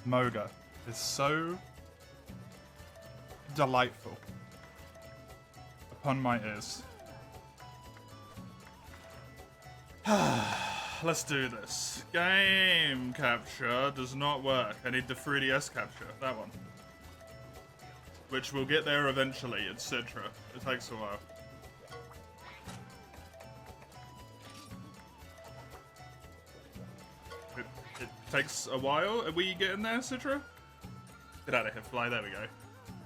Moga is so delightful upon my ears. Let's do this. Game capture does not work. I need the 3DS capture, that one. Which we'll get there eventually, etc. It takes a while. It takes a while. Are we getting there, Citra? Get out of here, fly. There we go.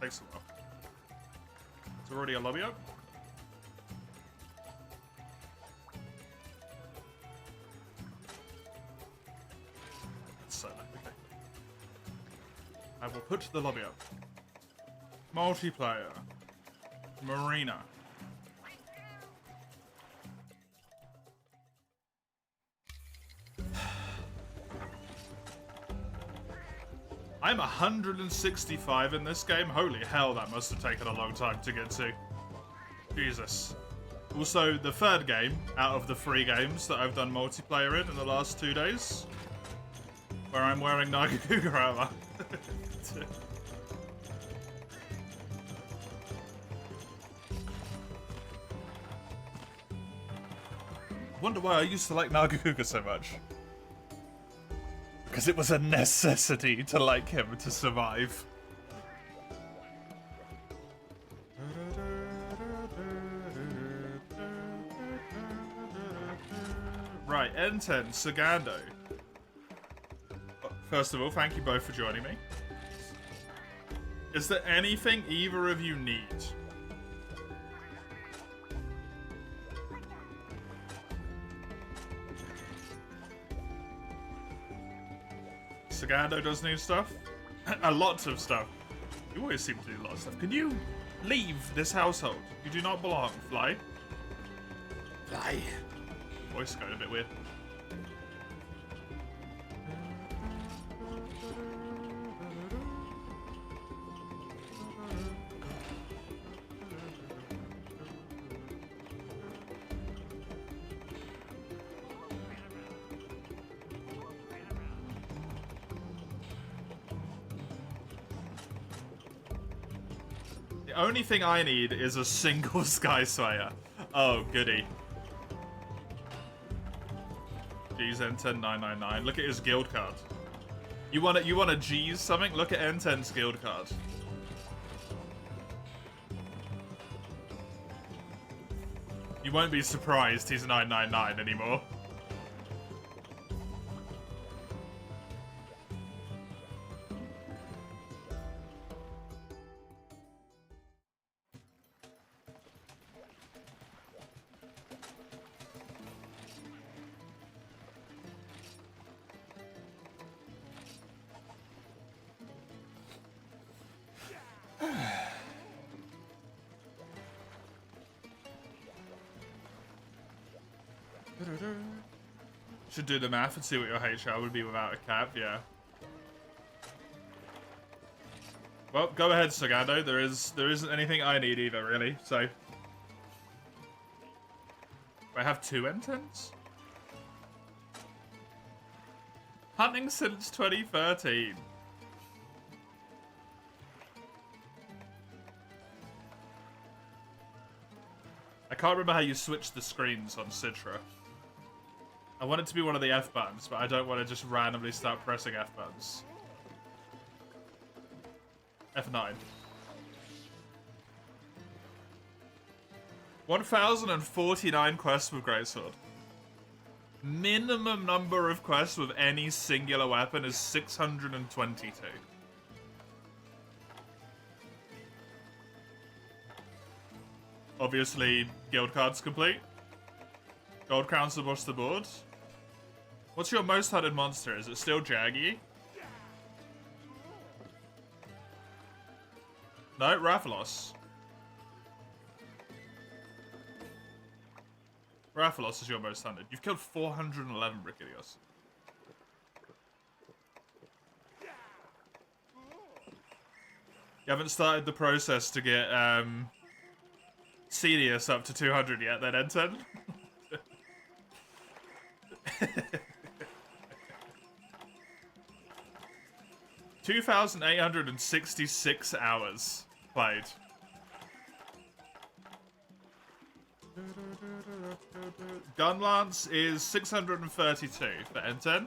Takes a while. It's already a lobby up. Okay. I will put the lobby up. Multiplayer. Marina. I'm 165 in this game. Holy hell, that must have taken a long time to get to. Jesus. Also, the third game out of the 3 games that I've done multiplayer in the last 2 days, where I'm wearing Nagakuga armor. Wonder why I used to like Nagakuga so much. Because it was a necessity to like him to survive. Right, N10, Sagando. First of all, thank you both for joining me. Is there anything either of you need? Sagando does need stuff. A lot of stuff. You always seem to do a lot of stuff. Can you leave this household? You do not belong. Fly. Fly. Voice going a bit weird. The only thing I need is a single Sky Slayer. Oh, goody. G's N10999. Look at his guild card. You want a G's something? Look at N10's guild card. You won't be surprised he's 999 anymore. Should do the math and see what your HR would be without a cap, yeah. Well, go ahead, Sagando. There isn't anything I need either, really, so. I have 2 N10s? Hunting since 2013. I can't remember how you switch the screens on Citra. I want it to be one of the F buttons, but I don't want to just randomly start pressing F buttons. F9. 1049 quests with Greatsword. Minimum number of quests with any singular weapon is 622. Obviously, guild cards complete. Gold crowns across the board. What's your most hunted monster? Is it still Jaggy? No, Rathalos. Rathalos is your most hunted. You've killed 411 Brickidios. You haven't started the process to get Cedius up to 200 yet, then, N10? 2,866 hours played. Gunlance is 632 for N10.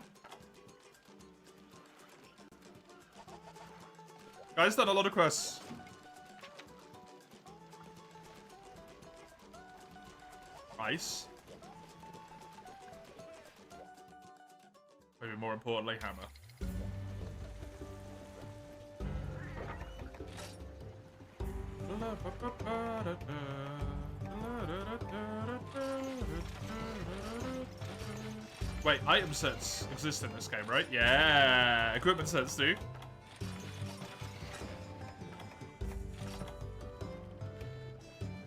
Guys, done a lot of quests. Nice. Maybe more importantly, hammer. Wait, item sets exist in this game, right? Yeah, equipment sets do.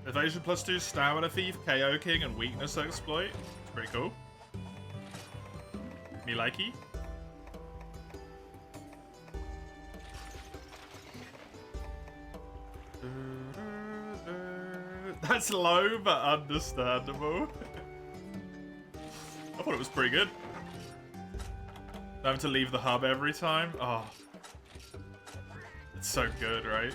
Evasion +2, Stamina Thief, KO King, and Weakness Exploit. It's pretty cool. Me likey. That's low, but understandable. I thought it was pretty good. Having to leave the hub every time. Oh. It's so good, right?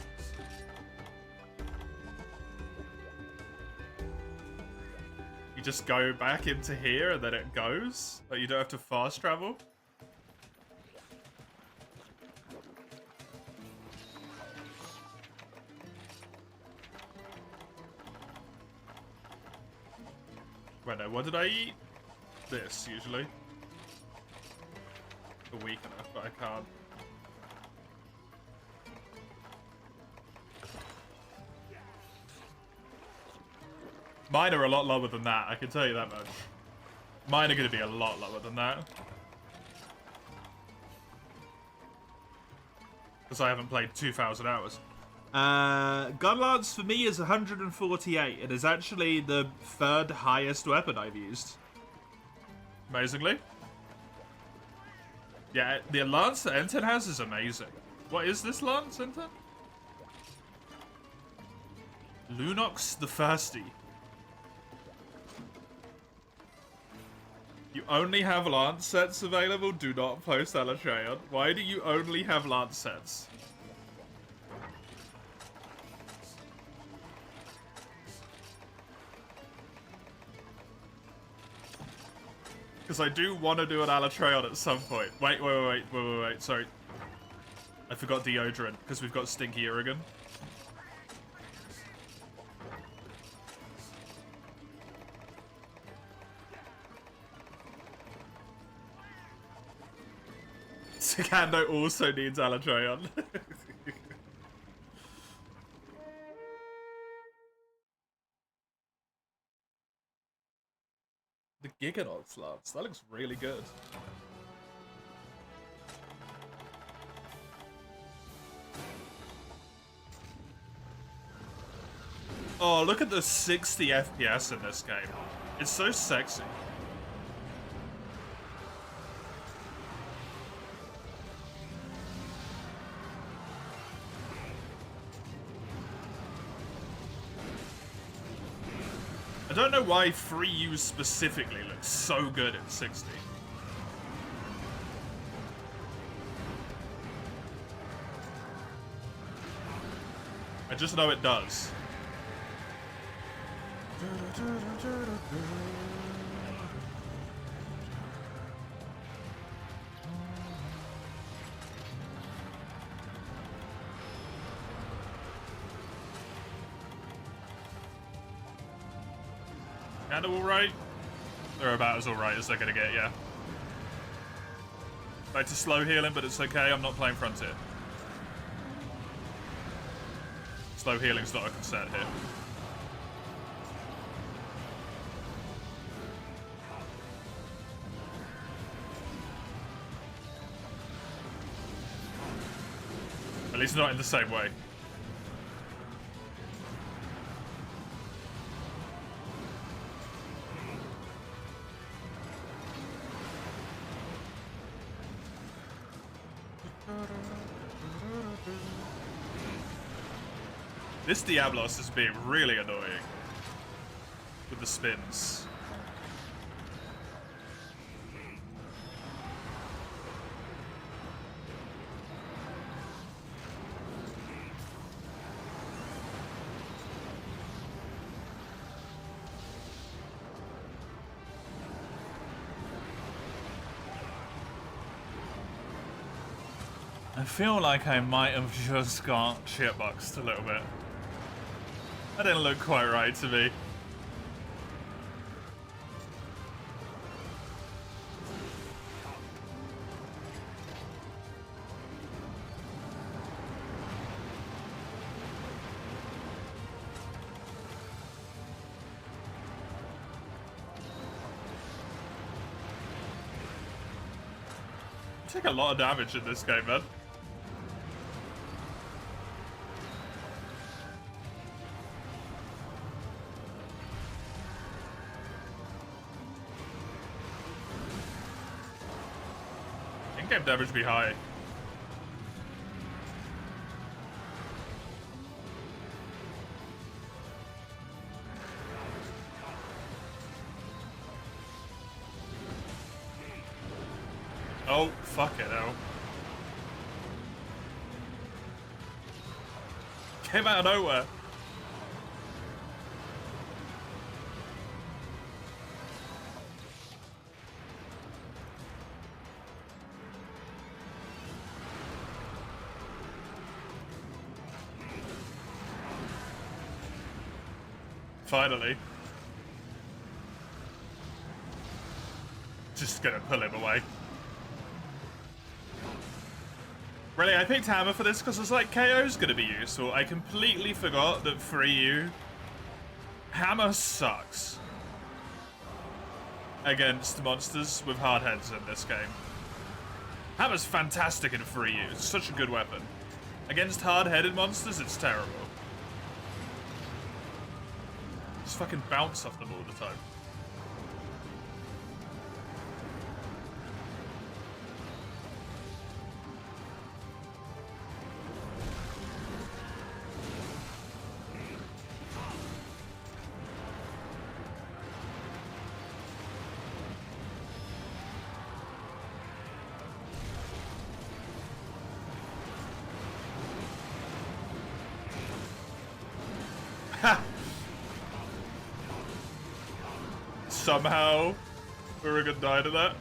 You just go back into here and then it goes? Like you don't have to fast travel? Wait, no, what did I eat? This, usually. A weak enough, but I can't. Mine are a lot lower than that, I can tell you that much. Mine are going to be a lot lower than that. Because I haven't played 2,000 hours. Gunlance for me is 148. It is actually the third highest weapon I've used. Amazingly. Yeah, the lance that N10 has is amazing. What is this lance, N10? Lunox the Thirsty. You only have lance sets available? Do not post Alatreon. Why do you only have lance sets? Because I do want to do an Alatreon at some point. Wait, sorry. I forgot deodorant, because we've got Stinky Irrigan. Sakando also needs Alatreon. The Giganauts lance. That looks really good. Oh, look at the 60 FPS in this game. It's so sexy. I don't know why MH3U specifically looks so good at 60. I just know it does. Kinda alright. They're about as alright as they're gonna get, yeah. Back to slow healing, but it's okay, I'm not playing Frontier. Slow healing's not a concern here. At least not in the same way. This Diablos is being really annoying with the spins. I feel like I might have just got shitboxed a little bit. That didn't look quite right to me. I take a lot of damage in this game, man. In-game damage be high. Oh, fuck it, oh. Came out of nowhere. Finally. Just gonna pull him away. Really, I picked Hammer for this because I was like, KO's gonna be useful. I completely forgot that 3U... Hammer sucks against monsters with hard heads in this game. Hammer's fantastic in 3U. It's such a good weapon. Against hard-headed monsters, it's terrible. Just fucking bounce off them all the time. Somehow, we're gonna die to that.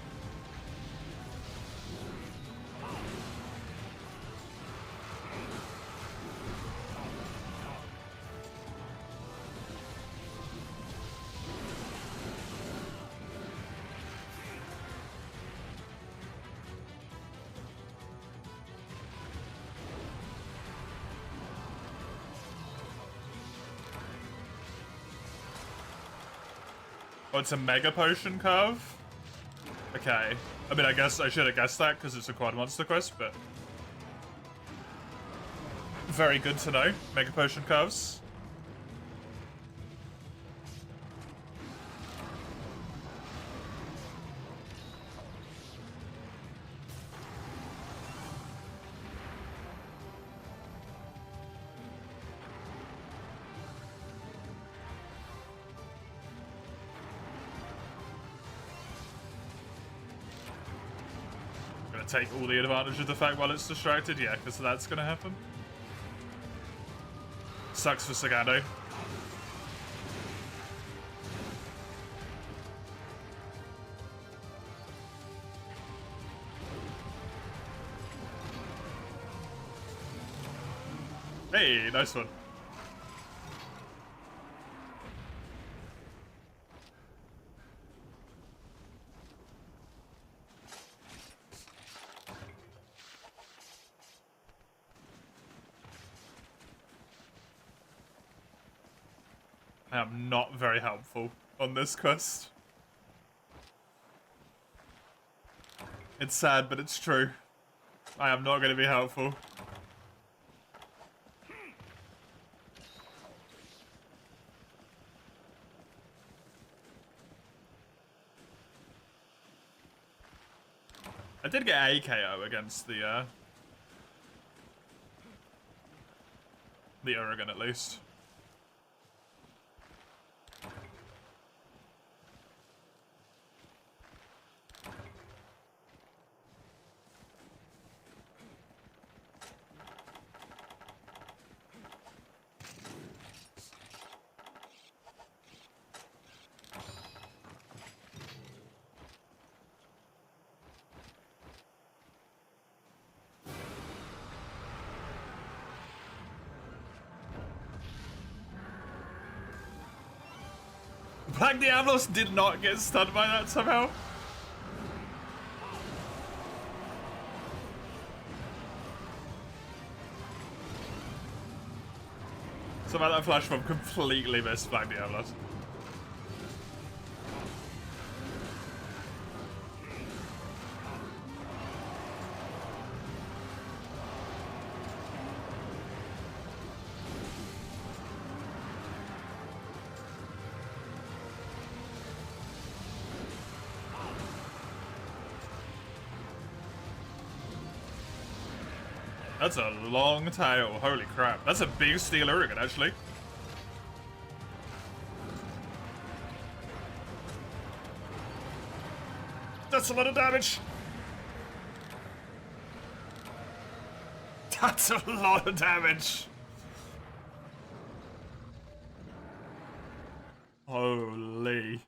Oh, it's a Mega Potion curve? Okay. I mean, I guess I should have guessed that because it's a Quad Monster quest, but... Very good to know. Mega Potion curves. Take all the advantage of the fact while it's distracted? Yeah, because that's gonna happen. Sucks for Sagado. Hey, nice one. I am not very helpful on this quest. It's sad, but it's true. I am not going to be helpful. I did get a KO against the Uragan at least. Black Diablos did not get stunned by that somehow. Somehow that flash bomb completely missed Black Diablos. That's a long tail. Holy crap. That's a big steel Urigan, actually. That's a lot of damage. That's a lot of damage. Holy.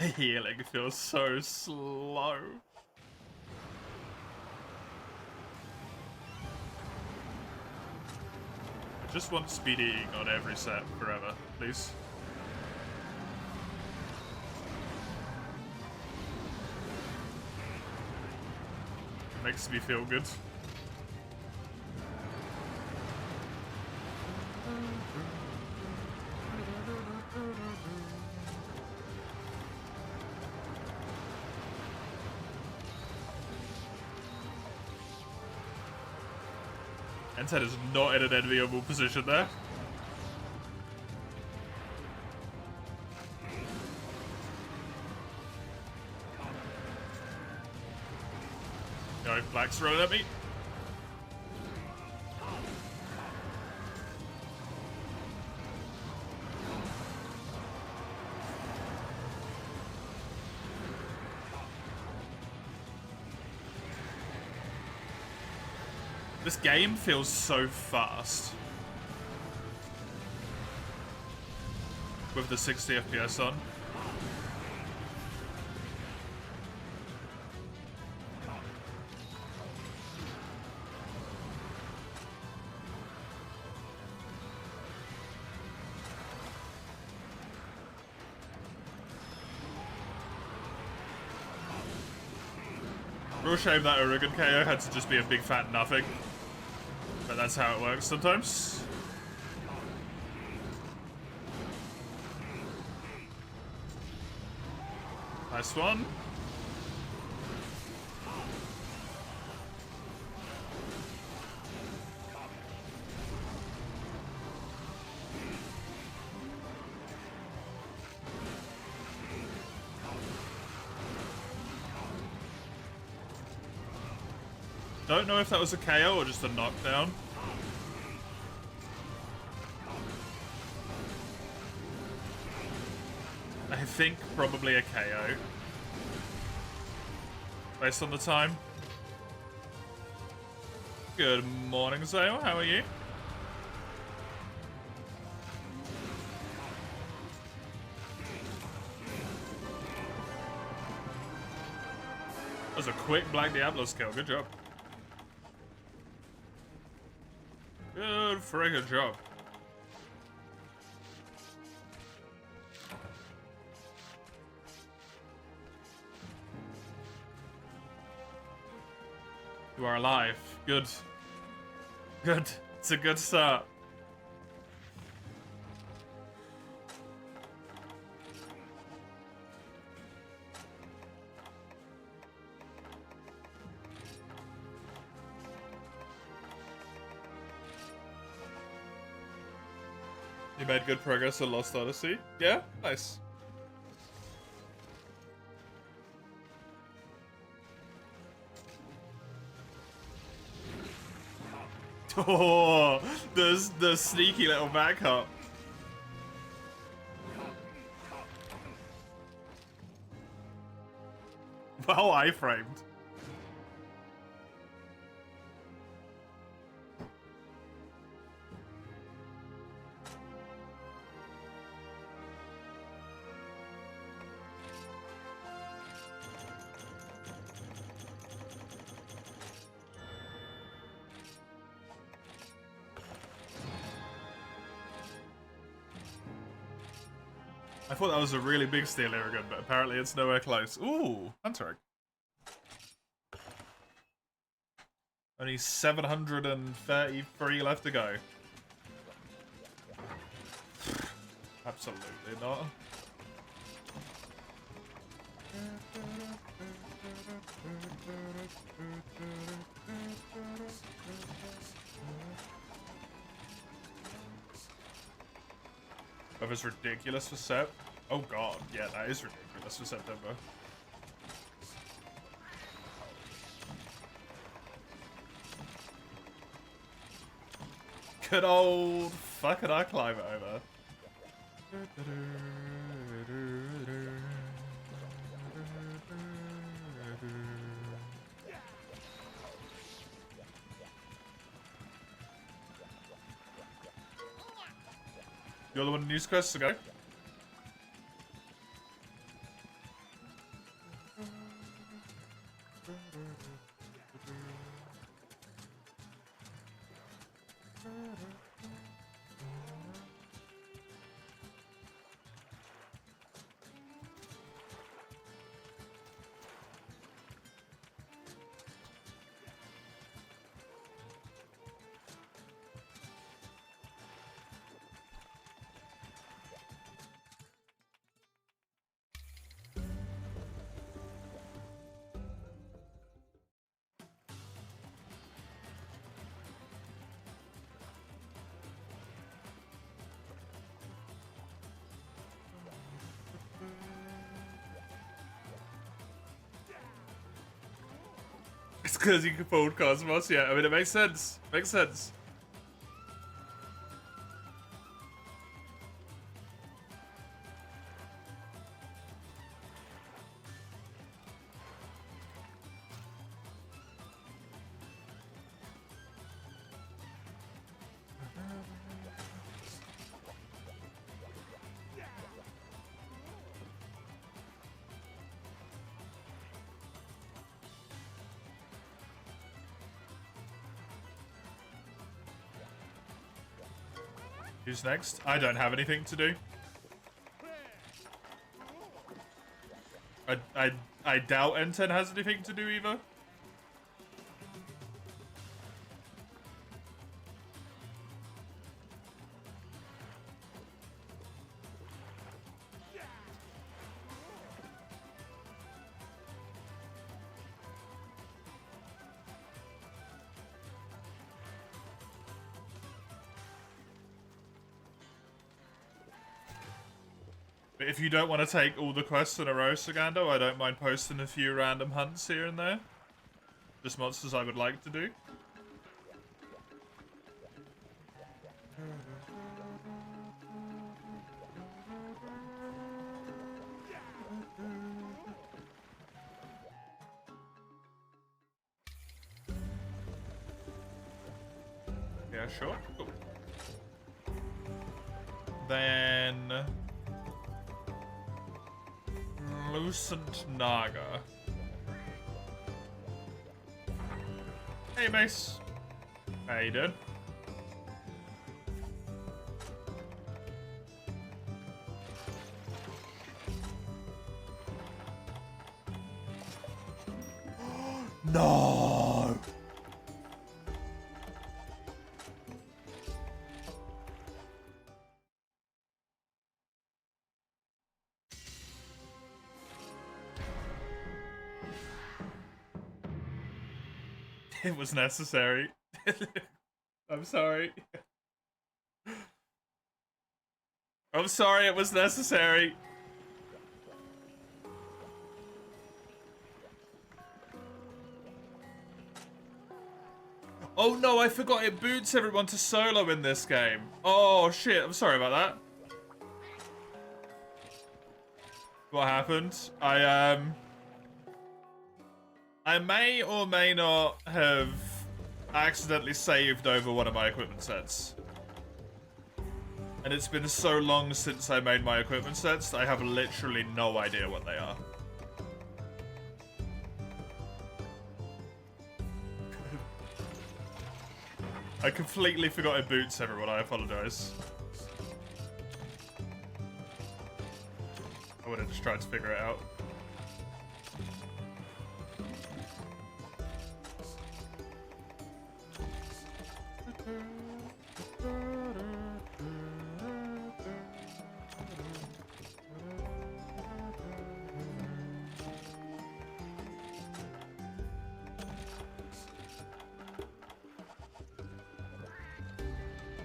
The healing feels so slow. I just want speed eating on every set forever, please. Makes me feel good. Ented is not in an enviable position there. No, Black's running at me. This game feels so fast. With the 60 FPS on. Real shame that Urigan KO had to just be a big fat nothing. But that's how it works sometimes. Nice one. Don't know if that was a KO or just a knockdown. I think probably a KO. Based on the time. Good morning, Zale. How are you? That was a quick Black Diablo kill. Good job. Good friggin' job. You are alive. Good. Good. It's a good start. You made good progress on Lost Odyssey? Yeah? Nice. Oh, the sneaky little back hop. Well, I-framed. I thought that was a really big steel irrigan, but apparently it's nowhere close. Ooh, Hunter egg. Only 733 left to go. Absolutely not. That was ridiculous for Sep. Oh god, yeah, that is ridiculous for September. Good old fucking I climb it over. You're the one who needs quests to go. It's because you can fold Cosmos, yeah. I mean, it makes sense. Makes sense. Who's next? I don't have anything to do. I doubt N10 has anything to do either. But if you don't want to take all the quests in a row, Sagando, I don't mind posting a few random hunts here and there. Just monsters I would like to do. Yeah, sure. Cool. Then... Lucent Naga. Hey, Mace. How you doing? No! It was necessary. I'm sorry. I'm sorry, it was necessary. Oh no, I forgot it boots everyone to solo in this game. Oh shit, I'm sorry about that. What happened? I may or may not have accidentally saved over one of my equipment sets. And it's been so long since I made my equipment sets that I have literally no idea what they are. I completely forgot it boots everyone, I apologize. would have just tried to figure it out.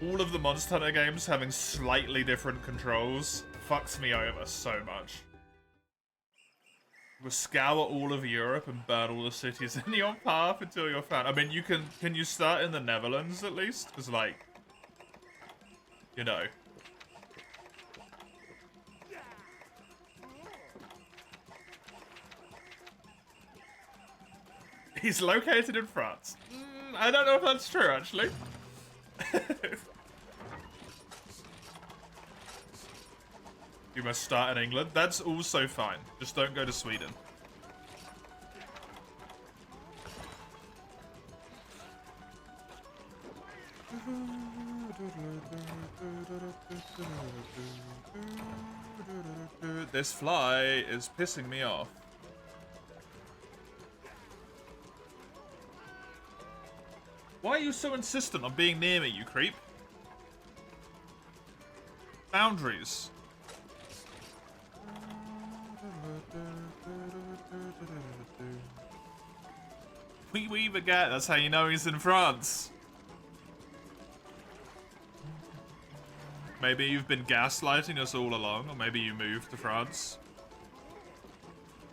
All of the Monster Hunter games having slightly different controls fucks me over so much. We'll scour all of Europe and burn all the cities in your path until you're found. I mean, can you start in the Netherlands at least? Because, like, you know. He's located in France. I don't know if that's true, actually. You must start in England. That's also fine. Just don't go to Sweden. This fly is pissing me off. Why are you so insistent on being near me, you creep? Boundaries. We baguette, that's how you know he's in France. Maybe you've been gaslighting us all along, or maybe you moved to France.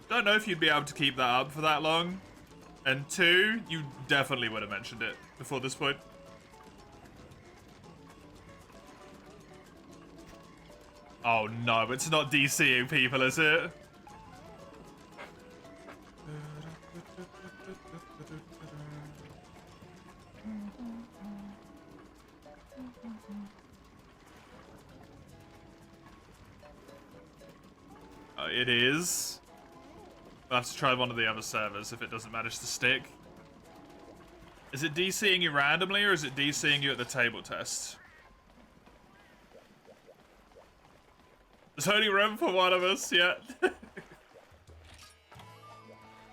Don't know if you'd be able to keep that up for that long. And two, you definitely would have mentioned it before this point. Oh no, it's not DCing people, is it? It is. I'll have to try one of the other servers if it doesn't manage to stick. Is it DCing you randomly, or is it DCing you at the table test? There's only room for one of us, yeah.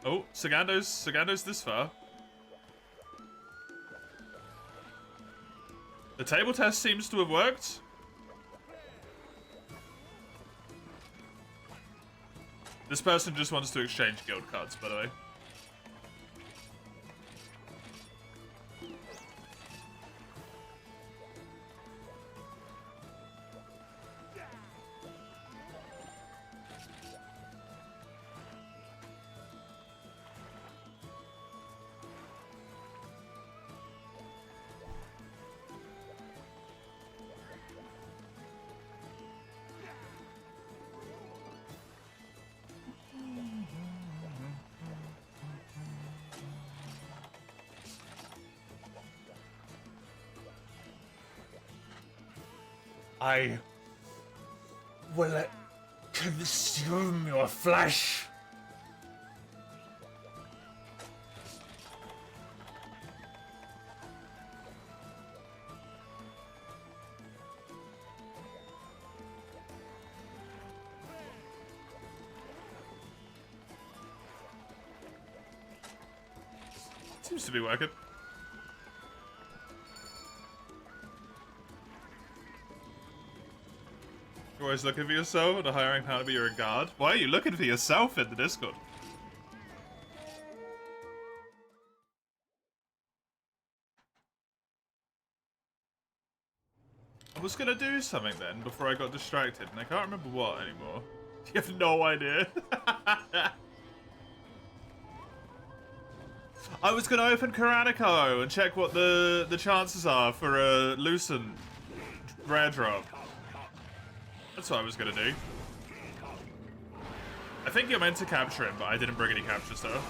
Oh, Sagando's this far. The table test seems to have worked. This person just wants to exchange guild cards, by the way. I will consume your flesh. Seems to be working. You're always looking for yourself and hiring how to be your guard. Why are you looking for yourself in the Discord? I was gonna do something then before I got distracted, and I can't remember what anymore. You have no idea. I was gonna open Karanico and check what the chances are for a Lucent rare drop. That's what I was gonna do. I think you're meant to capture him, but I didn't bring any capture stuff.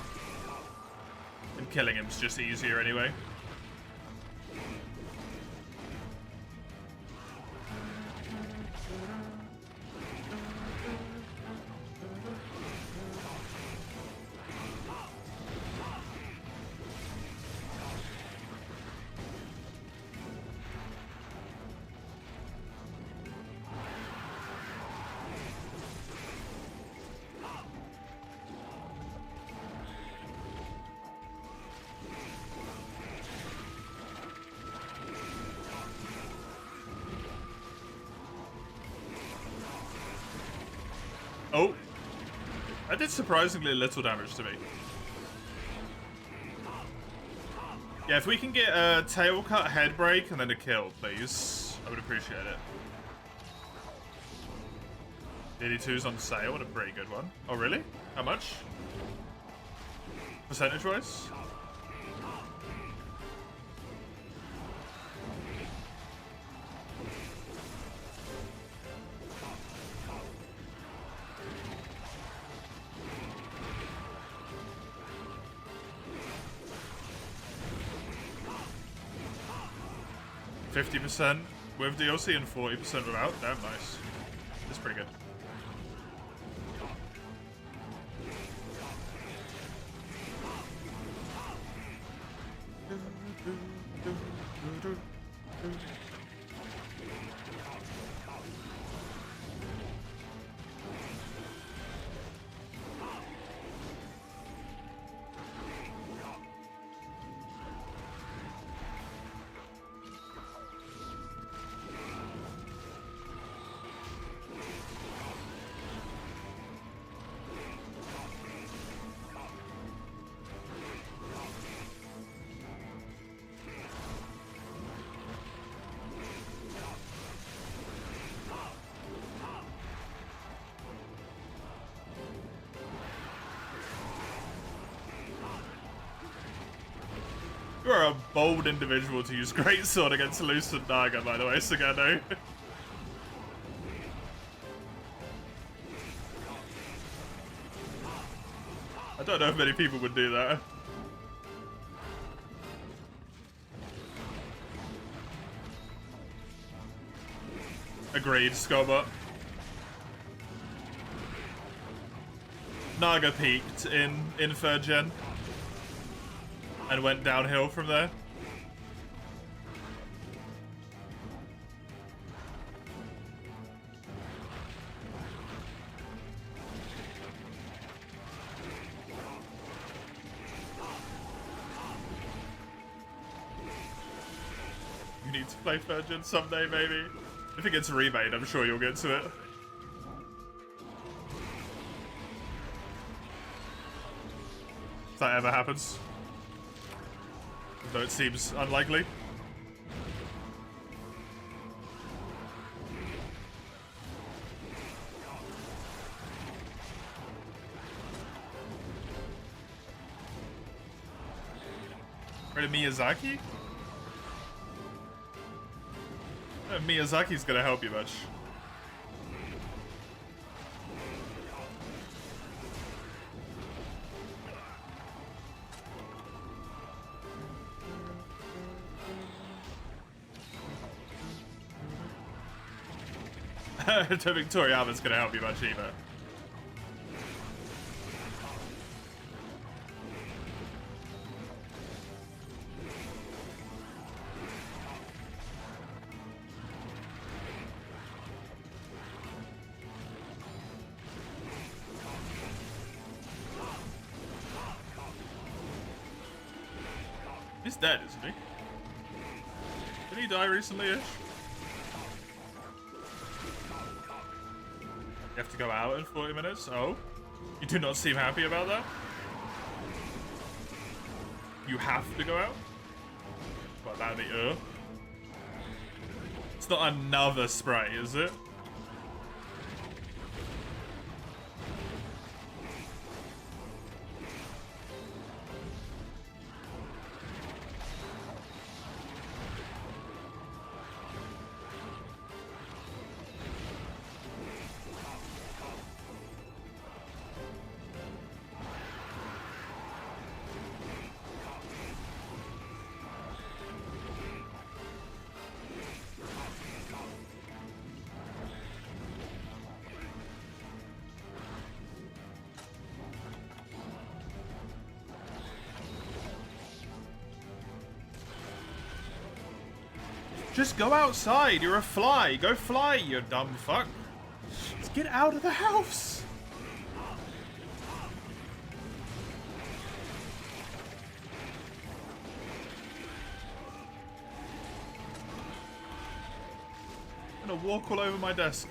And killing him's just easier anyway. That did surprisingly little damage to me. Yeah, if we can get a tail cut, head break, and then a kill, please. I would appreciate it. 82's on sale, what a pretty good one. Oh, really? How much? Percentage-wise? %50 with DLC and 40% without. Damn nice. It's pretty good. You are a bold individual to use Greatsword against Lucent Naga, by the way, Sagano. I don't know if many people would do that. Agreed, Scobot. Naga peaked in 3rd gen. And went downhill from there. You need to play 3rd gen someday, maybe. If it gets remade, I'm sure you'll get to it. If that ever happens. Though it seems unlikely. Rid of Miyazaki? Miyazaki's gonna help you much. To Victoriama's gonna help you much either. He's dead, isn't he? Did he die recently-ish? You have to go out in 40 minutes? Oh? You do not seem happy about that? You have to go out? What, that'd be It's not another spray, is it? Just go outside. You're a fly. Go fly, you dumb fuck. Just get out of the house. I'm gonna walk all over my desk.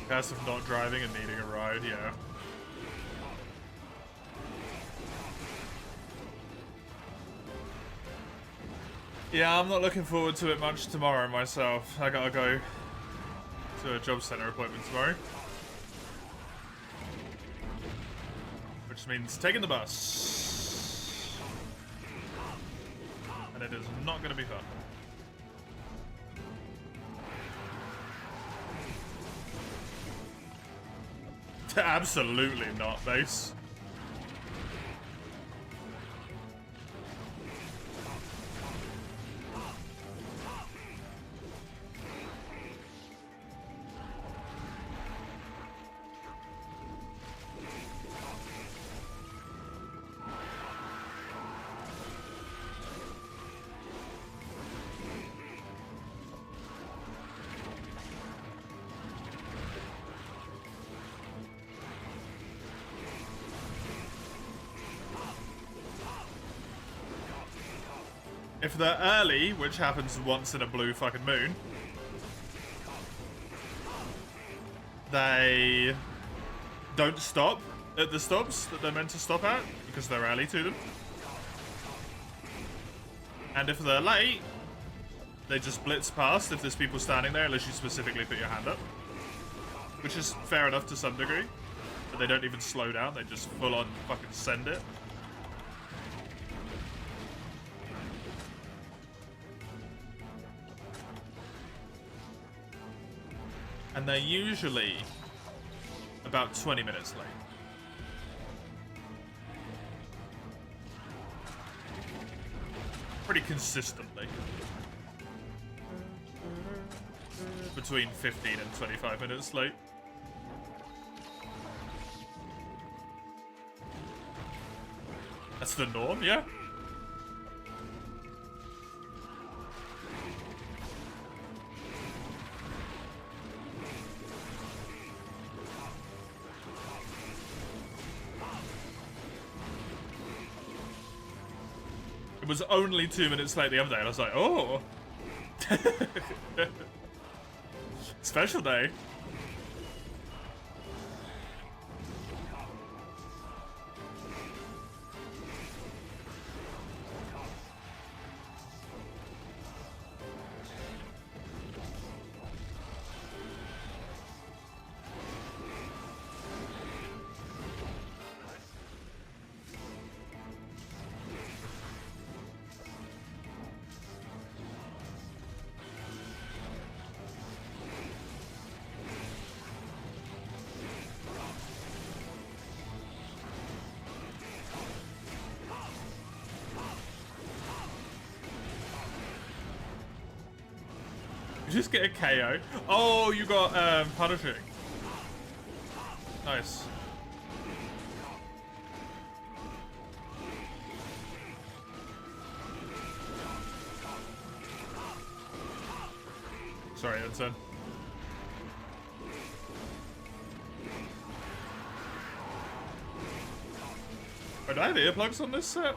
Curse of not driving and needing a ride, yeah. Yeah, I'm not looking forward to it much tomorrow myself. I gotta go to a job center appointment tomorrow. Which means taking the bus. And it is not gonna be fun. Absolutely not, base. If they're early, which happens once in a blue fucking moon, they don't stop at the stops that they're meant to stop at because they're early to them. And if they're late, they just blitz past if there's people standing there unless you specifically put your hand up. Which is fair enough to some degree. But they don't even slow down, they just full on fucking send it. And they're usually about 20 minutes late. Pretty consistently. Between 15 and 25 minutes late. That's the norm, yeah? It was only 2 minutes late the other day, and I was like, oh! Special day. You just get a KO. Oh, you got punishing. Nice. Sorry, Edson. Oh, do I have earplugs on this set?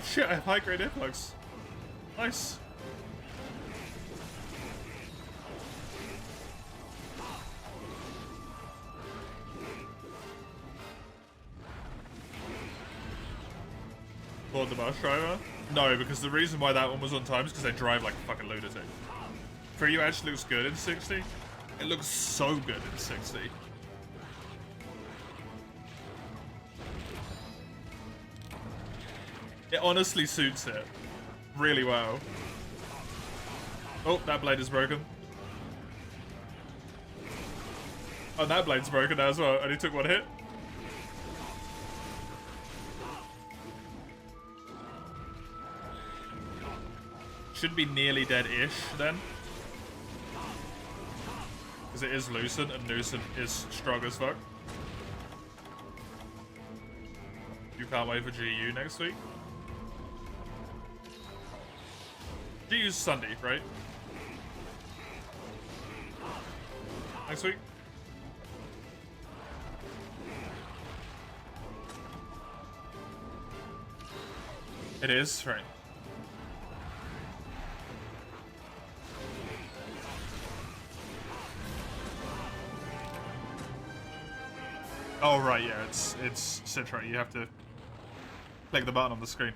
Shit, I have high-grade earplugs. Nice. Board the bus driver? No, because the reason why that one was on time is because they drive like a fucking lunatic. 3U actually looks good in 60. It looks so good in 60. It honestly suits it really well. Oh, that blade is broken. Oh, that blade's broken now as well. Only took one hit. Should be nearly dead-ish then. Because it is Lucent, and Lucent is strong as fuck. You can't wait for GU next week. GU's Sunday, right? next week. It is, right. Oh, right, yeah, it's Citra. You have to click the button on the screen.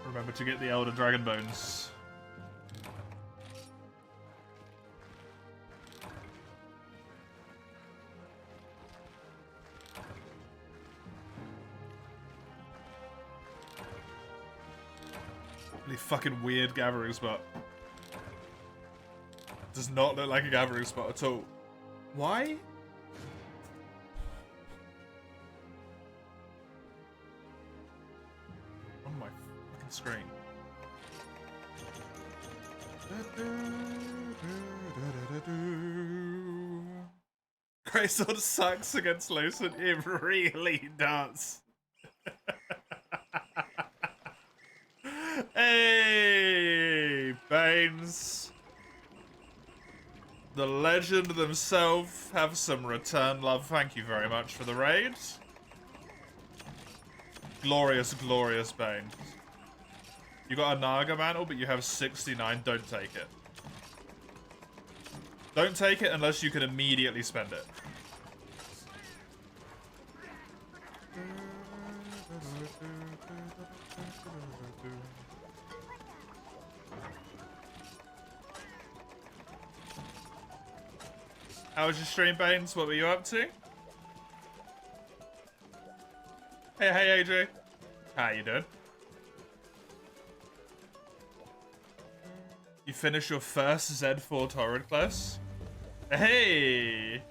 Remember to get the Elder Dragon Bones. Really fucking weird gathering spot. Does not look like a gathering spot at all. Why? On my fucking screen. Greysword sucks against Lucent. It really does. Hey, Banes. The legend themselves have some return love. Thank you very much for the raid. Glorious, glorious Bane. You got a Naga mantle, but you have 69. Don't take it. Don't take it unless you can immediately spend it. How was your stream, Banes? What were you up to? Hey, AJ. How you doing? You finished your first Z4 Torrid class? Hey!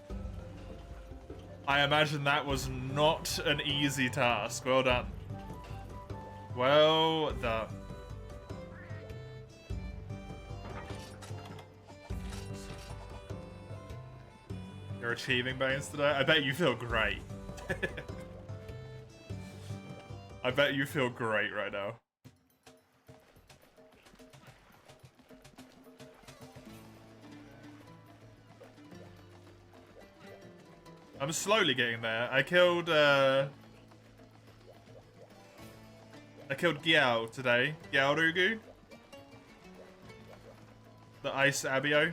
I imagine that was not an easy task. Well done. Well done. You're achieving Banes today? I bet you feel great. I bet you feel great right now. I'm slowly getting there. I killed Gyao today. Gyao the Ice Abio.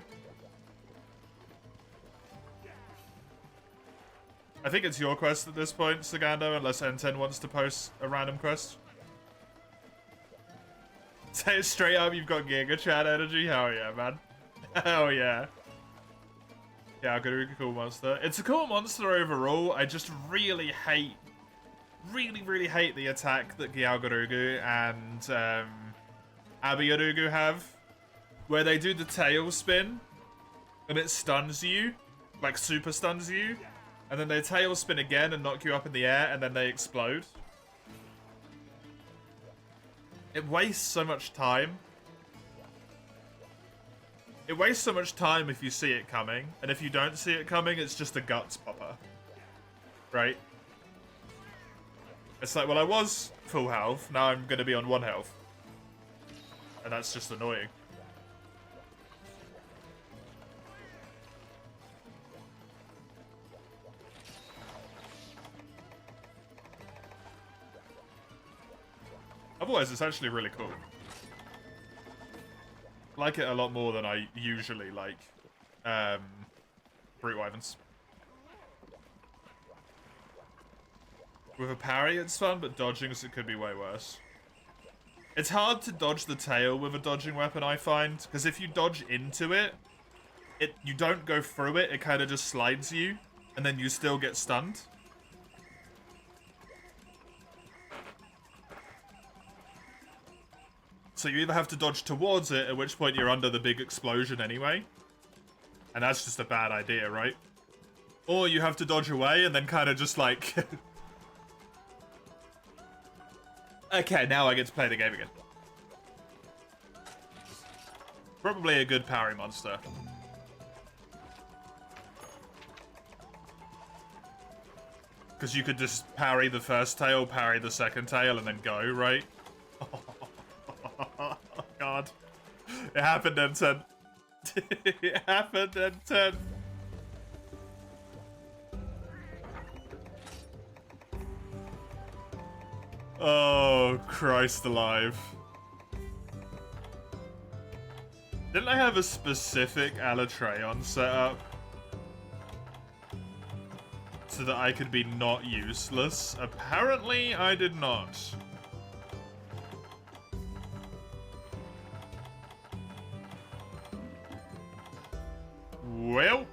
I think it's your quest at this point, Sagando, unless N10 wants to post a random quest. Say it straight up, you've got Giga Chat energy? Hell yeah, man. Hell yeah. Yeah, a cool monster. It's a cool monster overall. I just really hate the attack that Gyalgarugu and Abiyarugu have, where they do the tail spin and it stuns you, like super stuns you, and then they tail spin again and knock you up in the air, and then they explode. It wastes so much time. It wastes so much time if you see it coming, and if you don't see it coming, it's just a guts popper. Right? It's like, well, I was full health, now I'm gonna be on 1 health. And that's just annoying. Otherwise, it's actually really cool. I like it a lot more than I usually like Brute Wyverns. With a parry, it's fun, but dodging, so it could be way worse. It's hard to dodge the tail with a dodging weapon, I find, because if you dodge into it, you don't go through it, it kind of just slides you, and then you still get stunned. So you either have to dodge towards it, at which point you're under the big explosion anyway, And that's just a bad idea, right? Or you have to dodge away and then kind of just like... Okay, now I get to play the game again. Probably a good parry monster. Because you could just parry the first tail, parry the second tail, and then go, right? Oh, God. It happened in 10. It happened in 10. Oh, Christ alive. Didn't I have a specific Alatreon set up? So that I could be not useless? Apparently, I did not. Well.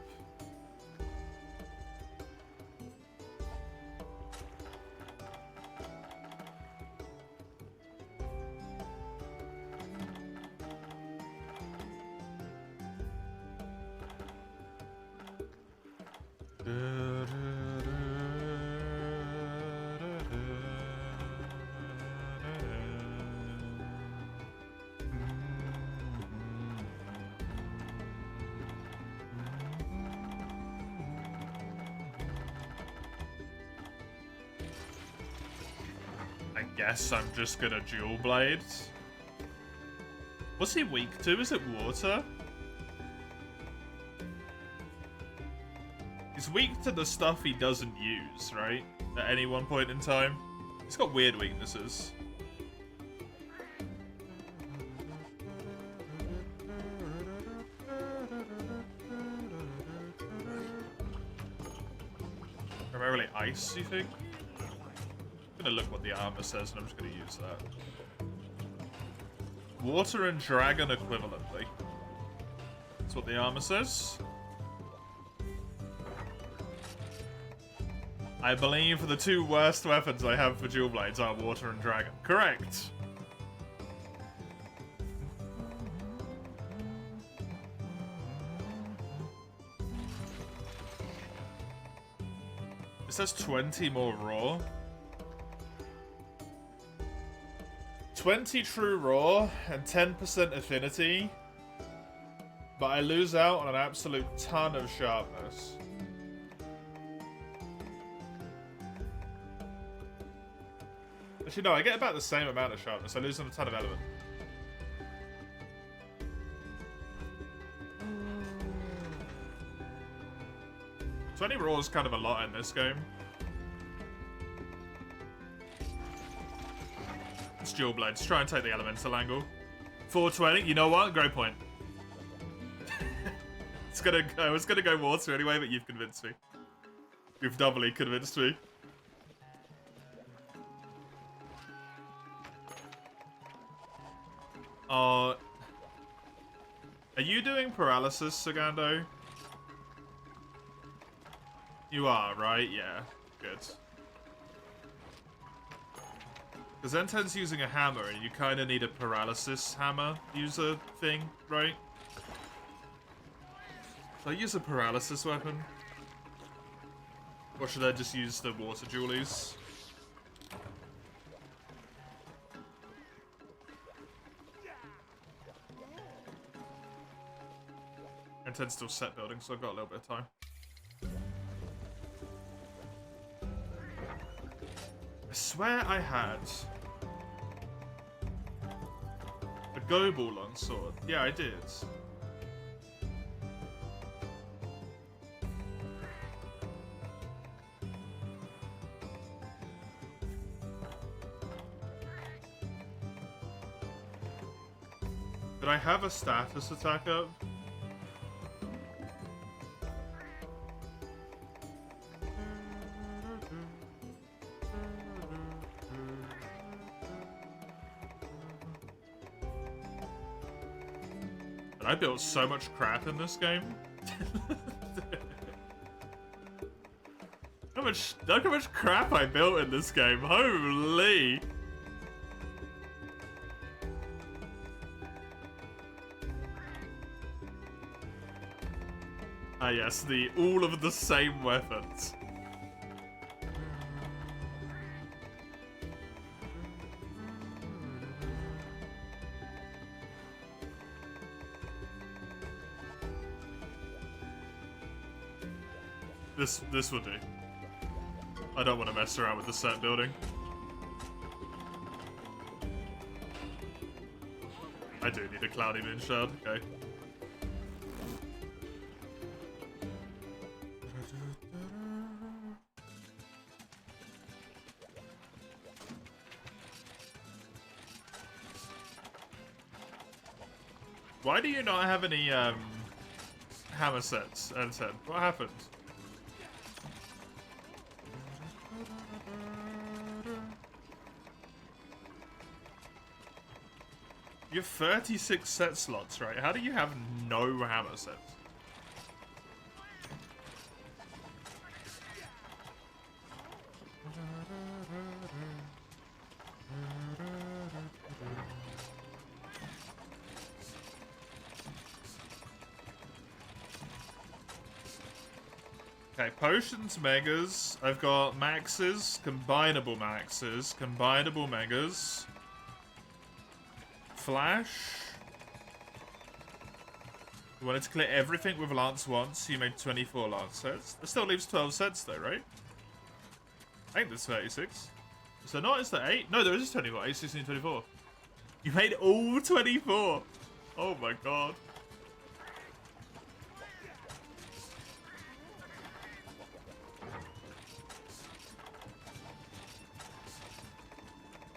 I guess I'm just gonna dual blade. What's he weak to? Is it water? He's weak to the stuff he doesn't use, right? At any one point in time. He's got weird weaknesses. Primarily ice, you think? I'm gonna look what the armor says and I'm just gonna use that. Water and dragon equivalently. That's what the armor says. I believe the two worst weapons I have for dual blades are water and dragon. Correct! It says 20 more raw. 20 true raw and 10% affinity. But I lose out on an absolute ton of sharpness. Actually, no, I get about the same amount of sharpness. I lose on a ton of element. So 20 raw is kind of a lot in this game. It's dual blades. Try and take the elemental angle. 420. You know what? Great point. I was gonna go water anyway, but you've convinced me. You've doubly convinced me. Are you doing paralysis, Sagando? You are, right? Yeah. Good. Because N10's using a hammer, and you kind of need a paralysis hammer user thing, right? Should I use a paralysis weapon? Or should I just use the water dualies? N10's still set building, so I've got a little bit of time. I swear I had a go ball on sword. Yeah, I did. Did I have a status attack up? I built so much crap in this game. Look how much crap I built in this game. Holy! Ah, yes, the all of the same weapons. This will do. I don't want to mess around with the set building. I do need a cloudy moon shard, okay. Why do you not have any hammer sets, N10? What happened? You have 36 set slots, right? How do you have no hammer sets? Okay, potions, megas. I've got maxes, combinable megas. Flash. You wanted to clear everything with Lance once, you made 24 Lance sets. That still leaves 12 sets though, right? I think there's 36. Is there not? Is there 8? No, there is 24. 8, 16, 24. You made all 24! Oh my god.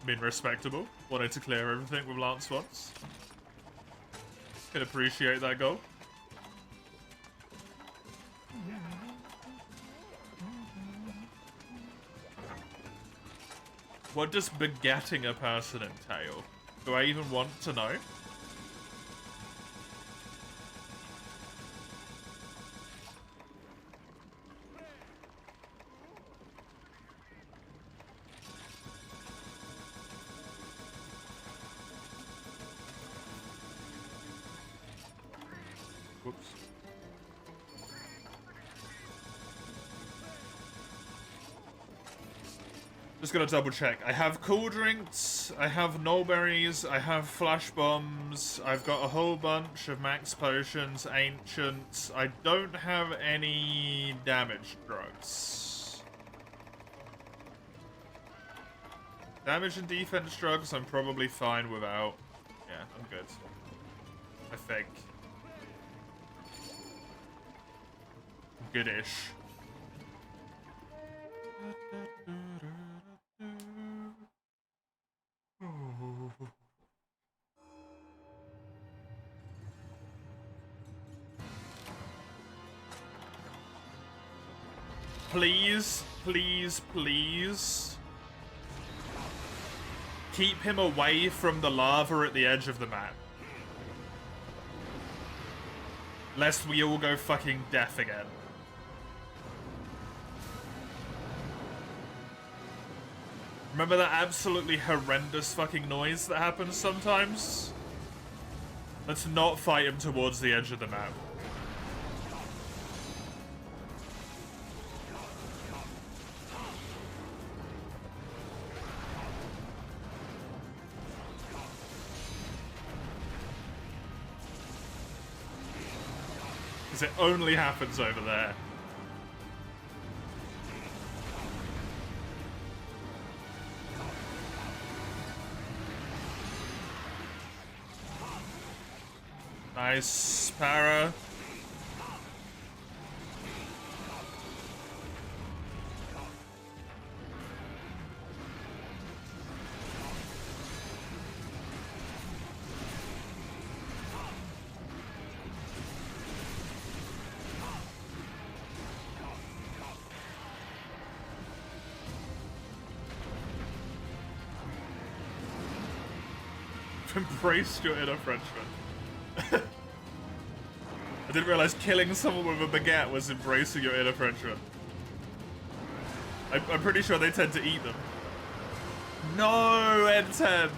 I mean, respectable. Wanted to clear everything with Lance once. Can appreciate that goal. What does begetting a person entail? Do I even want to know? Whoops. Just gonna double check. I have cool drinks, I have nullberries, I have flash bombs, I've got a whole bunch of max potions, ancients. I don't have any damage drugs. Damage and defense drugs I'm probably fine without. Yeah, I'm good. I think. Goodish. Please, please, please. Keep him away from the lava at the edge of the map. Lest we all go fucking deaf again. Remember that absolutely horrendous fucking noise that happens sometimes? Let's not fight him towards the edge of the map. Because it only happens over there. Nice, para. Embraced your inner Frenchman. I didn't realize killing someone with a baguette was embracing your inner Frenchman. I'm pretty sure they tend to eat them. No, N10!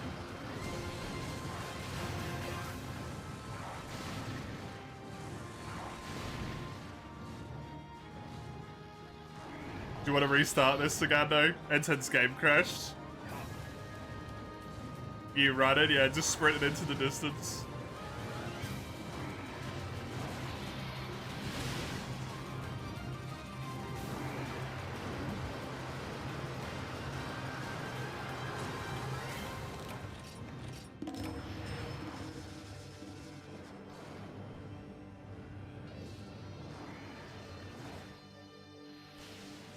Do you want to restart this, Sagando? N10's game crashed. You running? Yeah, just sprinting into the distance.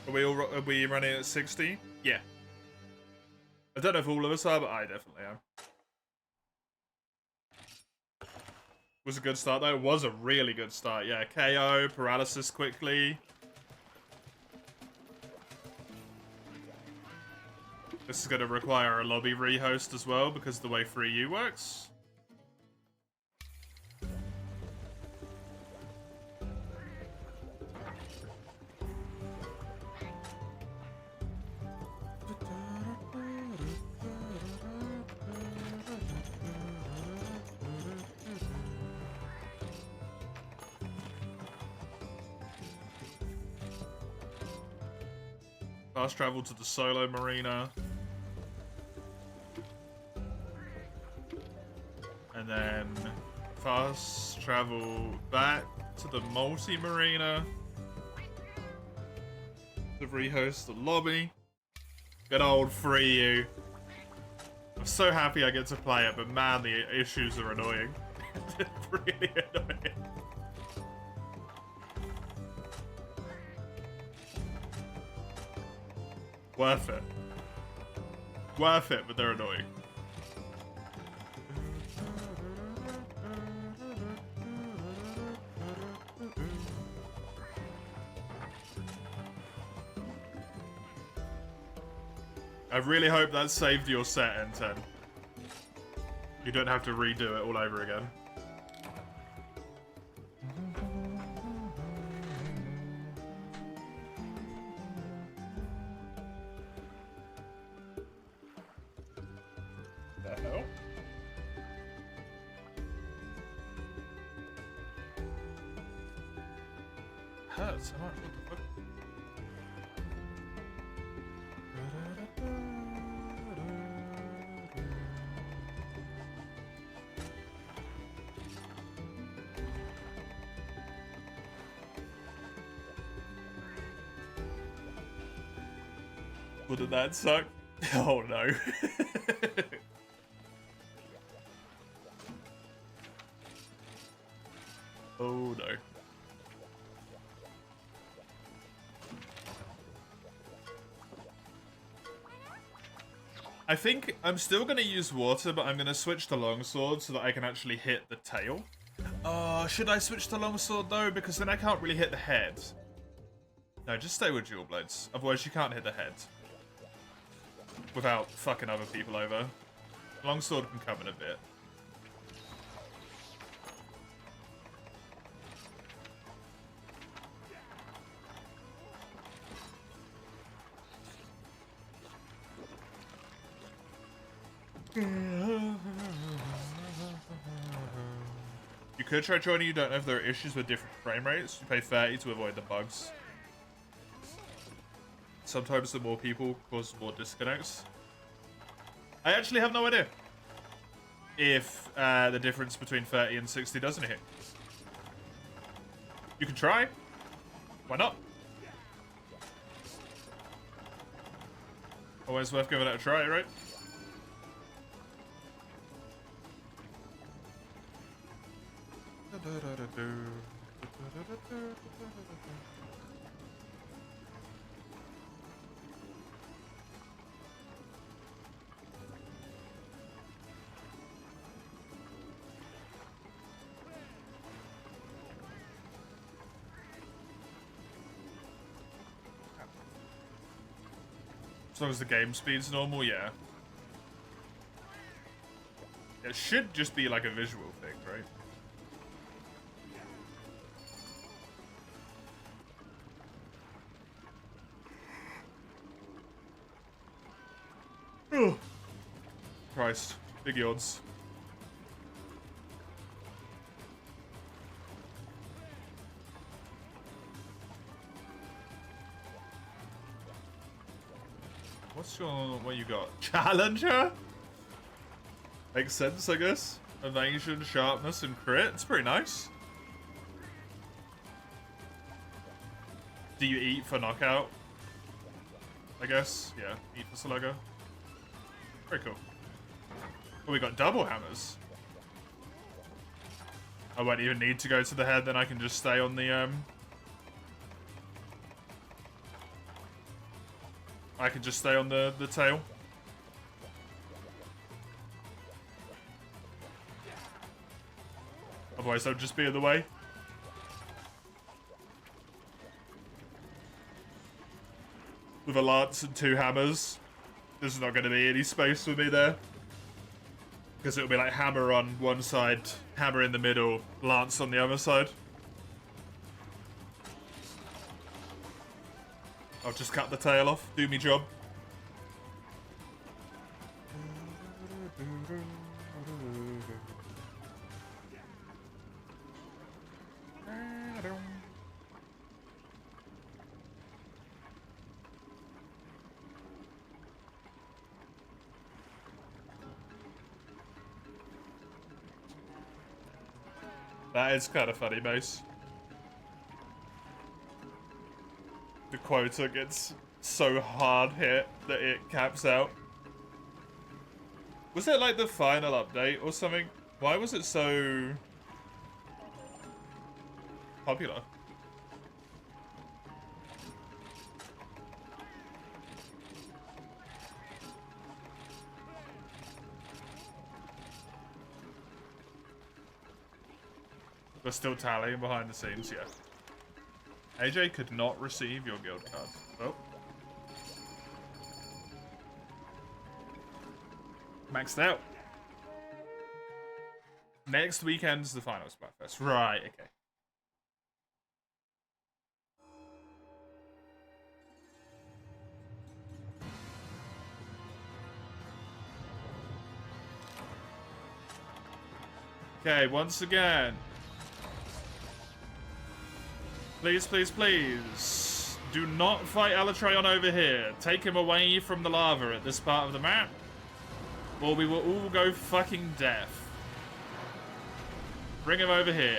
Are we running at 60? Yeah. I don't know if all of us are, but I definitely am. Was a good start though. It was a really good start. Yeah, KO, paralysis quickly. This is going to require a lobby rehost as well because of the way 3U works. Fast travel to the solo marina. And then fast travel back to the multi-marina to rehost the lobby. Good old 3U. I'm so happy I get to play it, but man, the issues are annoying. They're really annoying. Worth it. Worth it, but they're annoying. I really hope that saved your set, N10. You don't have to redo it all over again. The hell? Hurts so much. What the fuck? Well, did that suck? Oh no. Oh no. I think I'm still going to use water, but I'm going to switch to longsword so that I can actually hit the tail. Should I switch to longsword though? Because then I can't really hit the head. No, just stay with dual blades. Otherwise you can't hit the head. Without fucking other people over. Longsword can come in a bit. You could try joining, you don't know if there are issues with different frame rates. You pay 30 to avoid the bugs. Sometimes the more people cause more disconnects. I actually have no idea if the difference between 30 and 60 doesn't hit. You can try. Why not? Always worth giving it a try, right? As long as the game speed's normal, yeah. It should just be like a visual thing, right? Oh. Christ. Big yawns. What's your, what you got? Challenger? Makes sense, I guess. Evasion, sharpness, and crit. It's pretty nice. Do you eat for knockout? I guess. Yeah, eat for slugger. Very cool. Oh, we got double hammers. I won't even need to go to the head, then I can just stay on the, I can just stay on the tail. Otherwise, I'll just be in the way. With a lance and 2 hammers, there's not going to be any space for me there. Because it'll be like hammer on one side, hammer in the middle, lance on the other side. I'll just cut the tail off, do me job. That is kind of funny, Mace. The quota gets so hard hit that it caps out. Was it like the final update or something? Why was it so popular? We're still tallying behind the scenes, yeah. AJ could not receive your guild card. Oh. Maxed out. Next weekend's the final Splatfest. Right, okay. Okay, once again. Please, please, please. Do not fight Alatreon over here. Take him away from the lava at this part of the map, or we will all go fucking deaf. Bring him over here.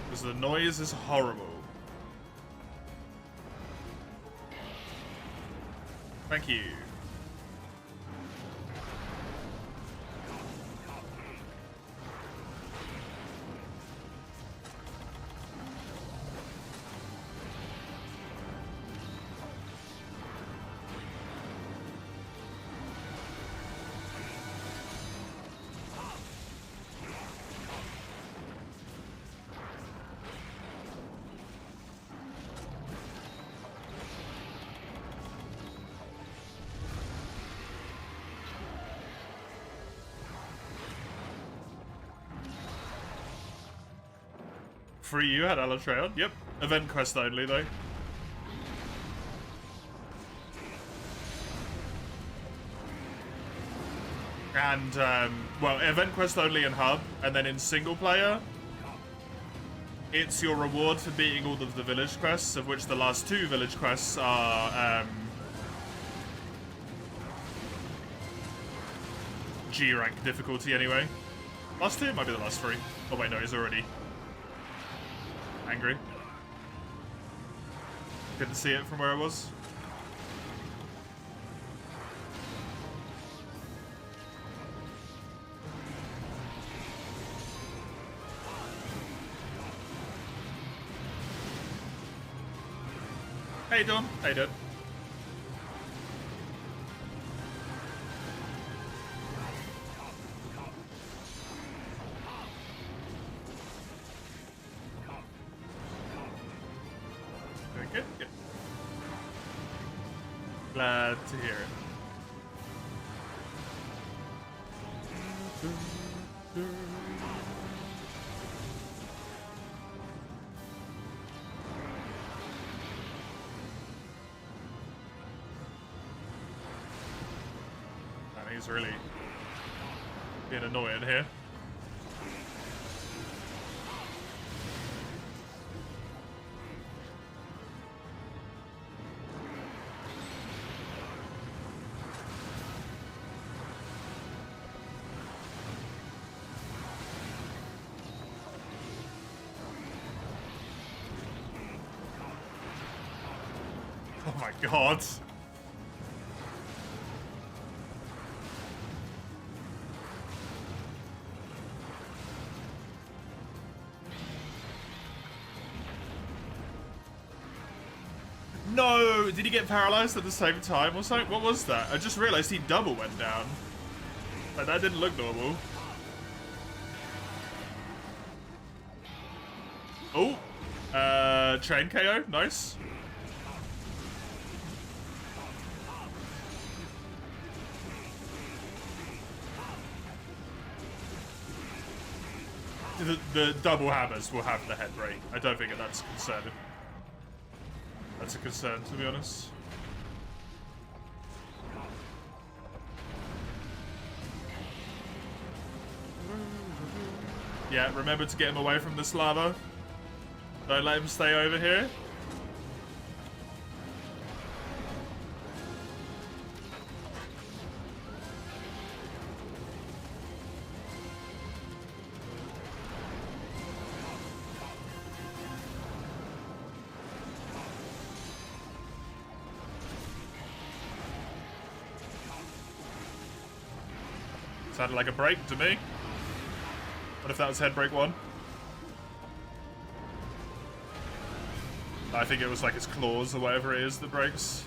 Because the noise is horrible. Thank you. MH3U had Alatreon. Yep. Event quest only, though. And, well, event quest only in hub, and then in single player, it's your reward for beating all of the village quests, of which the last 2 village quests are, G rank difficulty anyway. Last 2 might be the last 3. Oh wait, no, he's already angry. Couldn't see it from where I was. Hey, Don. Hey, Don. Good, good. Glad to hear it. Man, he's really being annoying here. Oh my god. No! Did he get paralyzed at the same time or something? What was that? I just realized he double went down. Like, that didn't look normal. Oh! Chain KO. Nice. The double hammers will have the head break. I don't think that's a concern. That's a concern, to be honest. Yeah, remember to get him away from this lava. Don't let him stay over here. Sounded like a break to me. What if that was head break 1? I think it was like his claws or whatever it is that breaks.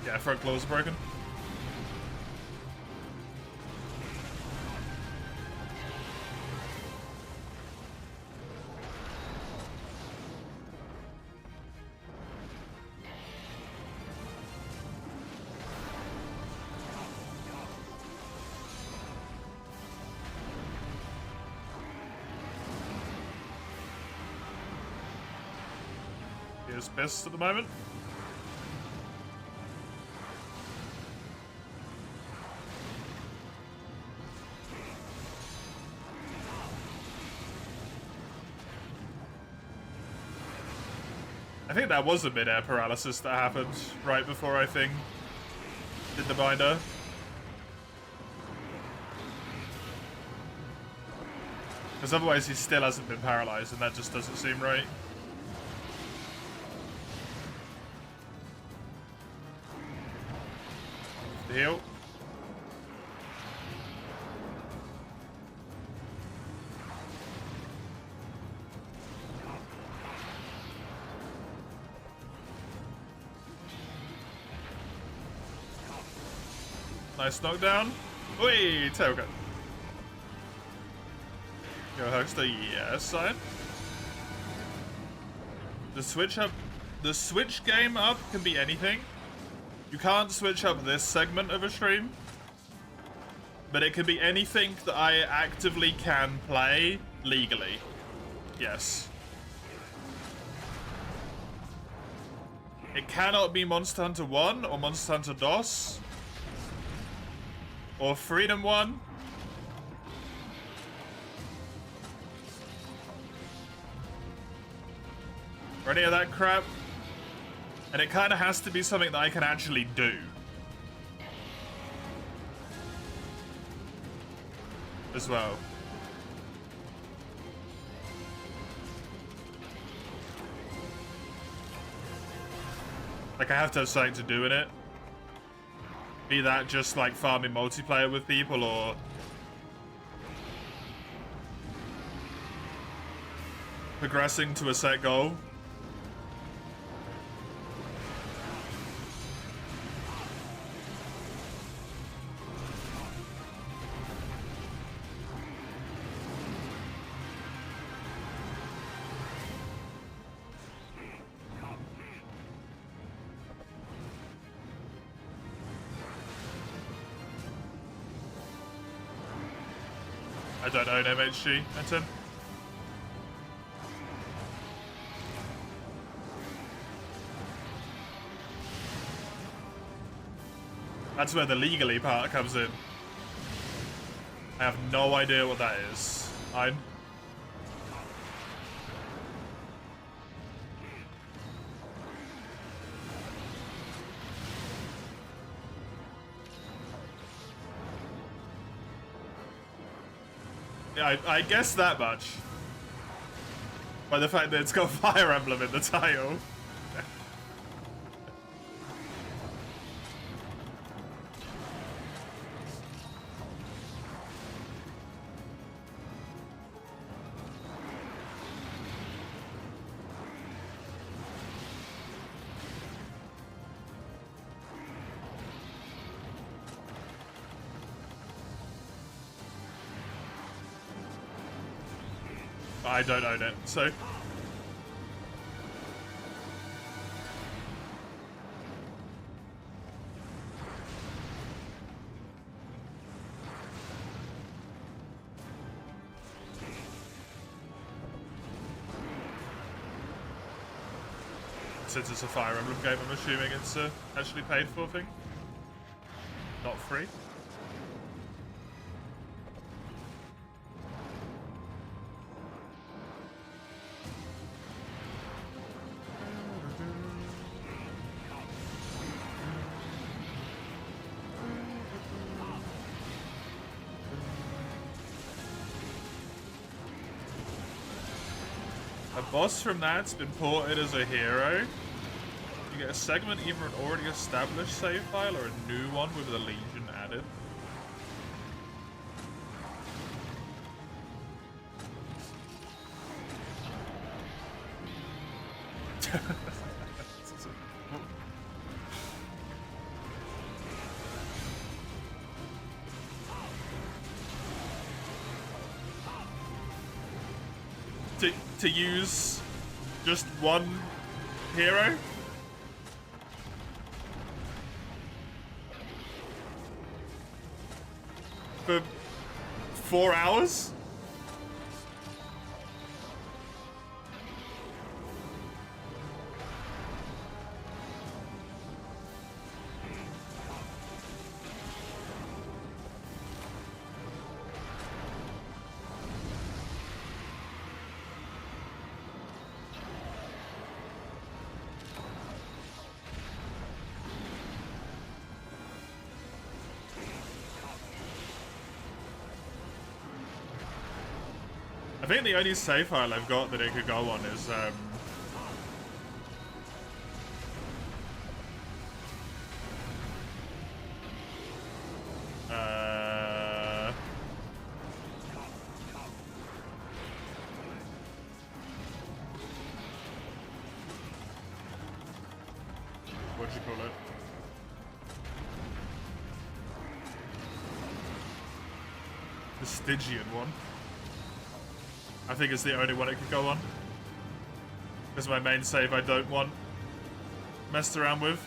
Yeah, front claws are broken. Is best at the moment. I think that was a mid-air paralysis that happened right before I think did the binder. Because otherwise he still hasn't been paralyzed and that just doesn't seem right. Heal. Nice knockdown. Oi, tailgun. Yo, Huckster, yes, sign. The switch game up can be anything. You can't switch up this segment of a stream, but it can be anything that I actively can play legally. Yes. It cannot be Monster Hunter 1 or Monster Hunter DOS or Freedom 1. Or any of that crap. And it kind of has to be something that I can actually do. As well. Like, I have to have something to do in it. Be that just, like, farming multiplayer with people, or progressing to a set goal. I don't own MH3U, Anton. That's where the legally part comes in. I have no idea what that is. I guess that much. By the fact that it's got Fire Emblem in the title. I don't own it, so... Since it's a Fire Emblem game, I'm assuming it's a actually paid for thing. Not free. A boss from that's been ported as a hero. You get a segment, either an already established save file or a new one with the Legion added. to use just one hero? For 4 hours? I think the only save file I've got that it could go on is what'd you call it? The Stygian one. I think it's the only one it could go on. Because my main save I don't want messed around with.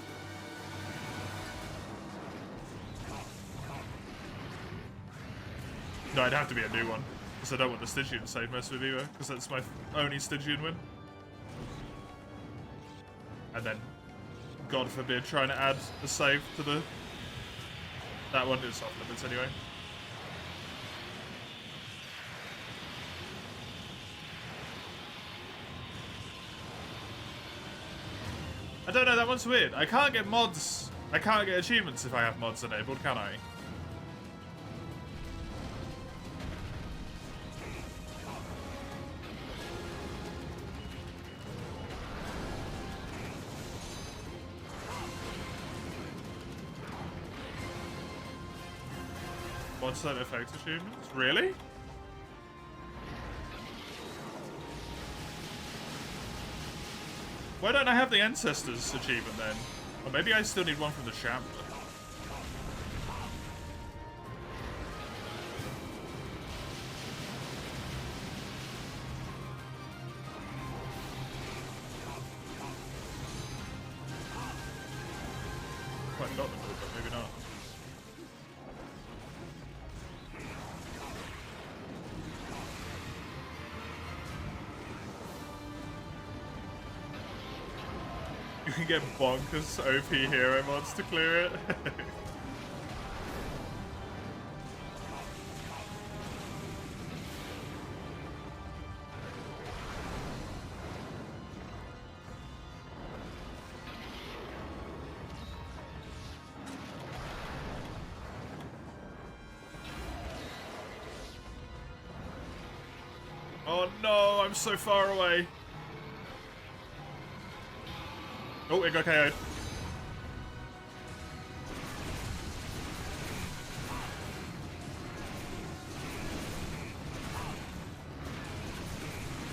No, it'd have to be a new one. Because I don't want the Stygian save messed with either. Because that's my only Stygian win. And then, God forbid, trying to add a save to the... That one is off limits anyway. I don't know, that one's weird. I can't get mods. I can't get achievements if I have mods enabled, can I? Mods don't affect achievements? Really? Why don't I have the Ancestors achievement then? Or maybe I still need one from the Shambler. Quite got them all, but maybe not. You can get bonkers OP hero mods to clear it. Oh no, I'm so far away. Oh, it got KO'd.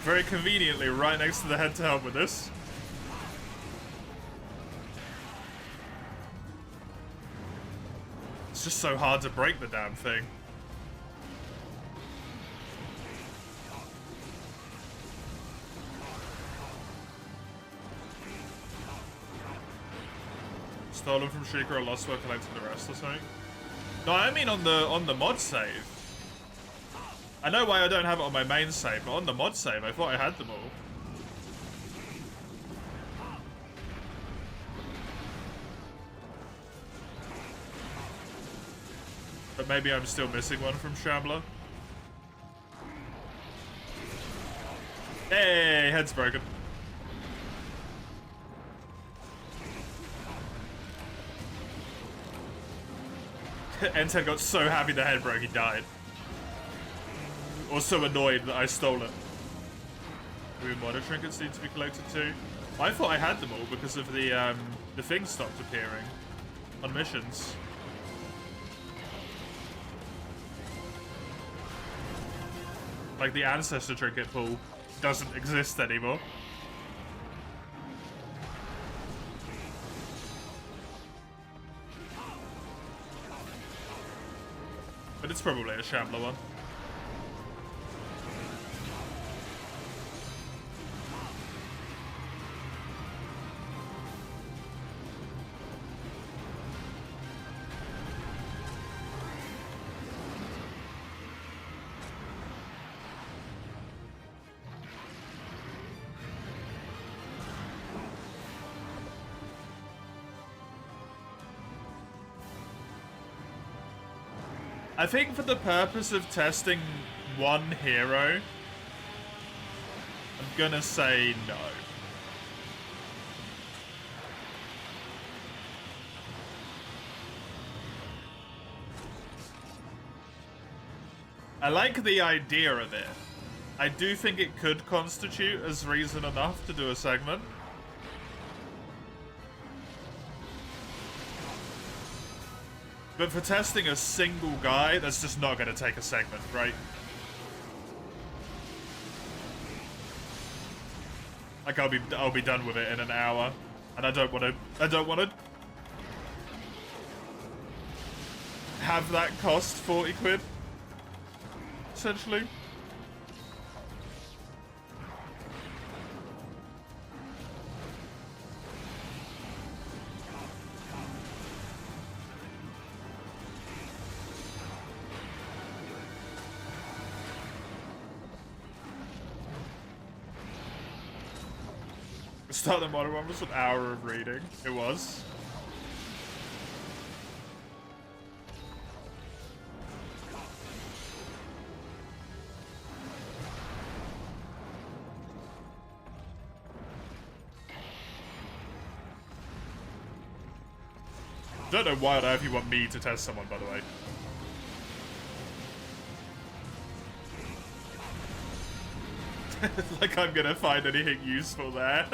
Very conveniently right next to the head to help with this. It's just so hard to break the damn thing. stolen from Shrieker or lost while collecting the rest or something. No, I mean on the mod save. I know why I don't have it on my main save, but on the mod save, I thought I had them all. But maybe I'm still missing one from Shambler. Hey, head's broken. N10 got so happy the head broke, he died. Or so annoyed that I stole it. Maybe modder trinkets need to be collected too. I thought I had them all because of the things stopped appearing on missions. Like the ancestor trinket pool doesn't exist anymore. But it's probably a Shambler one. I think for the purpose of testing one hero, I'm gonna say no. I like the idea of it. I do think it could constitute as reason enough to do a segment. But for testing a single guy, that's just not going to take a segment, right? Like I'll be done with it in an hour, and I don't want to have that cost 40 quid, essentially. Start the modern one was an hour of reading. It was. Don't know why on earth you want me to test someone, by the way. Like I'm gonna find anything useful there.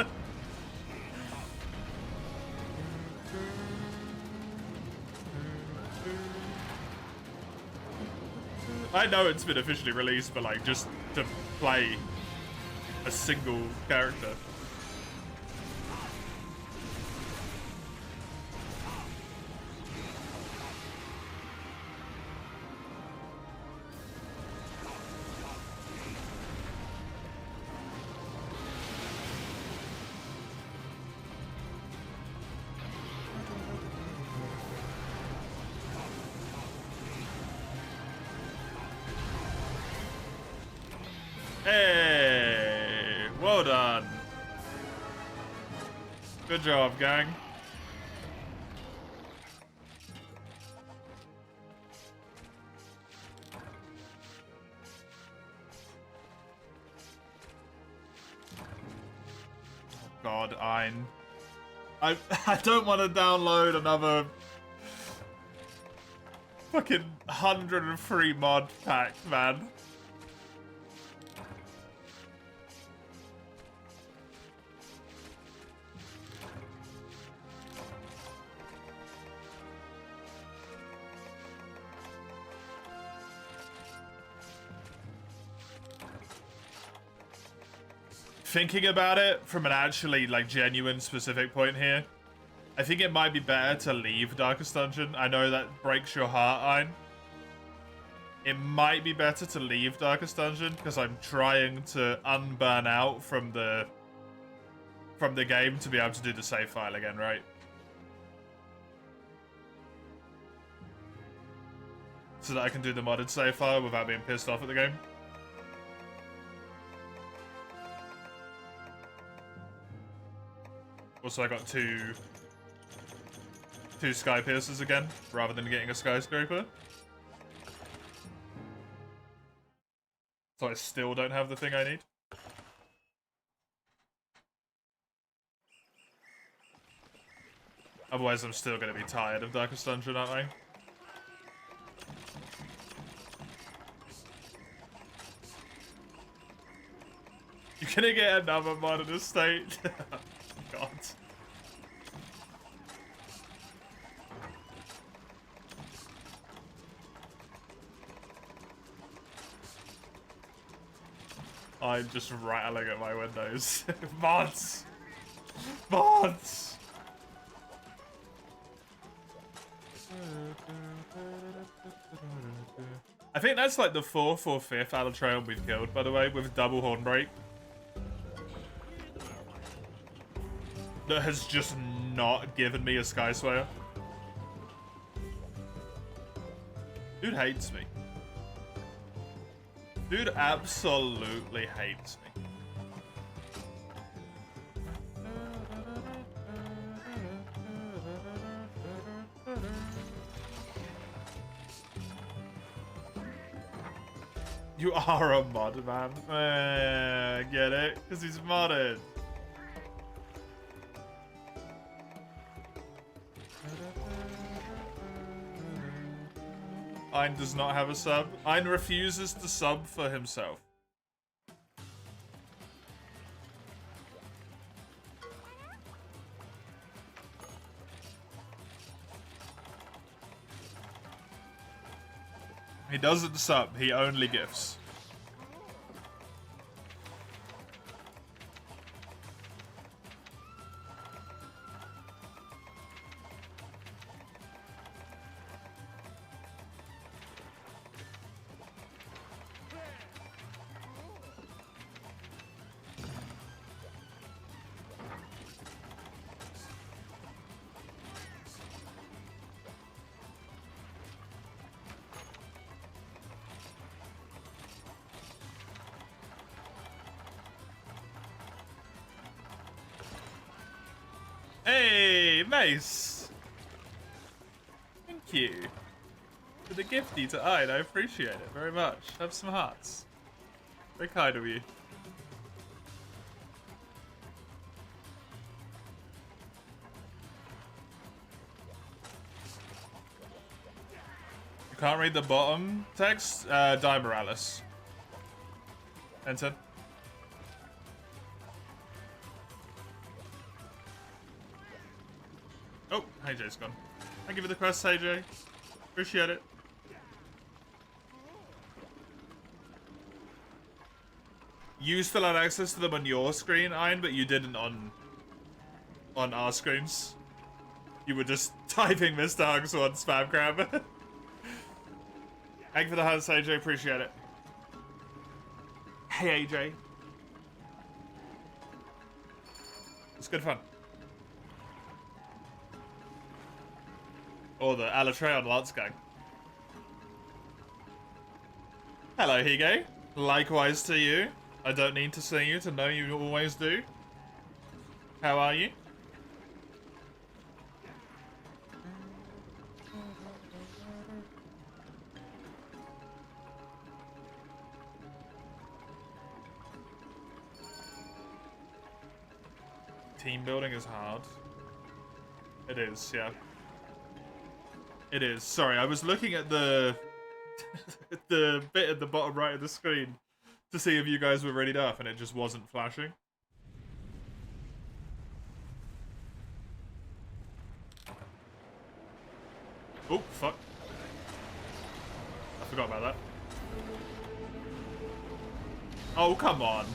I know it's been officially released, but like just to play a single character. Hey, well done. Good job, gang. God, Ein. I don't want to download another fucking 103 mod pack, man. Thinking about it from an actually like genuine specific point here, I think it might be better to leave Darkest Dungeon. I know that breaks your heart, Ein. It might be better to leave Darkest Dungeon because I'm trying to unburn out from the game to be able to do the save file again, right? so that I can do the modded save file without being pissed off at the game. Also, I got two sky piercers again, rather than getting a skyscraper. So I still don't have the thing I need. Otherwise, I'm still going to be tired of Darkest Dungeon, aren't I? You're going to get another modded estate. God. I'm just rattling at my windows. Mods! Mods! I think that's like the 4th or 5th Alatraeon we've killed, by the way, with double Hornbreak. That has just not given me a Sky Slayer. Dude hates me. Dude absolutely hates me. You are a mod, man. Get it? Because he's modded. Ein does not have a sub. Ein refuses to sub for himself. He doesn't sub, he only gifts. Hey, Mace! Thank you for the gifty to Ein. I appreciate it very much. Have some hearts. Very kind of you. You can't read the bottom text? Die Morales. Enter. Oh, AJ's gone. Thank you for the quest, AJ. Appreciate it. You still had access to them on your screen, Ein, but you didn't on our screens. You were just typing Mr. Hugs on spam crab. Thank you for the hugs, AJ. Appreciate it. Hey, AJ. It's good fun. Or the Alatraeon Lance Gang. Hello, Hige. Likewise to you. I don't need to see you to know you always do. How are you? Team building is hard. It is, yeah. It is. Sorry, I was looking at the the bit at the bottom right of the screen to see if you guys were readied up, and it just wasn't flashing. Oh, fuck. I forgot about that. Oh, come on.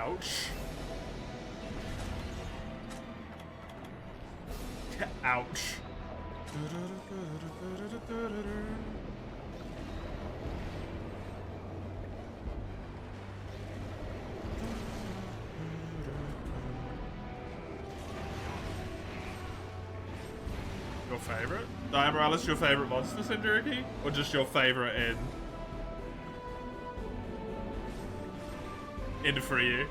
Ouch. Ouch. Your favorite? Diana Morales, your favorite monster, Sinjuriki? Or just your favorite in for you?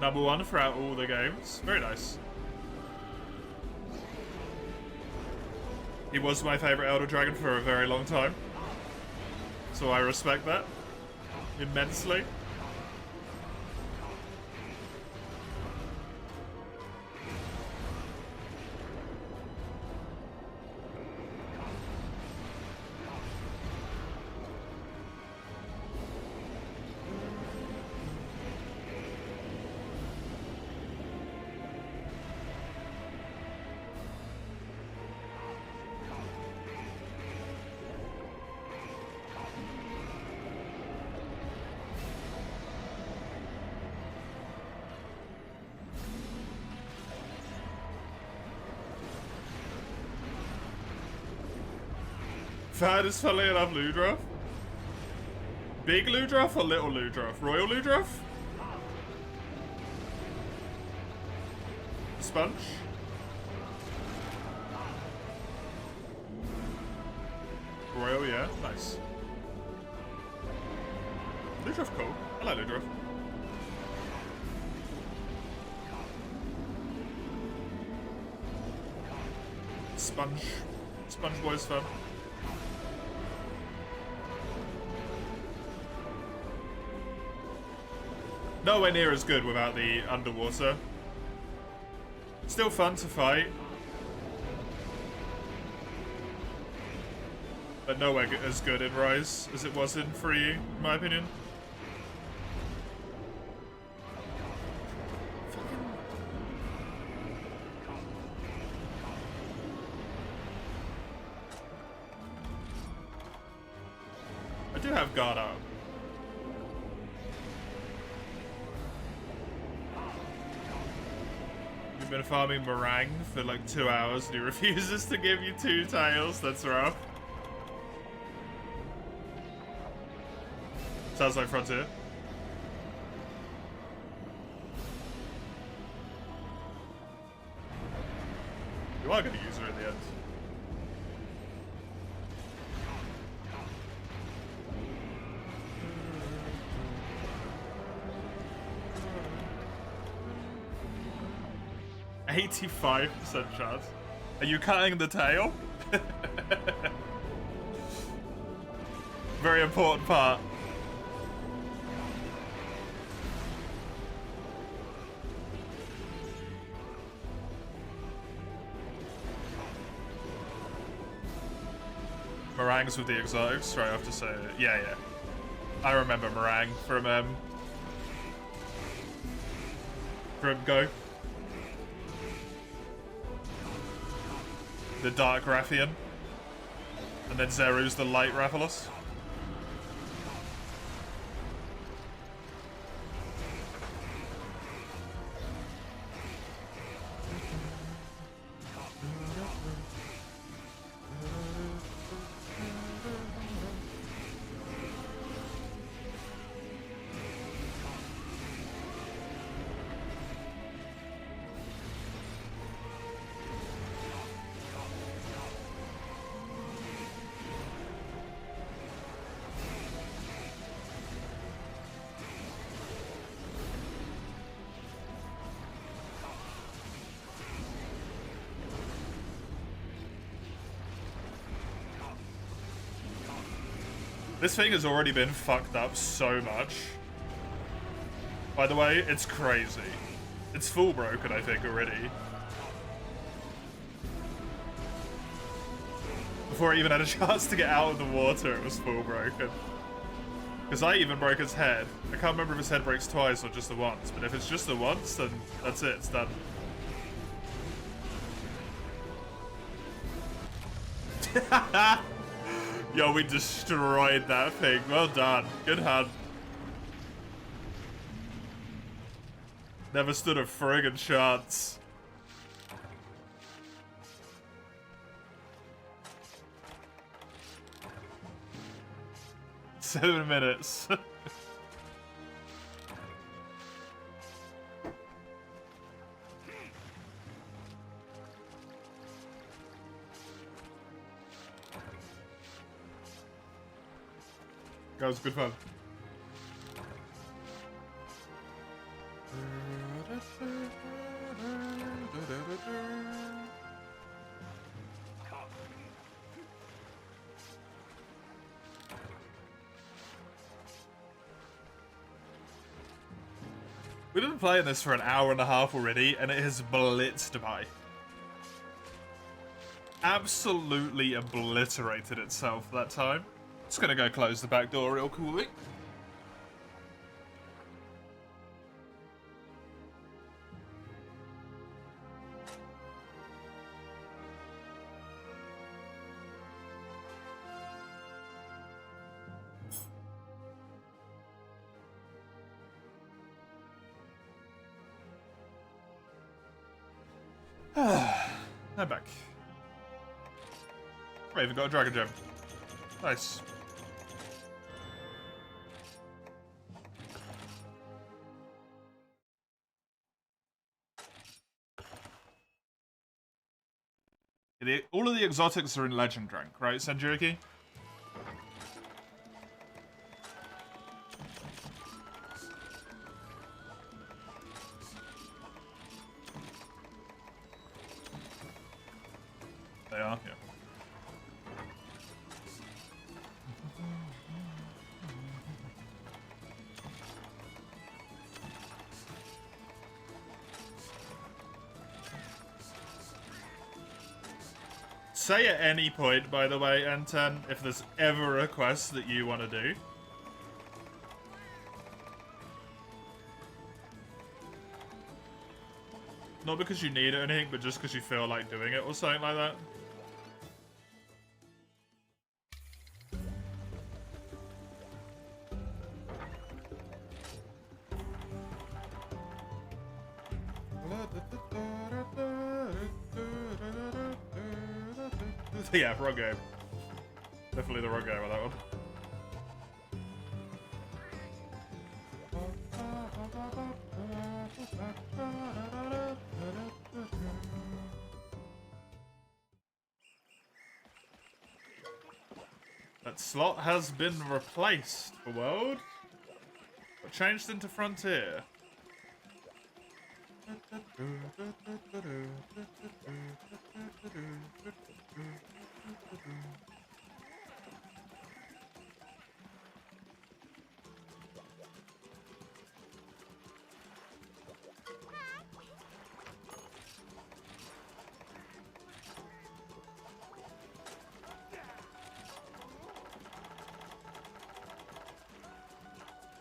Number one throughout all the games. Very nice. He was my favorite Elder Dragon for a very long time. So I respect that immensely. That is funnily enough Ludroth. Big Ludroth or little Ludroth? Royal Ludroth? Sponge? Royal, yeah, nice. Ludroth cool. I like Ludroth. Sponge. Sponge Boy's fun. Nowhere near as good without the underwater. Still fun to fight. But nowhere as good in Rise as it was in 3U, in my opinion. I do have guard up. Been farming Meringue for like 2 hours and he refuses to give you 2 tails. That's rough. Sounds like Frontier. You are going to use her in the end. %, chance. Are you cutting the tail? Very important part. Meringues with the exotics, right? I have to say it. Yeah. I remember Meringue from Go. The Dark Rathian. And then Zeru's the Light Rathalos. This thing has already been fucked up so much. By the way, it's crazy. It's full broken, I think, already. Before I even had a chance to get out of the water, it was full broken. Because I even broke his head. I can't remember if his head breaks twice or just the once, but if it's just the once, then that's it, it's done. Yo, we destroyed that thing. Well done. Good hunt. Never stood a friggin' chance. Seven minutes. That was good fun. We've been playing this for an hour and a half already, and it has blitzed by. Absolutely obliterated itself that time. Just gonna go close the back door real coolly. I'm back. I even got a dragon gem. Nice. All of the exotics are in legend rank, right, Senjuriki? They are, yeah. Say at any point, by the way, N10, if there's ever a quest that you want to do. Not because you need it or anything, but just because you feel like doing it or something like that. Yeah, wrong game. Definitely the wrong game on that one. That slot has been replaced for World, but changed into Frontier.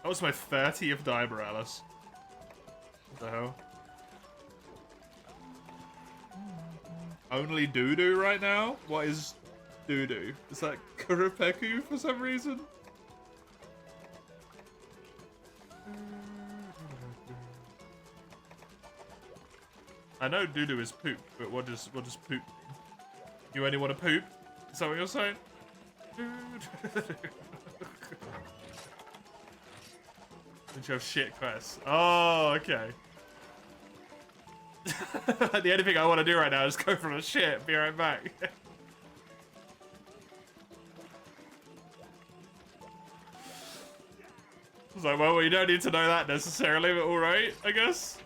That was my 30th dimer, Alice. What the hell? Only doo-doo right now? What is doo-doo? Is that Kurupeku for some reason? I know doo-doo is poop, but what does poop mean? You only want to poop? Is that what you're saying? Did you have shit quests? Oh, okay. The only thing I want to do right now is go for a shit. Be right back. I was like, well, you don't need to know that necessarily, but alright, I guess.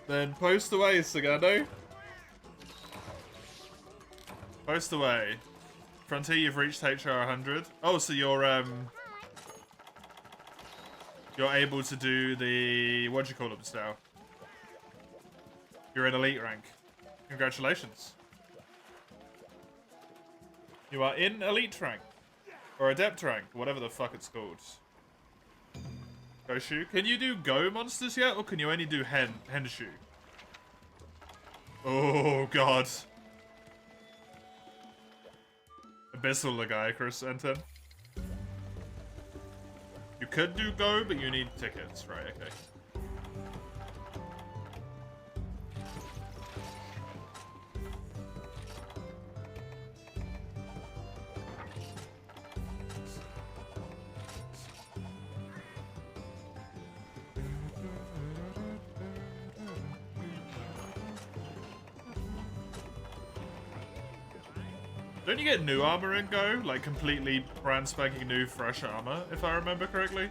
Then post away, Sagando. Post away. Frontier, you've reached HR 100. Oh, so you're able to do the, what do you call them now? You're in elite rank. Congratulations. You are in elite rank. Or adept rank, whatever the fuck it's called. Goshu. Can you do go monsters yet, or can you only do Henshu? Oh god. Abyssal Lagiacrus, Enten. You could do go, but you need tickets. Right, okay. Don't you get new armor in Go? Like completely brand spanking new fresh armor, if I remember correctly?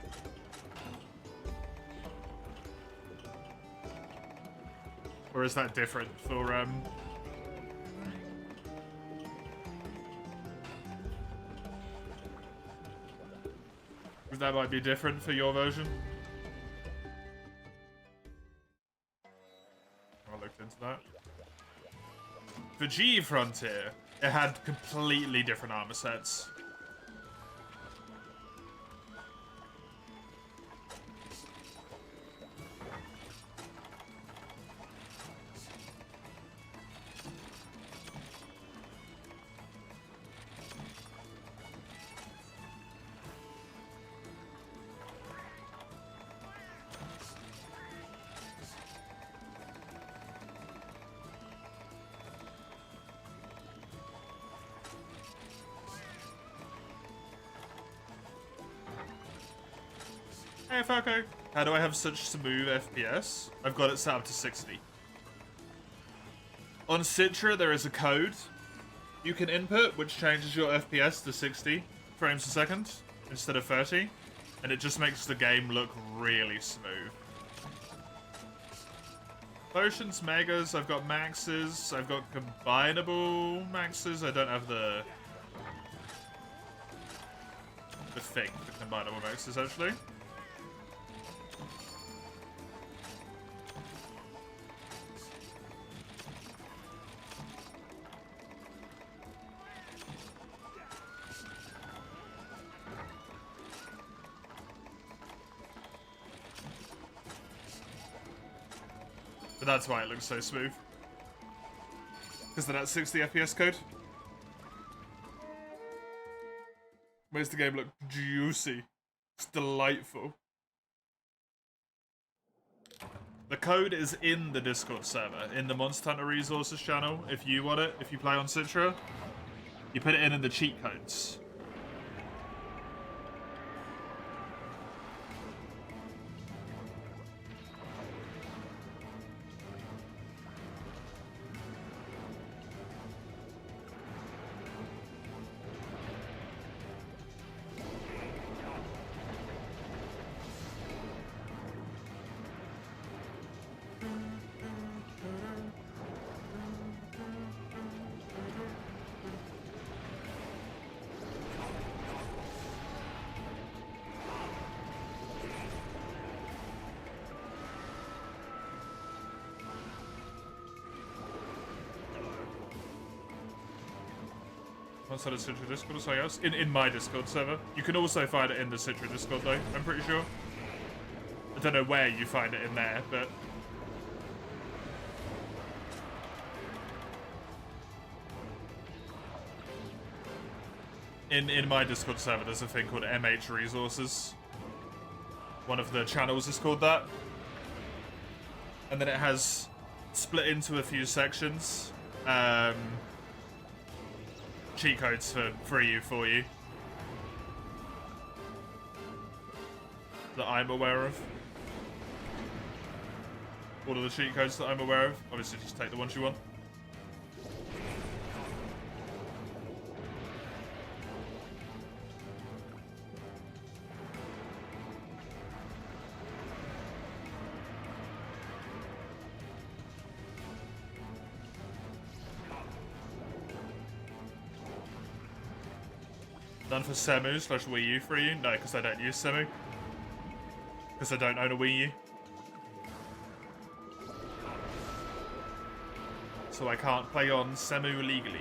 Or is that different for that might be different for your version? I looked into that. For G Frontier, it had completely different armor sets. Hey Falco, how do I have such smooth FPS? I've got it set up to 60. On Citra, there is a code you can input which changes your FPS to 60 frames a second instead of 30, and it just makes the game look really smooth. Potions, Megas, I've got Maxes, I've got combinable Maxes, I don't have the thing for combinable Maxes actually. But that's why it looks so smooth. Because of that 60 FPS code. Makes the game look juicy. It's delightful. The code is in the Discord server, in the Monster Hunter Resources channel. If you want it, if you play on Citra, you put it in the cheat codes. Outside of Citra Discord or something else? In my Discord server. You can also find it in the Citra Discord though, I'm pretty sure. I don't know where you find it in there, but... In my Discord server there's a thing called MH Resources. One of the channels is called that. And then it has split into a few sections. Cheat codes for you that I'm aware of. All of the cheat codes that I'm aware of. Obviously just take the ones you want. None for Semu / Wii U for you? No, because I don't use Semu. Because I don't own a Wii U. So I can't play on Semu legally.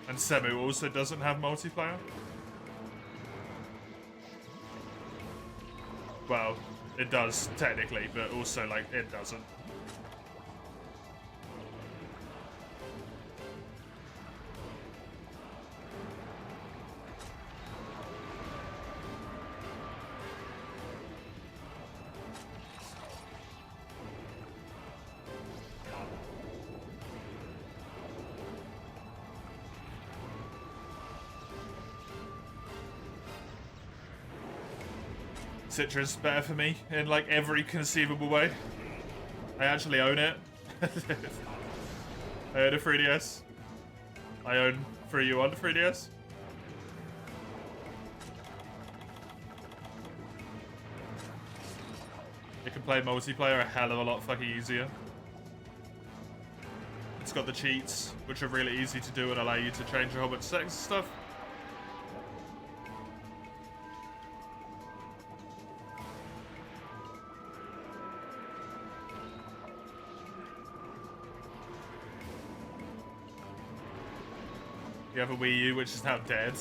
And Semu also doesn't have multiplayer? Well, it does, technically, but also, like, it doesn't. Citra's better for me in like every conceivable way. I actually own it. I own a 3DS. I own 3U on the 3DS. It can play multiplayer a hell of a lot fucking easier. It's got the cheats, which are really easy to do and allow you to change a whole bunch of settings and stuff. You have a Wii U, which is now dead.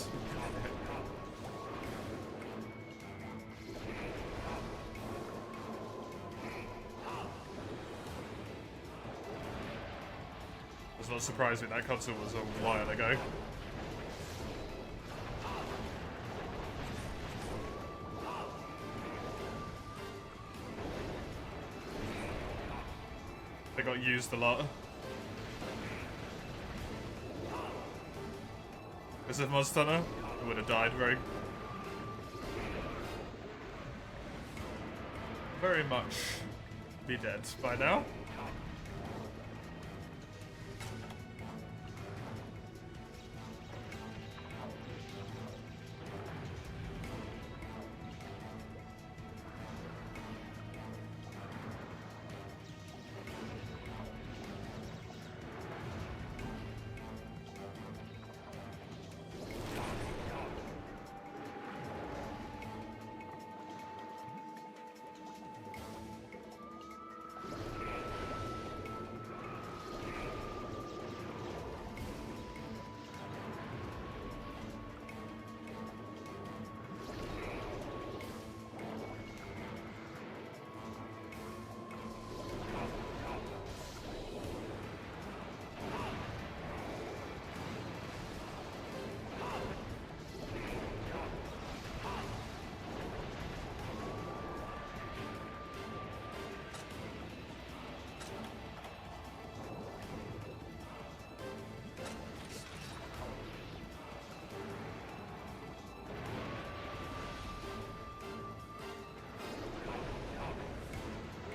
I was not surprised with that console was a while ago. They got used a lot. As if Monster Hunter, I would have died very much be dead by now.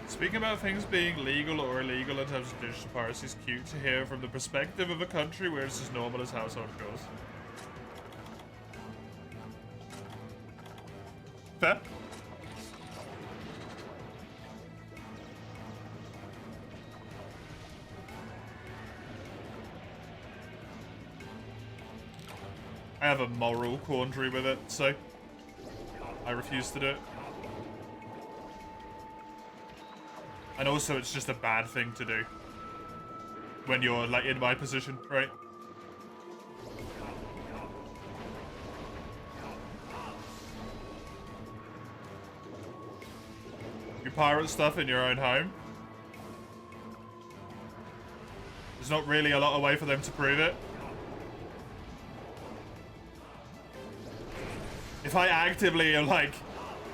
Speaking about things being legal or illegal in terms of digital piracy is cute to hear from the perspective of a country where it's as normal as household chores. Fair? I have a moral quandary with it, so I refuse to do it. And also, it's just a bad thing to do when you're, like, in my position, right? You pirate stuff in your own home. There's not really a lot of way for them to prove it. If I actively am like,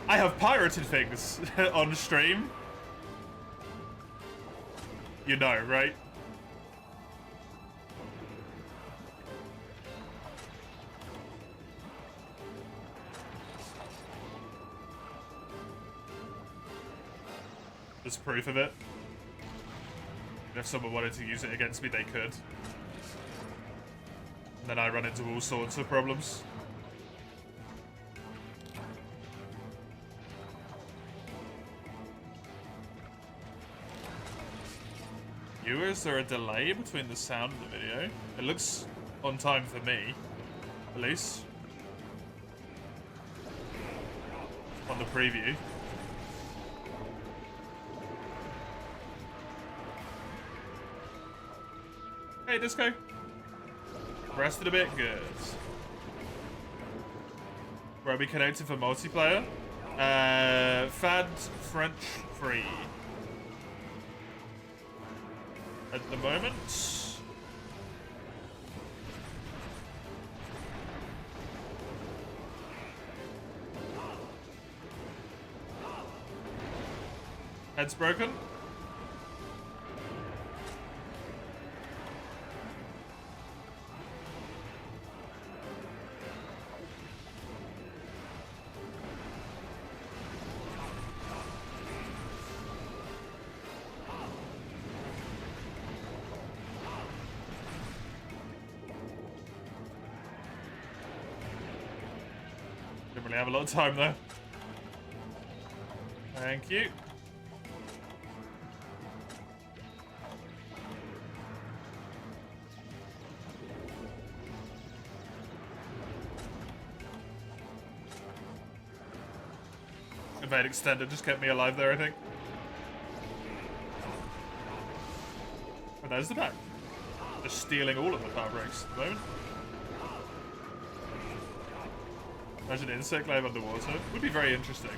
I have pirated things on stream, you know, right? There's proof of it. And if someone wanted to use it against me, they could. And then I run into all sorts of problems. Is there a delay between the sound and the video? It looks on time for me, at least. On the preview. Hey, Disco. Rested a bit, good. Where are we connected for multiplayer? Fad French free. At the moment. Head's broken. Didn't really have a lot of time though. Thank you. Evade extended just kept me alive there, I think. And there's the back. Just stealing all of the power breaks at the moment. Imagine insect live underwater. Would be very interesting.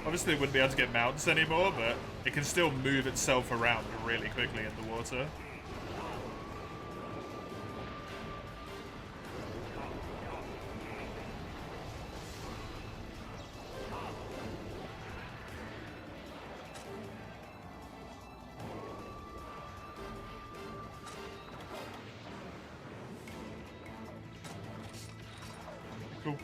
Obviously it wouldn't be able to get mounts anymore, but it can still move itself around really quickly in the water. Cool.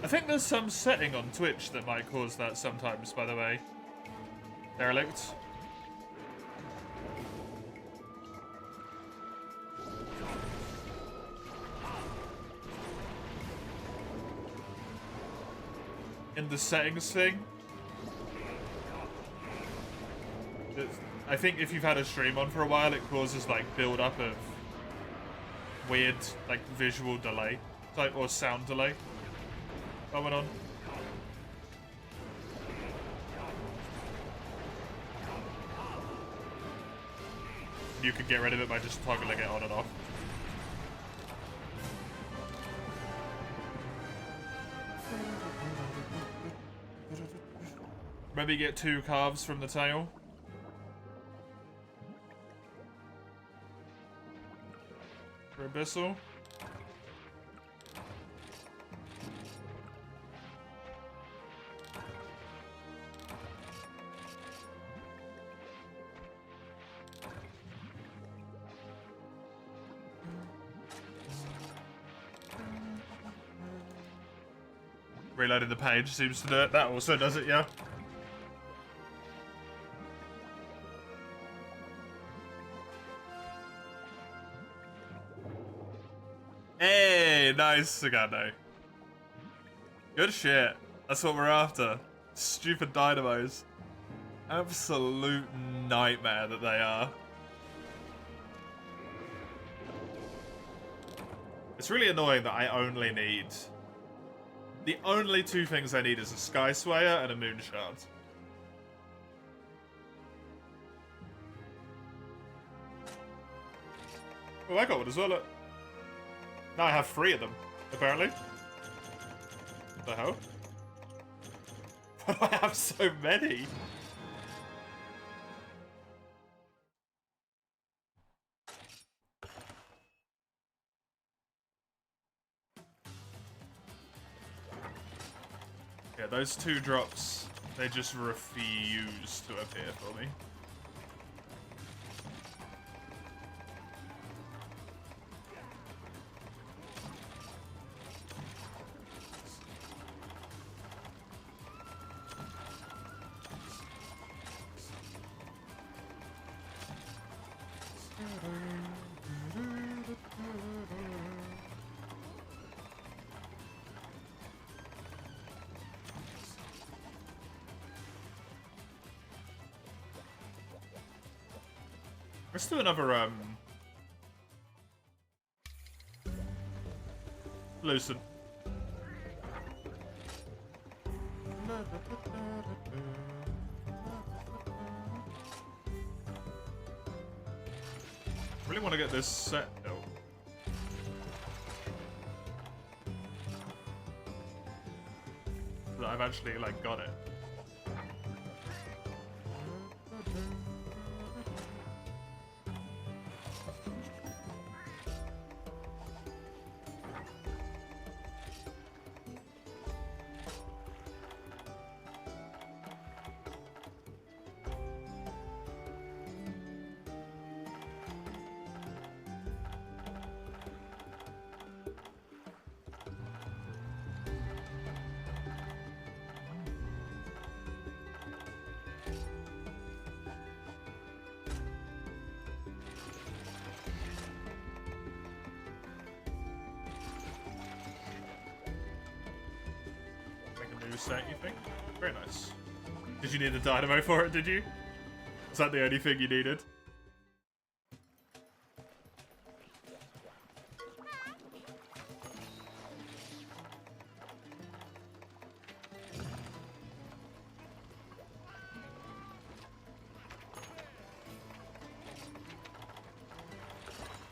I think there's some setting on Twitch that might cause that sometimes, by the way. Derelict. In the settings thing. I think if you've had a stream on for a while, it causes like build up of weird like visual delay type or sound delay going on. You could get rid of it by just toggling it on and off. Maybe get 2 calves from the tail. For Abyssal. Reloading the page seems to do it. That also does it, yeah. Hey, nice, Sagano. Good shit. That's what we're after. Stupid dynamos. Absolute nightmare that they are. It's really annoying that I only need... The only 2 things I need is a Sky Slayer and a Moon Shard. Oh, I got one as well, look. Now I have 3 of them, apparently. What the hell? Why do I have so many? Yeah, those 2 drops, they just refuse to appear for me. Let's do another, Loosen. Really want to get this set though. That I've actually, like, got it. Set, you think? Very nice. Did you need a dynamo for it, did you? Is that the only thing you needed?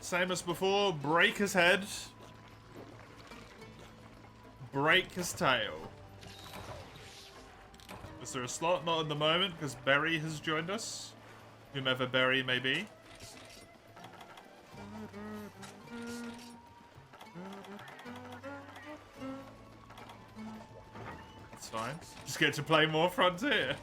Same as before, break his head. Break his tail. Is there a slot? Not at the moment, because Berry has joined us. Whomever Berry may be. It's fine. Just get to play more Frontier.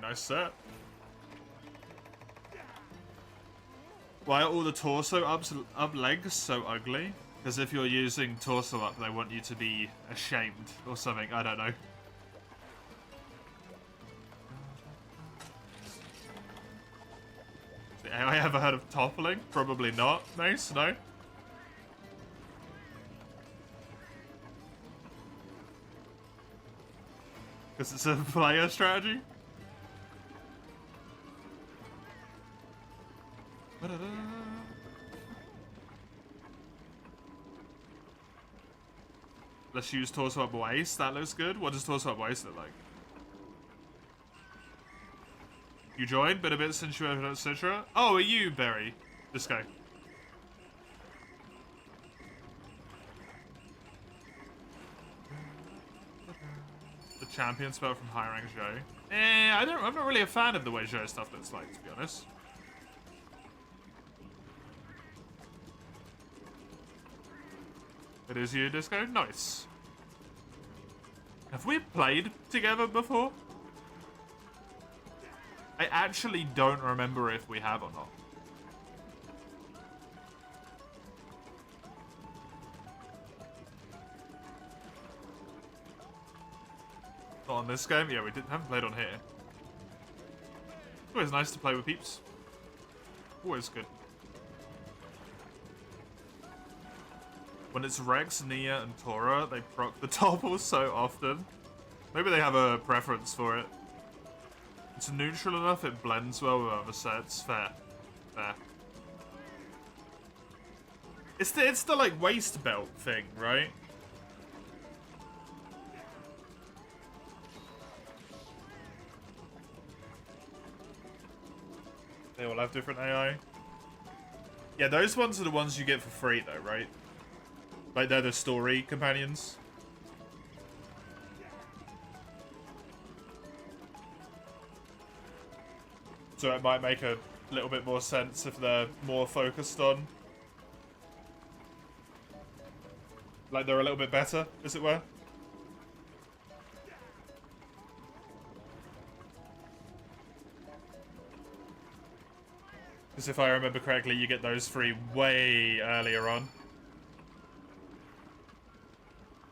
Nice set. Why are all the torso up legs so ugly? Because if you're using torso up, they want you to be ashamed or something. I don't know. Have I ever heard of toppling? Probably not. Nice, no. Because it's a player strategy? Let's use torso up waist. That looks good. What does torso up waist look like? You joined? Been a bit since you were at Citra? Oh, are you, Berry? This guy. The champion spell from high rank Zhou. I'm not really a fan of the way Zhou stuff looks like, to be honest. It is you, Disco? Nice. Have we played together before? I actually don't remember if we have or not. Not on this game? Yeah, we haven't played on here. Always nice to play with peeps. Always good. When it's Rex, Nia, and Tora, they proc the topple so often. Maybe they have a preference for it. It's neutral enough, it blends well with other sets. Fair. Fair. It's the like waist belt thing, right? They all have different AI. Yeah, those ones are the ones you get for free though, right? Like, they're the story companions. So it might make a little bit more sense if they're more focused on... Like, they're a little bit better, as it were. Because if I remember correctly, you get those free way earlier on.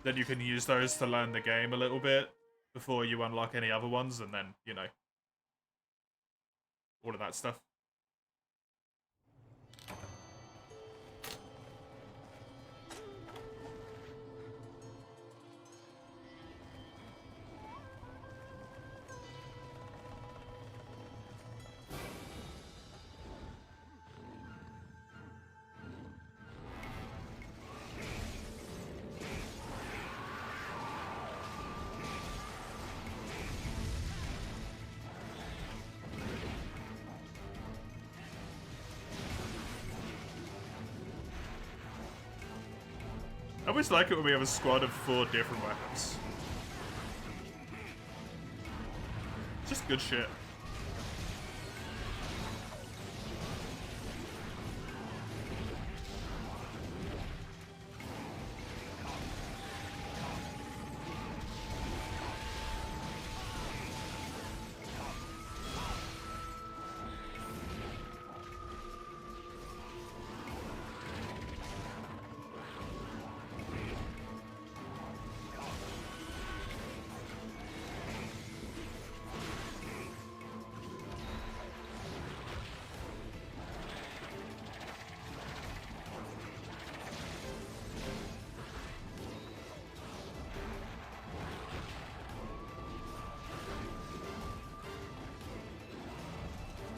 Then you can use those to learn the game a little bit before you unlock any other ones, and then, you know, all of that stuff. I always like it when we have a squad of 4 different weapons. Just good shit.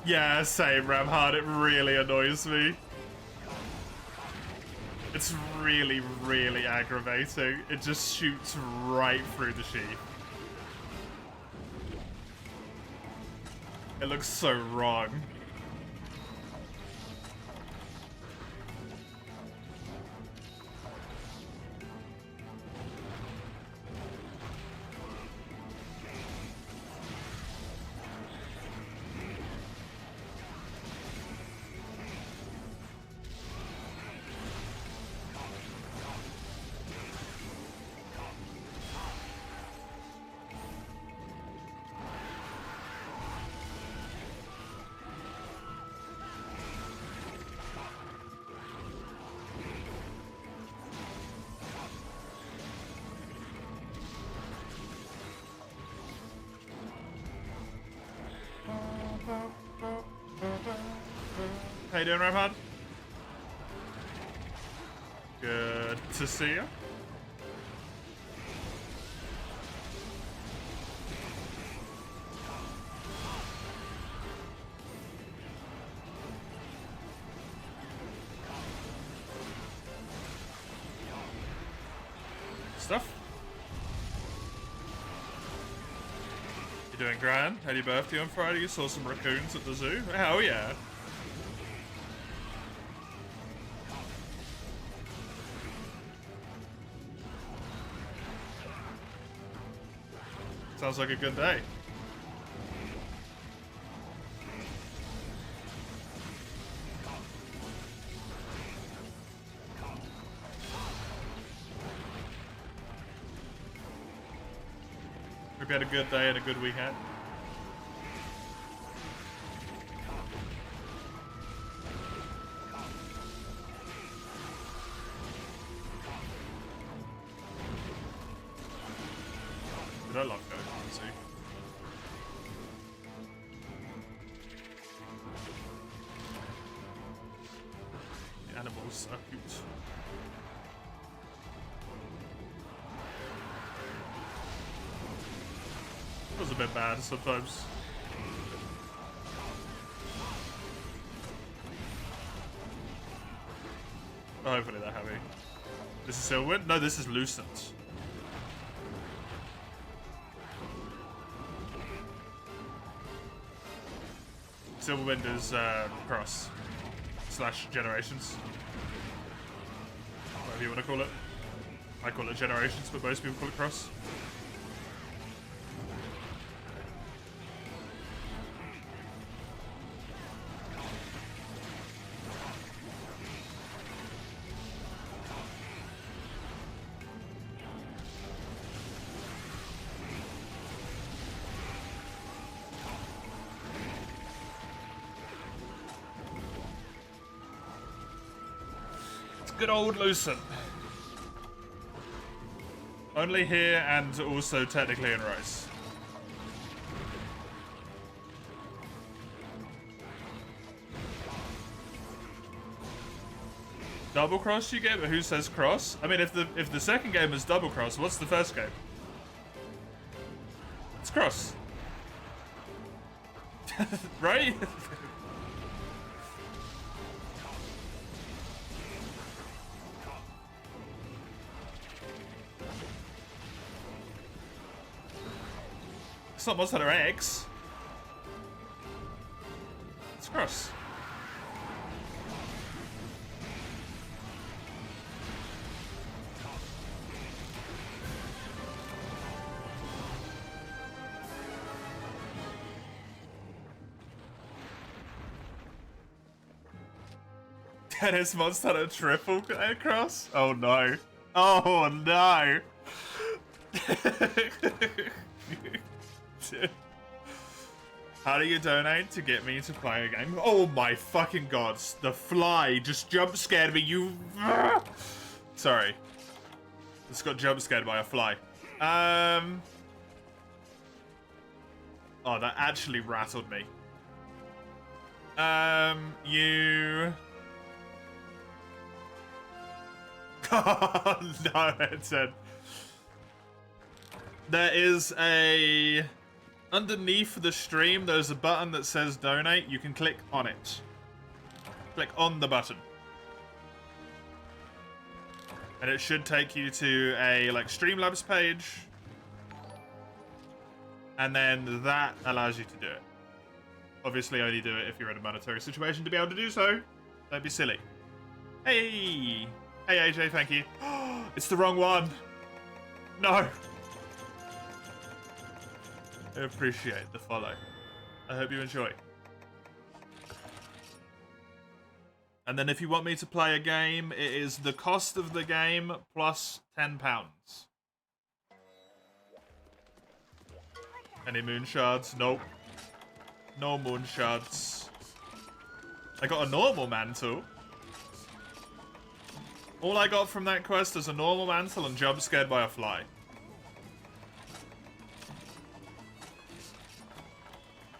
Yeah, same, Ramhard. It really annoys me. It's really, really aggravating. It just shoots right through the sheath. It looks so wrong. How you doing, Ramhard? Good to see you. Stuff. You doing grand? Had your birthday on Friday? You saw some raccoons at the zoo? Hell yeah. Sounds like a good day. Hope you had a good day and a good weekend. Did I love going to the zoo? The animals are cute. It was a bit bad sometimes. Oh, hopefully they're happy. This is Silverwind? No, this is Lucent. Silverwind is Cross / Generations. Whatever you want to call it. I call it Generations, but most people call it Cross. Good old Lucent. Only here and also technically in Rice. Double cross you get, but who says cross? I mean, if the second game is double cross, what's the first game? It's cross. Right? It's not Monster Hunter X. It's cross. Tennis Monster had a triple cross? Oh no. Oh no. How do you donate to get me to play a game? Oh my fucking god. The fly just jump scared me, you... Sorry. Just got jump scared by a fly. Oh, that actually rattled me. You... Oh, no, it said... There is a... Underneath the stream, there's a button that says donate. You can click on it. Click on the button. And it should take you to a, like, Streamlabs page. And then that allows you to do it. Obviously, only do it if you're in a monetary situation to be able to do so. Don't be silly. Hey! Hey, AJ, thank you. It's the wrong one. No. I appreciate the follow. I hope you enjoy. And then if you want me to play a game, it is the cost of the game plus £10. Any moon shards? Nope. No moon shards. I got a normal mantle. All I got from that quest is a normal mantle and jump scared by a fly.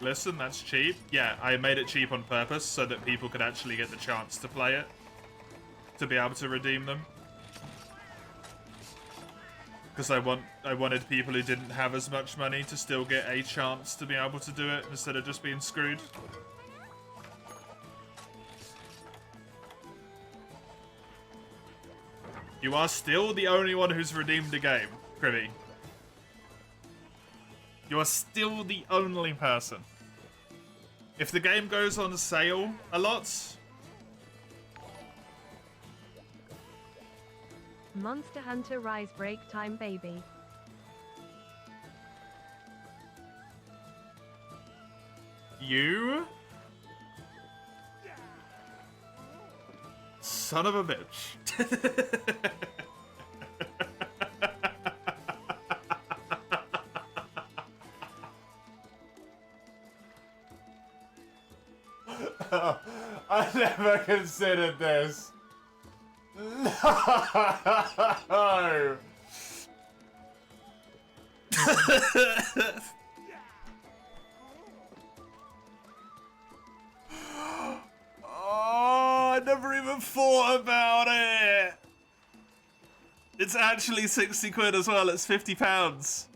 Listen, that's cheap. Yeah, I made it cheap on purpose so that people could actually get the chance to play it. To be able to redeem them. Because I wanted people who didn't have as much money to still get a chance to be able to do it instead of just being screwed. You are still the only one who's redeemed a game, Kribby. You are still the only person. If the game goes on sale a lot... Monster Hunter Rise break time, baby. You? Son of a bitch. I never considered this. No. Oh, I never even thought about it. It's actually 60 quid as well. It's £50.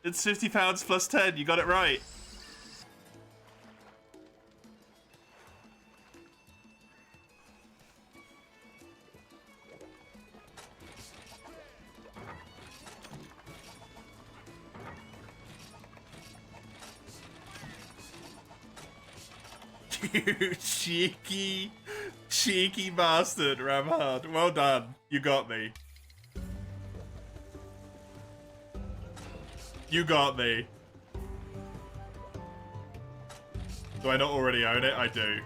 It's £50 plus 10. You got it right. You cheeky bastard, Ramhard. Well done. You got me. You got me. Do I not already own it? I do.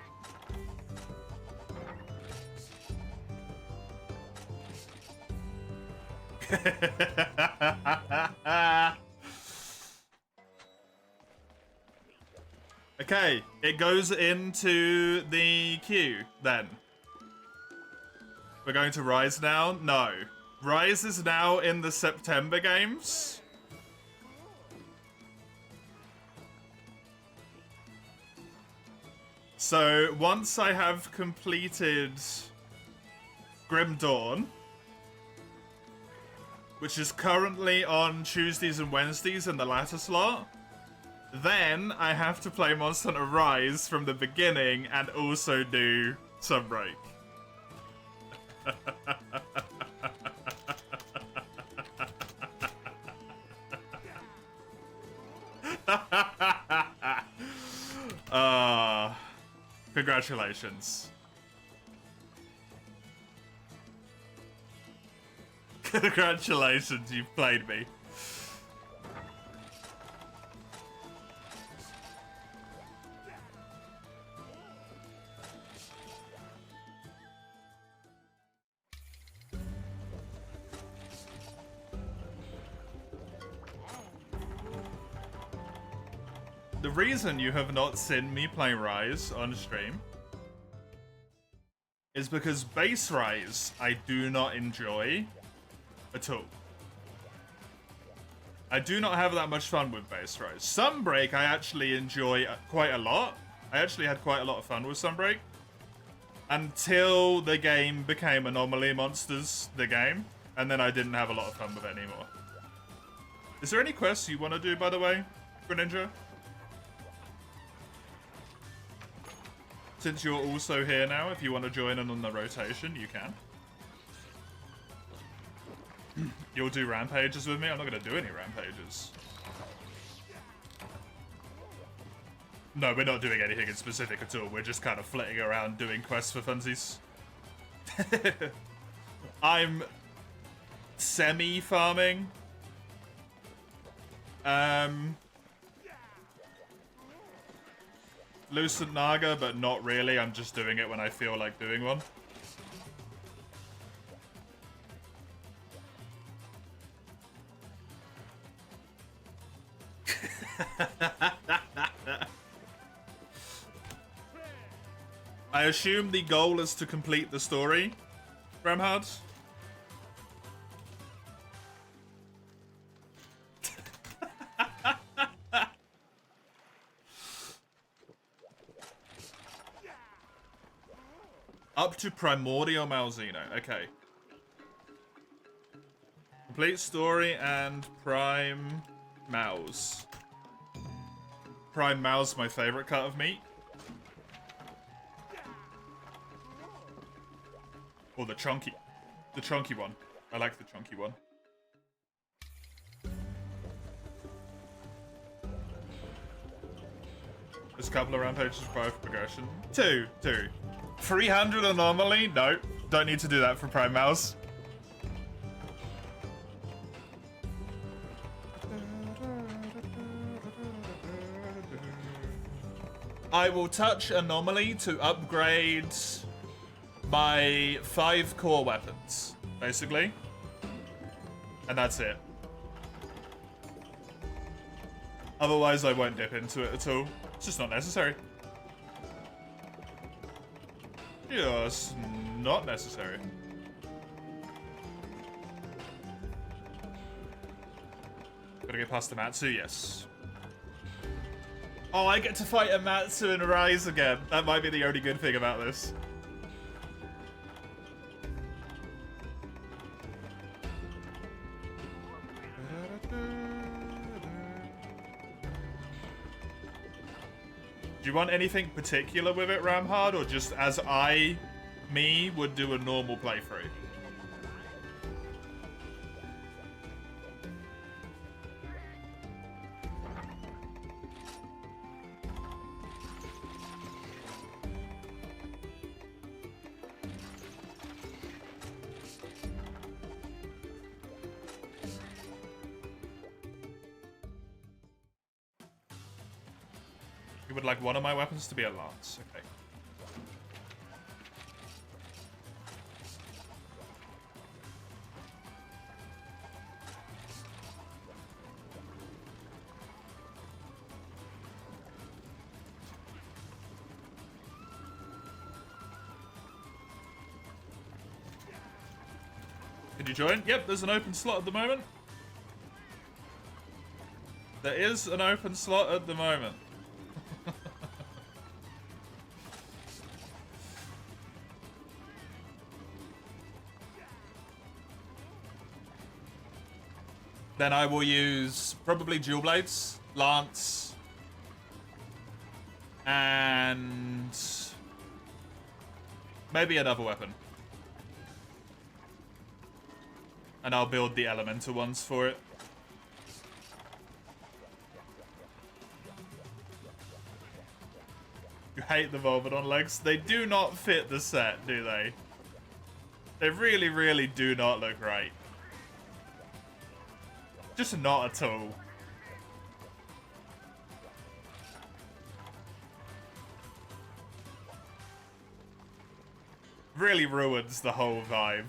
Okay, it goes into the queue, then. We're going to Rise now? No. Rise is now in the September games. So, once I have completed Grim Dawn, which is currently on Tuesdays and Wednesdays in the latter slot, then I have to play Monster Hunter Rise from the beginning and also do Sunbreak. Congratulations. Congratulations, you've played me. reason you have not seen me play Rise on stream is because base Rise I do not enjoy at all. I do not have that much fun with base Rise. Sunbreak I actually enjoy quite a lot. I actually had quite a lot of fun with Sunbreak. Until the game became Anomaly Monsters, the game. And then I didn't have a lot of fun with it anymore. Is there any quests you want to do, by the way, Greninja? Since you're also here now, if you want to join in on the rotation, you can. You'll do rampages with me? I'm not going to do any rampages. No, we're not doing anything in specific at all. We're just kind of flitting around doing quests for funsies. I'm semi-farming. Lucent Naga, but not really. I'm just doing it when I feel like doing one. I assume the goal is to complete the story, Ramhard? Up to Primordial Malzeno. Okay. Complete story and Prime Mouse. Prime Mouse, my favorite cut of meat. Or the chunky one. I like the chunky one. There's a couple of rampages for both progression. Two. 300 anomaly? No, don't need to do that for Prime Mouse. I will touch anomaly to upgrade my 5 core weapons, basically. And that's it. Otherwise, I won't dip into it at all. It's just not necessary. Just not necessary. Gotta get past the Matsu, yes. Oh, I get to fight a Matsu and Rise again. That might be the only good thing about this. Do you want anything particular with it, Ramhard, or just as me, would do a normal playthrough? You would like one of my weapons to be a lance. Okay. Could you join? Yep, there's an open slot at the moment. There is an open slot at the moment. Then I will use probably dual blades, lance, and maybe another weapon. And I'll build the elemental ones for it. You hate the Volvodon legs? They do not fit the set, do they? They really, really do not look right. Just not at all. Really ruins the whole vibe.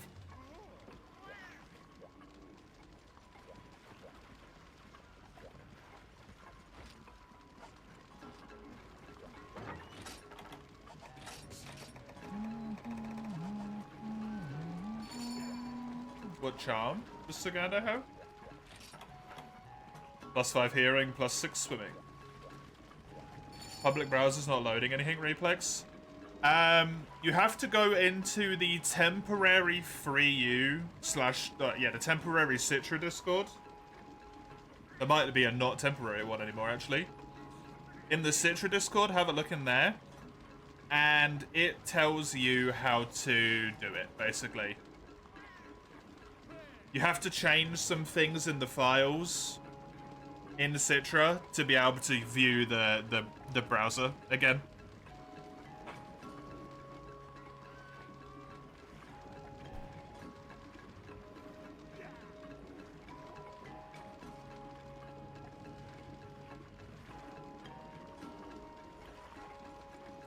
What charm does Saganda have? +5 hearing, +6 swimming. Public browser's not loading anything, Replex. You have to go into the temporary FreeU / the temporary Citra Discord. There might be a not temporary one anymore, actually. In the Citra Discord, have a look in there. And it tells you how to do it, basically. You have to change some things in the files in Citra to be able to view the browser again.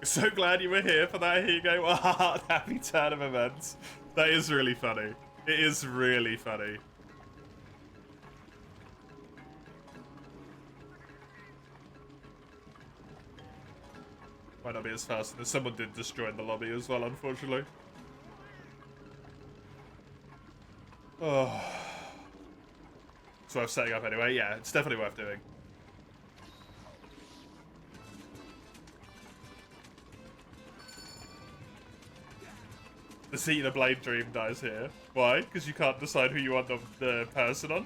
So glad you were here for that, Hugo. Wow, happy turn of events. That is really funny. It is really funny. Might not be as fast as someone did just join the lobby as well, unfortunately. Oh. It's worth setting up anyway. Yeah, it's definitely worth doing. The Xenoblade dream dies here. Why? Because you can't decide who you want the person on?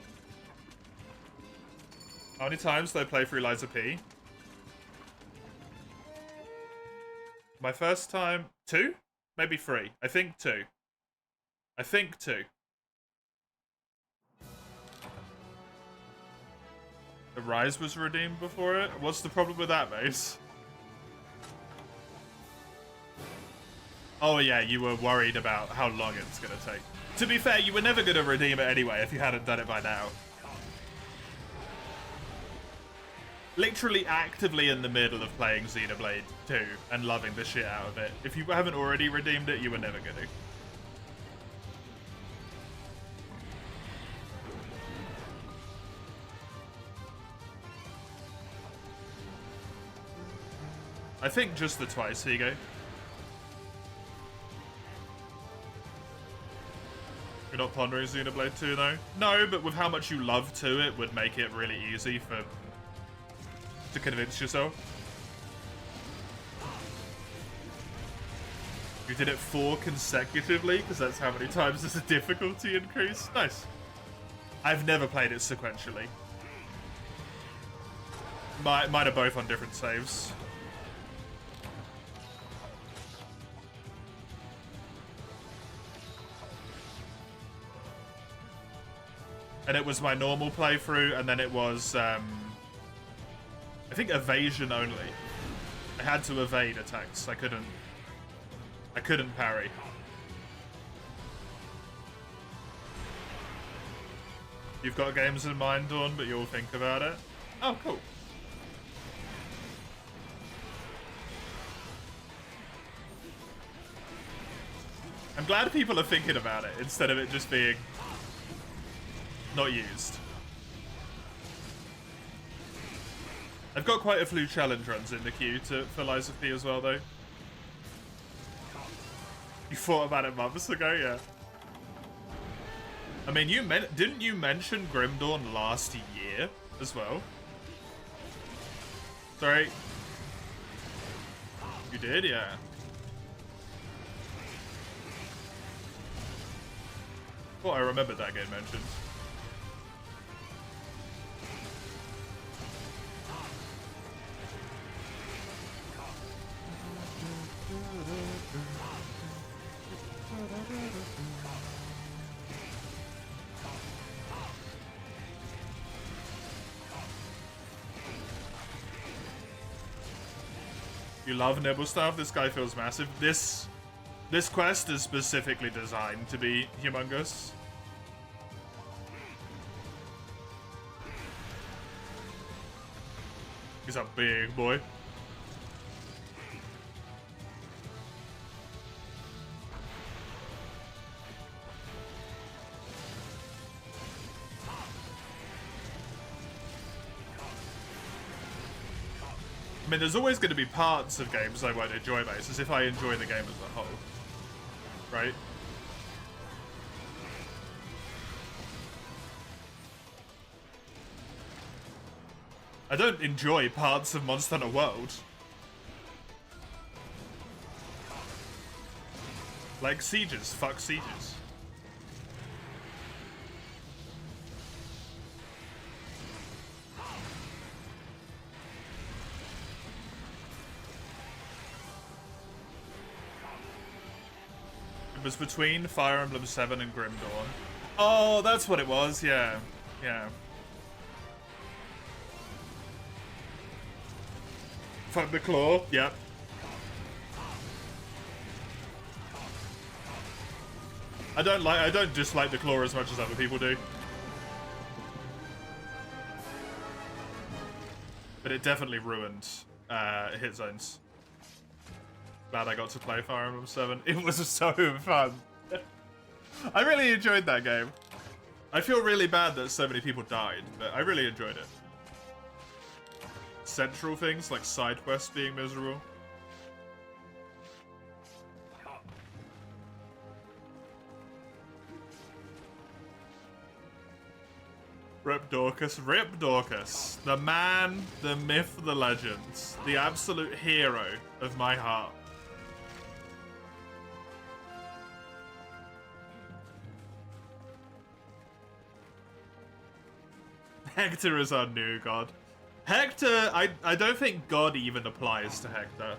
How many times did I play through Liza P? My first time... 2? Maybe 3. I think 2. I think 2. The Rise was redeemed before it? What's the problem with that, Mace? Oh yeah, you were worried about how long it's gonna take. To be fair, you were never gonna redeem it anyway if you hadn't done it by now. Literally actively in the middle of playing Xenoblade 2 and loving the shit out of it. If you haven't already redeemed it, you were never gonna. I think just the twice, here you go. You're not pondering Xenoblade 2 though? No, but with how much you love to it would make it really easy to convince yourself. You did it 4 consecutively, because that's how many times there's a difficulty increase. Nice. I've never played it sequentially. Might have both on different saves. And it was my normal playthrough, and then it was, I think evasion only. I had to evade attacks. I couldn't parry. You've got games in mind, Dawn, but you'll think about it. Oh, cool. I'm glad people are thinking about it instead of it just being not used. I've got quite a few challenge runs in the queue for Liza P as well, though. You thought about it months ago, yeah. I mean, didn't you mention Grim Dawn last year as well? Sorry. You did, yeah. Well, I remember that getting mentioned. You love nibble stuff? This guy feels massive. This quest is specifically designed to be humongous. He's a big boy. I mean, there's always going to be parts of games I won't enjoy, mate. It's as if I enjoy the game as a whole. Right? I don't enjoy parts of Monster Hunter World. Like sieges. Fuck sieges. It was between Fire Emblem 7 and Grim Dawn. Oh, that's what it was, yeah. Yeah. Fuck the claw, yep. I don't dislike the claw as much as other people do. But it definitely ruined hit zones. Glad I got to play Fire Emblem 7. It was so fun. I really enjoyed that game. I feel really bad that so many people died, but I really enjoyed it. Central things, like side quests being miserable. Rip Dorcas. Rip Dorcas. The man, the myth, the legend. The absolute hero of my heart. Hector is our new god. Hector, I don't think God even applies to Hector.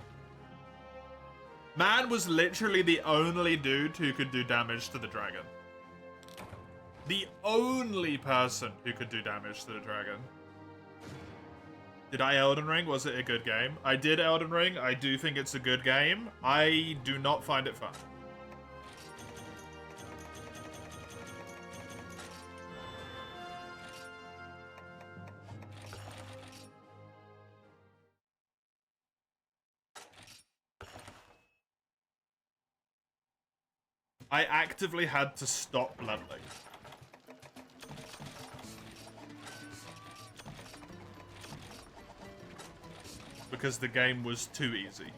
Man was literally the only dude who could do damage to the dragon. The only person who could do damage to the dragon. Did I Elden Ring? Was it a good game? I did Elden Ring. I do think it's a good game. I do not find it fun. I actively had to stop leveling. Because the game was too easy.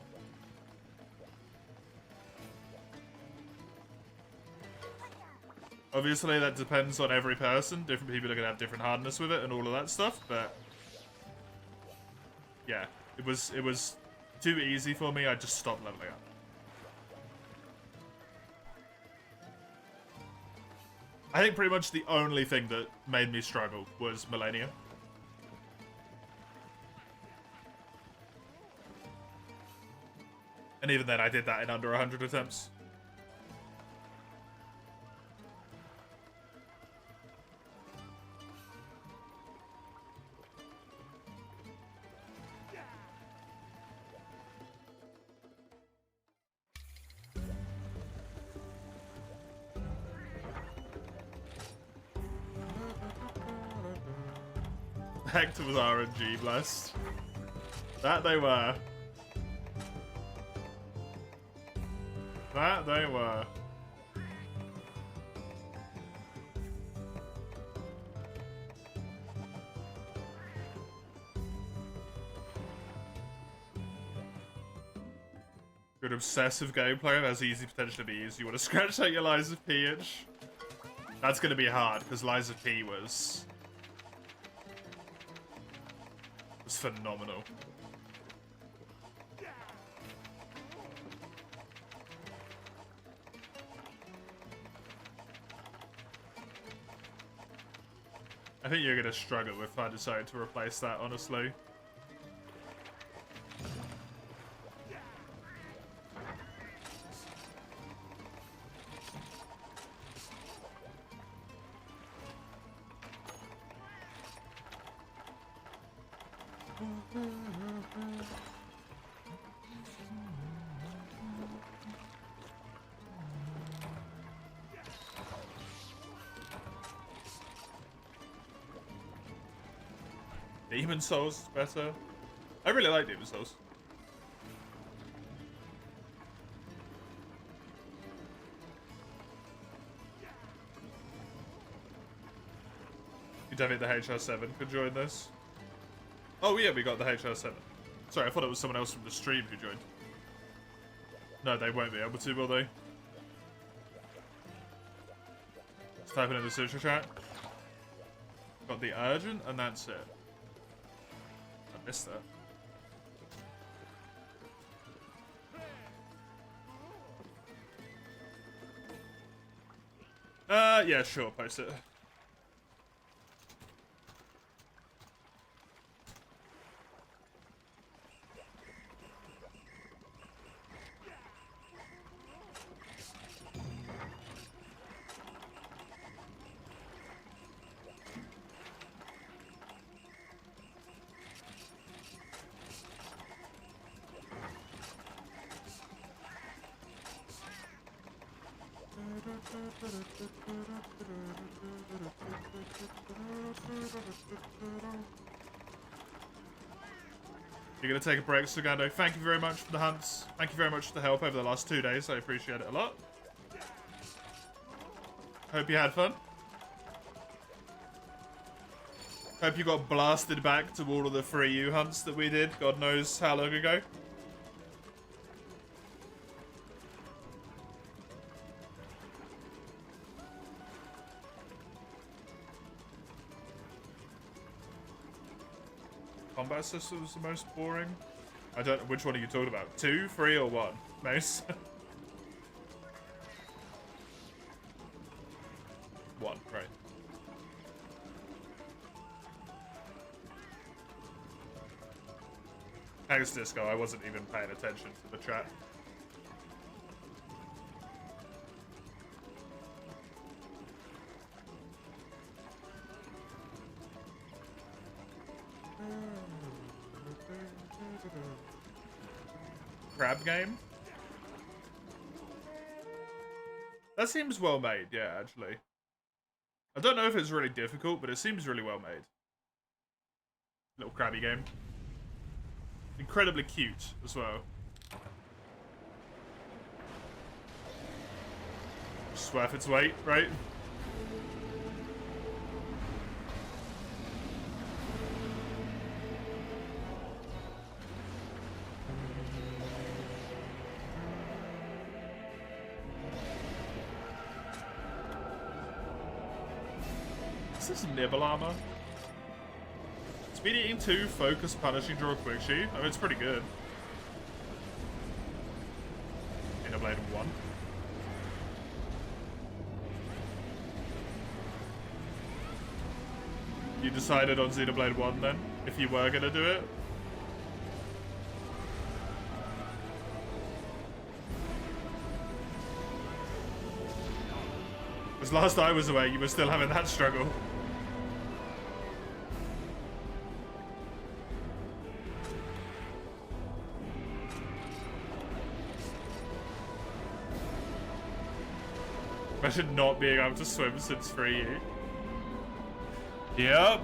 Obviously, that depends on every person. Different people are going to have different hardness with it and all of that stuff, but... yeah, it was too easy for me. I just stopped leveling up. I think pretty much the only thing that made me struggle was Millennium. And even then, I did that in under 100 attempts. Hector was RNG blessed. That they were. That they were. Good obsessive gameplay of as easy potential to be easy. You want to scratch out your Lies of P itch? That's going to be hard because Lies of P was phenomenal. I think you're going to struggle if I decide to replace that, honestly. Demon Souls is better. I really like Demon Souls. You don't think the HR7 could join this? Oh yeah, we got the HR7. Sorry, I thought it was someone else from the stream who joined. No, they won't be able to, will they? Just type it in the social chat. Got the urgent, and that's it. Missed that. Yeah, sure, post it. You're gonna take a break, Sugando. Thank you very much for the hunts. Thank you very much for the help over the last 2 days. I appreciate it a lot. Hope you had fun. Hope you got blasted back to all of the free U hunts that we did. God knows how long ago. Combat system was the most boring. I don't know, which one are you talking about? 2, 3, or 1? Mouse? 1, right. Thanks, Disco. I wasn't even paying attention to the chat. Crab game? That seems well made, yeah, actually. I don't know if it's really difficult, but it seems really well made. Little crabby game. Incredibly cute as well. Just worth its weight, right? Is this nibble armor? Speed eating 2, focus, punishing, draw, quick shoot. I mean, it's pretty good. Blade 1. You decided on Xenoblade 1 then, if you were gonna do it? Because last I was away, you were still having that struggle. Imagine not being able to swim since 3U. Yep.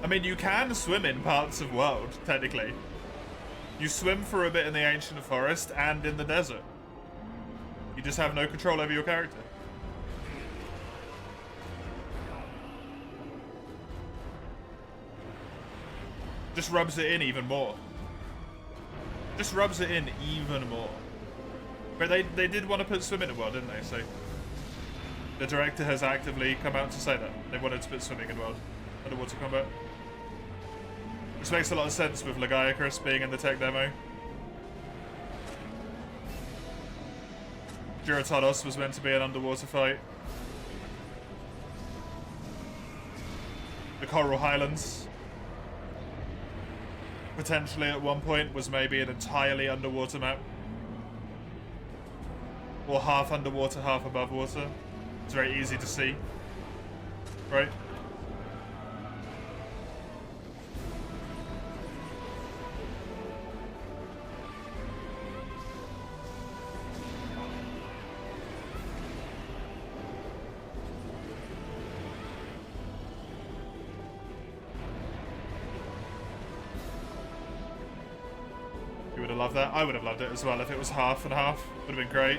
I mean, you can swim in parts of world, technically. You swim for a bit in the ancient forest and in the desert. You just have no control over your character. Just rubs it in even more. Just rubs it in even more. But they did want to put swimming in world, didn't they? So the director has actively come out to say that they wanted to put swimming in world underwater combat. Which makes a lot of sense with Legiacris being in the tech demo. Giratodos was meant to be an underwater fight. The Coral Highlands, potentially at one point, was maybe an entirely underwater map. Or half underwater, half above water. It's very easy to see. Right? You would have loved that? I would have loved it as well if it was half and half. Would have been great.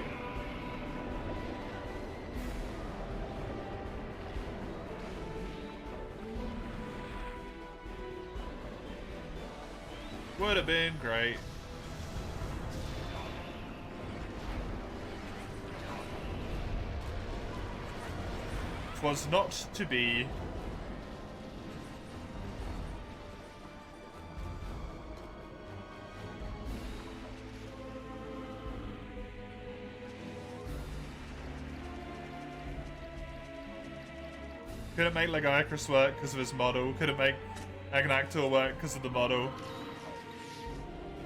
Would have been great. 'Twas not to be. Couldn't make Legoicrus work because of his model. Couldn't make Agnactor work because of the model.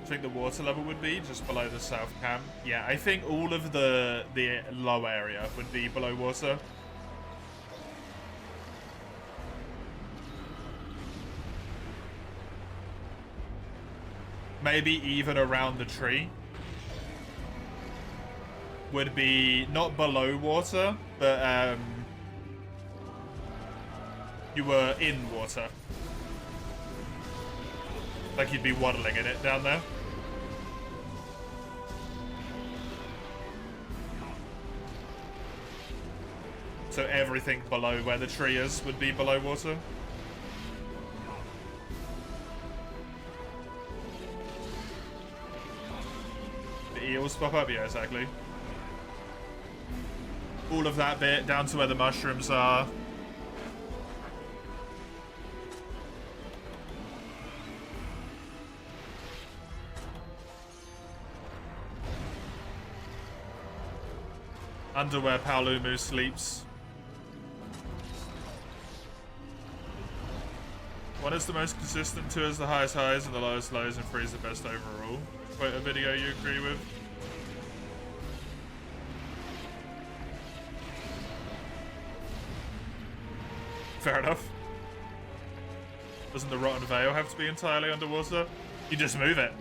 I think the water level would be just below the south cam. Yeah, I think all of the low area would be below water. Maybe even around the tree would be not below water, but you were in water. Like you'd be waddling in it down there. So everything below where the tree is would be below water. The eels pop up? Yeah, exactly. All of that bit down to where the mushrooms are. Under where Paolumu sleeps. One is the most consistent, two is the highest highs and the lowest lows, and three is the best overall. Quote a video you agree with. Fair enough. Doesn't the Rotten Veil have to be entirely underwater? You just move it.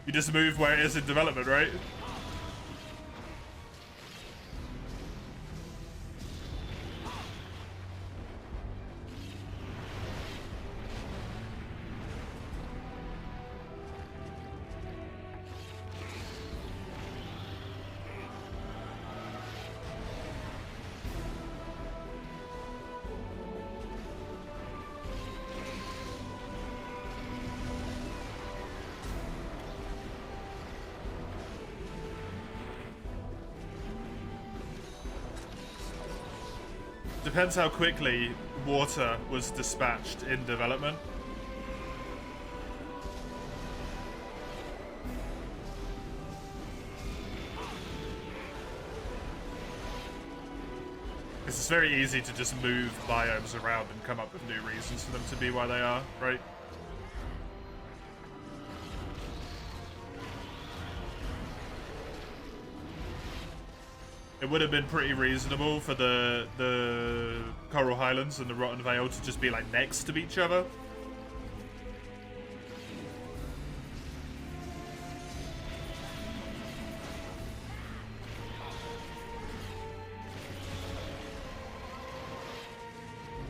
You just move where it is in development, right? Depends how quickly water was dispatched in development. It's very easy to just move biomes around and come up with new reasons for them to be why they are, right? It would have been pretty reasonable for the Coral Highlands and the Rotten Vale to just be like next to each other.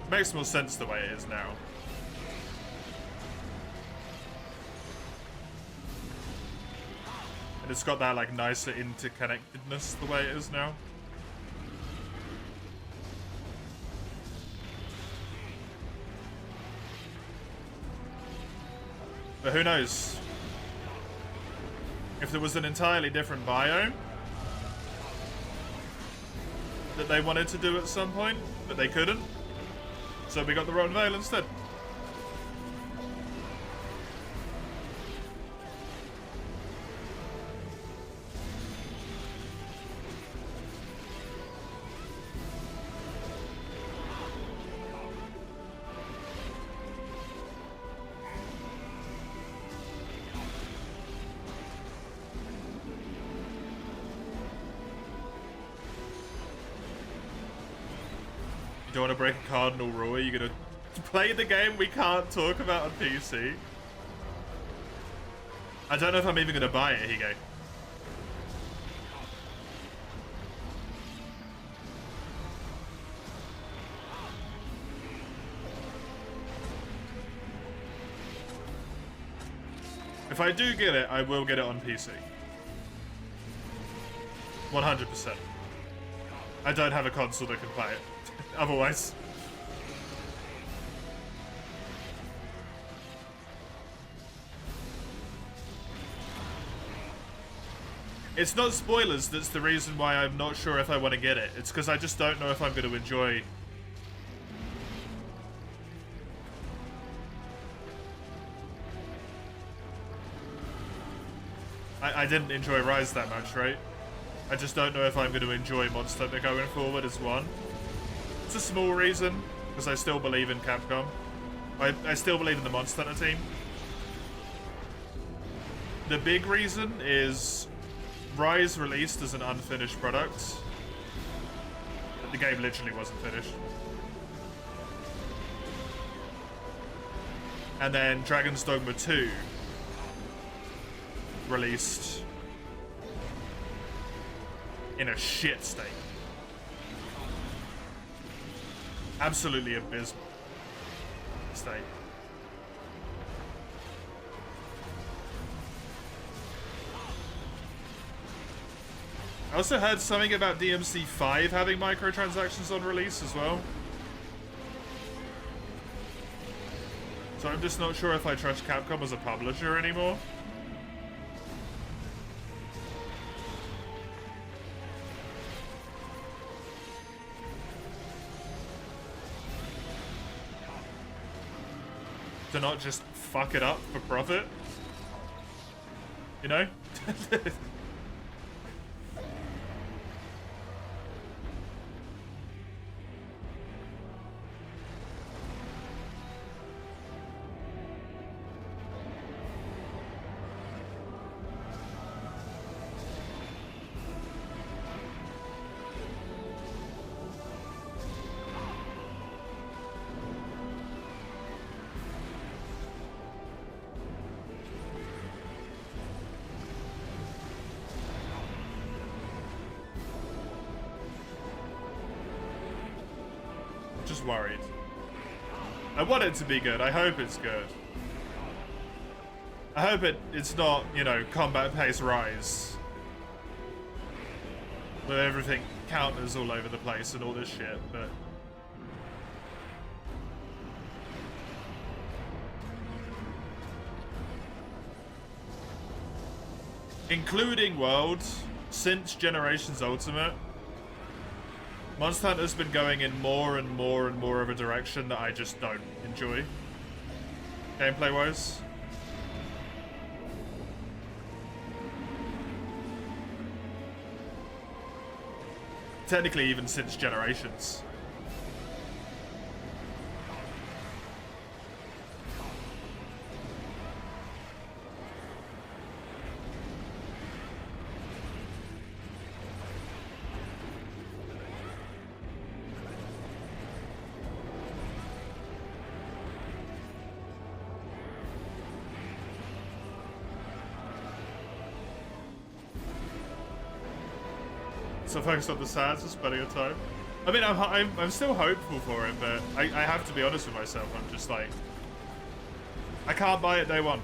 Makes more sense the way it is now. And it's got that like nicer interconnectedness the way it is now. But who knows? If there was an entirely different biome that they wanted to do at some point, but they couldn't. So we got the Rotten Vale instead. You don't want to break a cardinal rule? Are you gonna play the game we can't talk about on PC? I don't know if I'm even gonna buy it, Higo. If I do get it, I will get it on PC. 100%. I don't have a console that can play it. Otherwise. It's not spoilers that's the reason why I'm not sure if I want to get it. It's because I just don't know if I'm going to enjoy... I didn't enjoy Rise that much, right? I just don't know if I'm going to enjoy Monster Hunter going forward as one. It's a small reason, because I still believe in Capcom. I still believe in the Monster Hunter team. The big reason is Rise released as an unfinished product. The game literally wasn't finished. And then Dragon's Dogma 2 released in a shit state. Absolutely abysmal state. I also heard something about DMC 5 having microtransactions on release as well. So I'm just not sure if I trust Capcom as a publisher anymore. To not just fuck it up for profit. You know? Worried. I want it to be good. I hope it's good. I hope it's not, you know, combat pace Rise. Where everything counters all over the place and all this shit, but... Including World, since Generations Ultimate, Monster Hunter's been going in more and more and more of a direction that I just don't enjoy. Gameplay-wise. Technically even since Generations. So focused on the sads for spending a time. I mean, I'm still hopeful for it, but I have to be honest with myself. I'm just like, I can't buy it day one.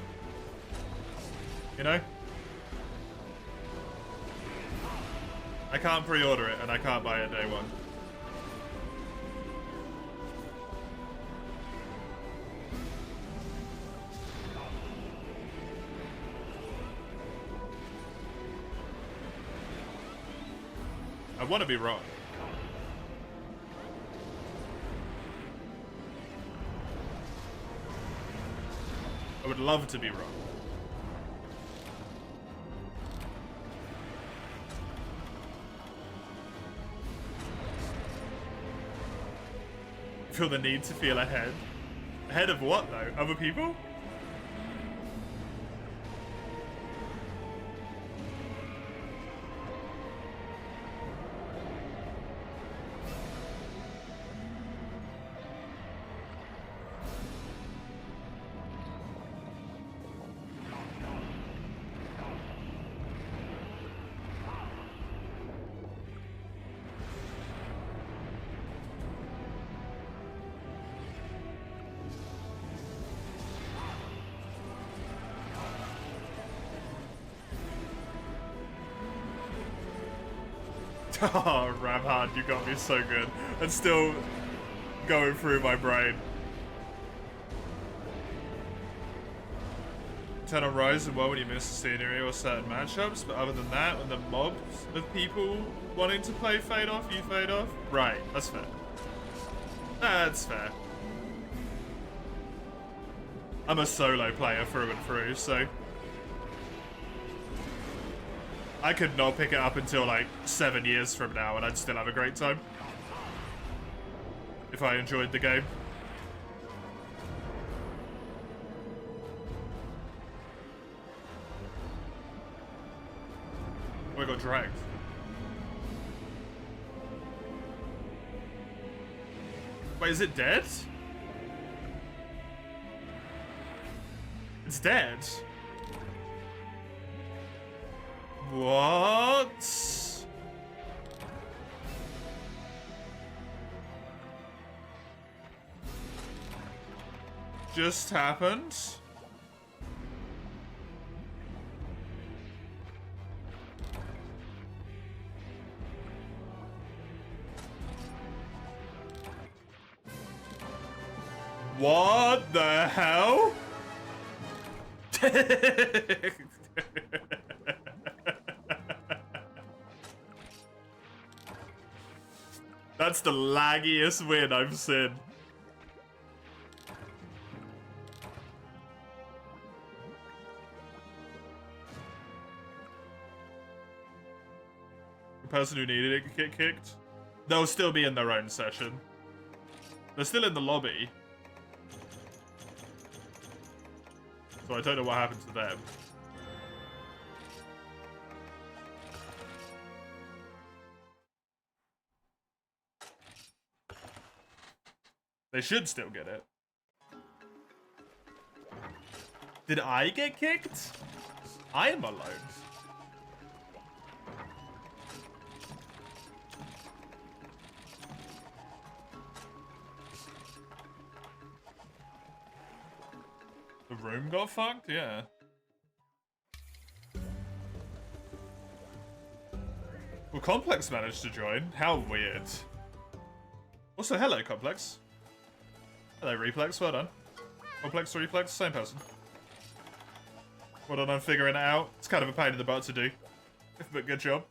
You know? I can't pre-order it, and I can't buy it day one. I want to be wrong. I would love to be wrong. Feel the need to feel ahead. Ahead of what, though? Other people? Oh, Ramhard, you got me so good. And still going through my brain. turn on Rise and well when you miss the scenery or certain matchups, but other than that, when the mob of people wanting to play fade off, you fade off. Right, that's fair. That's fair. I'm a solo player through and through, so I could not pick it up until like 7 years from now and I'd still have a great time. If I enjoyed the game. Oh, I got dragged. Wait, is it dead? It's dead. What? Just happened? What the hell? That's the laggiest win I've seen. The person who needed it could get kicked. They'll still be in their own session. They're still in the lobby. So I don't know what happened to them. They should still get it. Did I get kicked? I am alone. The room got fucked? Yeah. Well, Complex managed to join. How weird. Also, hello, Complex. Hello, Replex. Well done. Complex, Replex, same person. Well done on figuring it out. It's kind of a pain in the butt to do. But good job.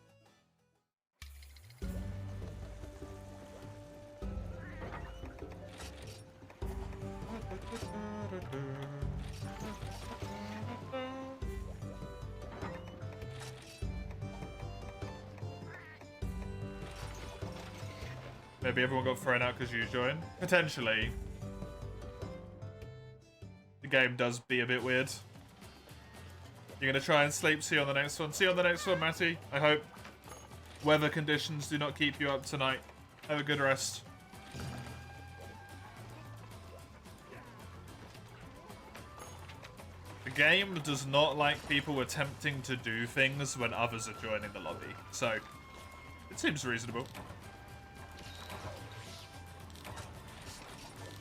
Maybe everyone got thrown out because you joined. Potentially. The game does be a bit weird. You're going to try and sleep. See you on the next one. See you on the next one, Matty. I hope weather conditions do not keep you up tonight. Have a good rest. The game does not like people attempting to do things when others are joining the lobby. So, it seems reasonable.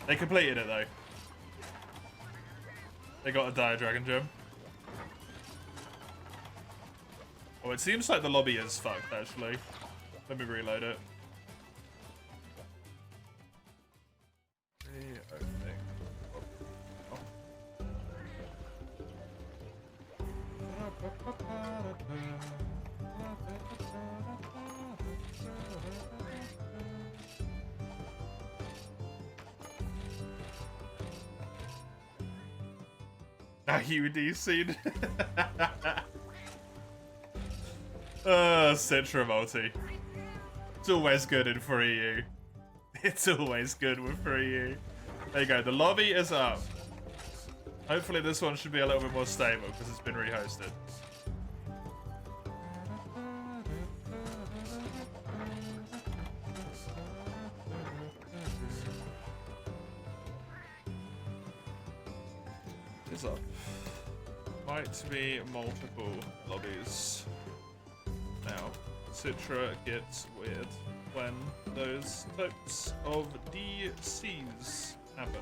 They completed it, though. They got a Dire Dragon Gem. Oh, it seems like the lobby is fucked, actually. Let me reload it. Reopening. Now you DC'd. Citra multi. It's always good in 3U. It's always good with 3U. There you go, the lobby is up. Hopefully this one should be a little bit more stable because it's been rehosted. It's up. Might be multiple lobbies. Now, Citra gets weird when those types of DCs happen.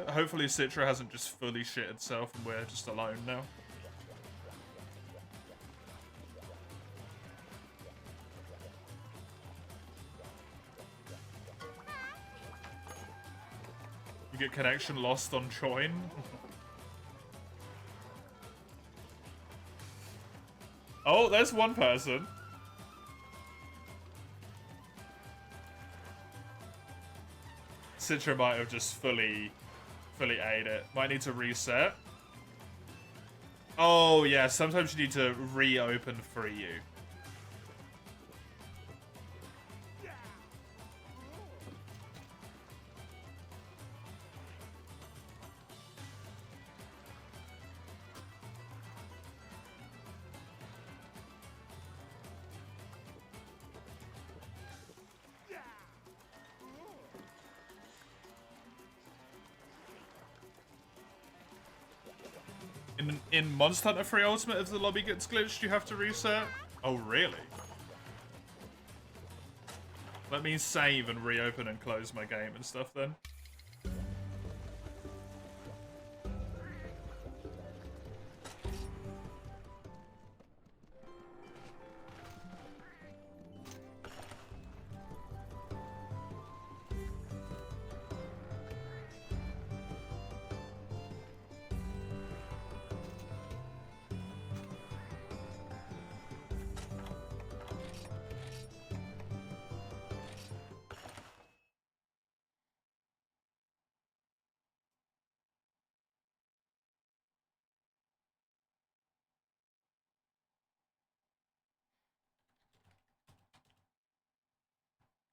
Hopefully Citra hasn't just fully shit itself and we're just alone now. You get connection lost on join. Oh, there's one person. Citra might have just fully ate it. Might need to reset. Oh, yeah, sometimes you need to reopen Free U. In Monster Hunter 3 Ultimate, if the lobby gets glitched, you have to reset? Oh, really? Let me save and reopen and close my game and stuff then.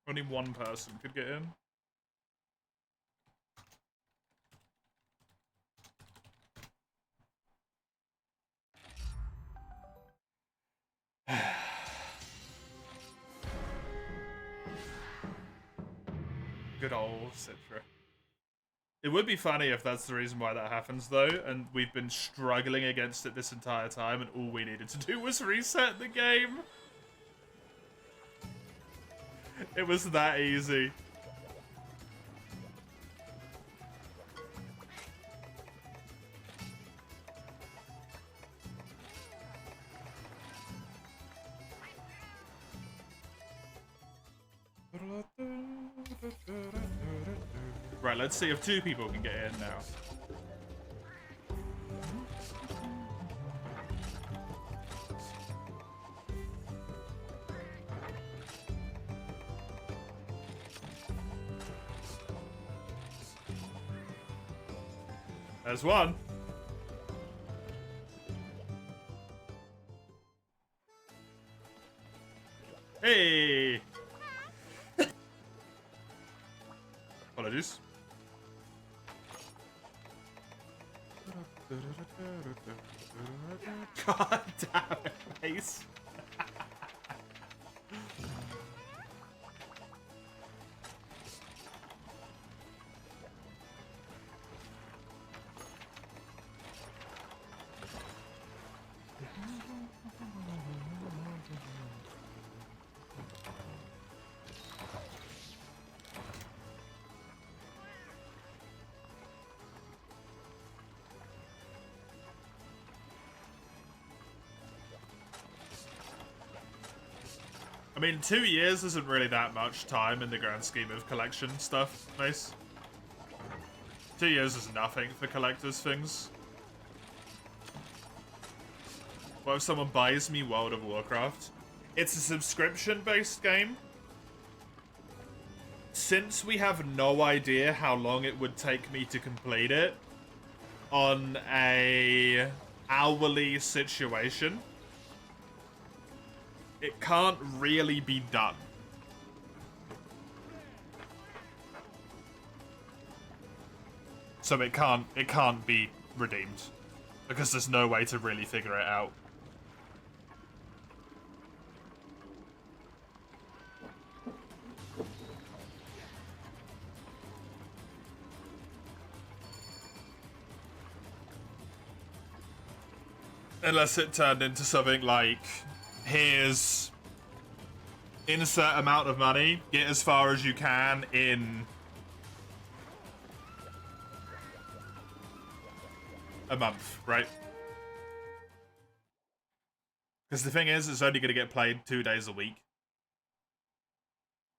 Only one person could get in. Good old Citra. It would be funny if that's the reason why that happens, though, and we've been struggling against it this entire time, and all we needed to do was reset the game. It was that easy. Right, let's see if two people can get in now. There's one. Hey! Apologies. God damn it, Mace. I mean, 2 years isn't really that much time in the grand scheme of collection stuff, Mace. 2 years is nothing for collectors' things. What if someone buys me World of Warcraft? It's a subscription-based game. Since we have no idea how long it would take me to complete it on a hourly situation, it can't really be done. So it can't be redeemed. Because there's no way to really figure it out. Unless it turned into something like, here's insert amount of money, get as far as you can in a month, right? Because the thing is, it's only going to get played 2 days a week.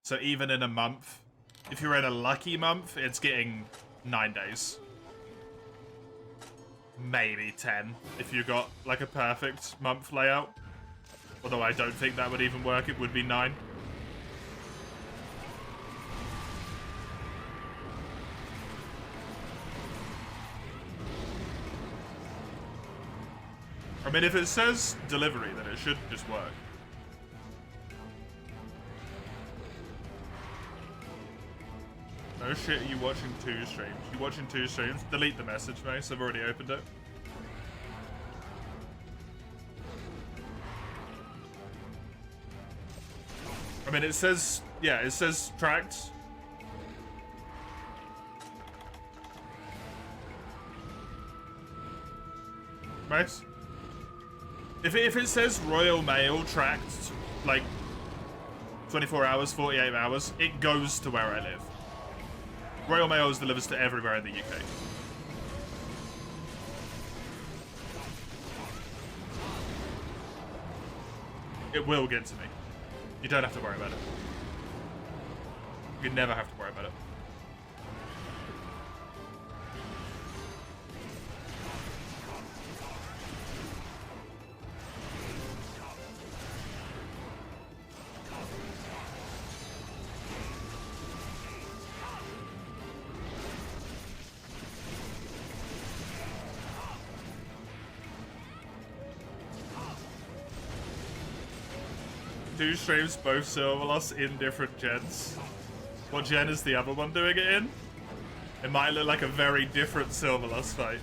So even in a month, if you're in a lucky month, it's getting 9 days. Maybe 10 if you got like a perfect month layout. Although I don't think that would even work, it would be 9. I mean, if it says delivery, then it should just work. No shit, are you watching 2 streams? You watching 2 streams? Delete the message, Mace. I've already opened it. I mean, it says, yeah, it says tracked. Mace? If it says Royal Mail tracked, like, 24 hours, 48 hours, it goes to where I live. Royal Mail delivers to everywhere in the UK. It will get to me. You don't have to worry about it. You never have to worry about it. Two streams, both Silverloss in different gens. What gen is the other one doing it in? It might look like a very different Silverloss fight.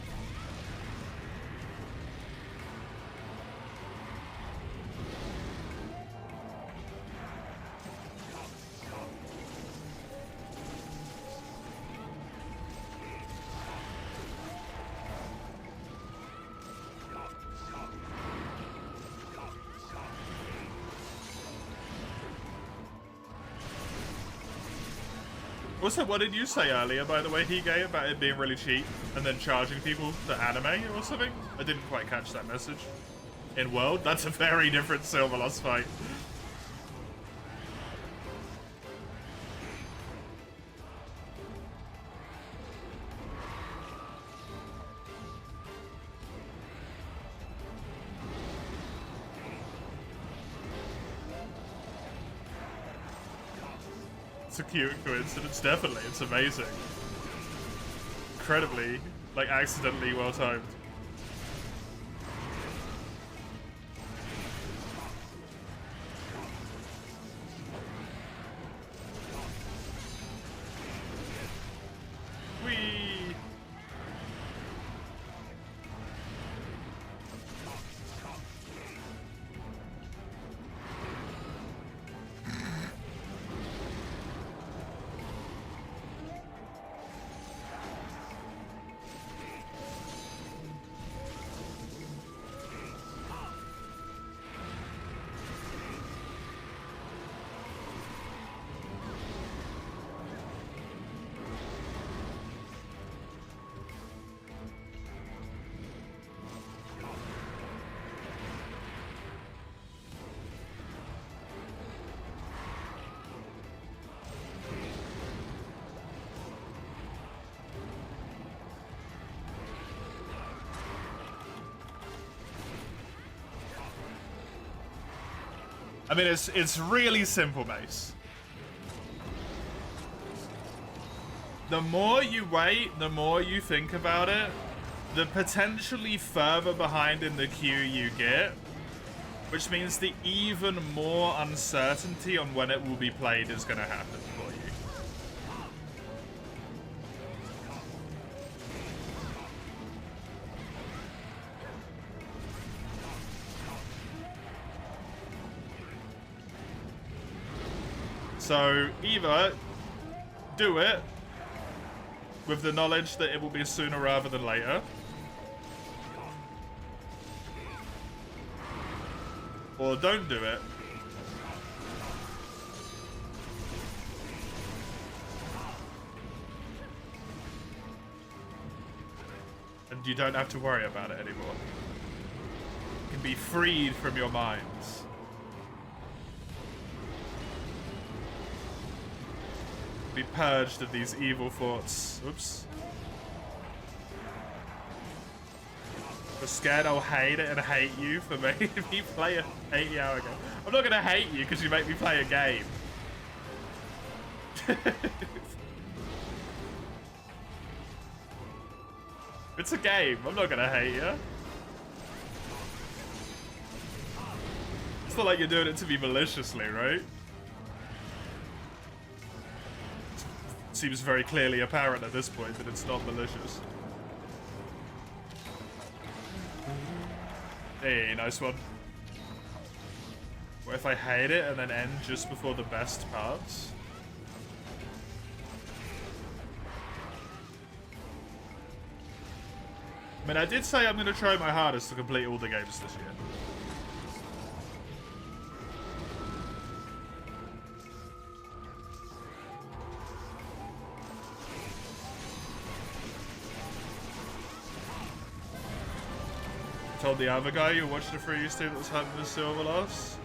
Also, what did you say earlier, by the way, Hige, about it being really cheap and then charging people for anime or something? I didn't quite catch that message. In World? That's a very different Silverloss fight. It's a cute coincidence, definitely. It's amazing. Incredibly, like, accidentally well timed. Whee! I mean, it's really simple, Mace. The more you wait, the more you think about it, the potentially further behind in the queue you get, which means the even more uncertainty on when it will be played is going to happen for you. So either do it with the knowledge that it will be sooner rather than later, or don't do it. And you don't have to worry about it anymore. You can be freed from your minds. Be purged of these evil thoughts. Oops. I'm scared I'll hate it and hate you for making me play a 80-hour game. I'm not gonna hate you because you make me play a game. It's a game. I'm not gonna hate you. It's not like you're doing it to me maliciously, right? Seems very clearly apparent at this point that it's not malicious. Hey, nice one. What if I hate it and then end just before the best parts? I mean, I did say I'm going to try my hardest to complete all the games this year. Told the other guy you watched the free stream that was hunting the silver loss.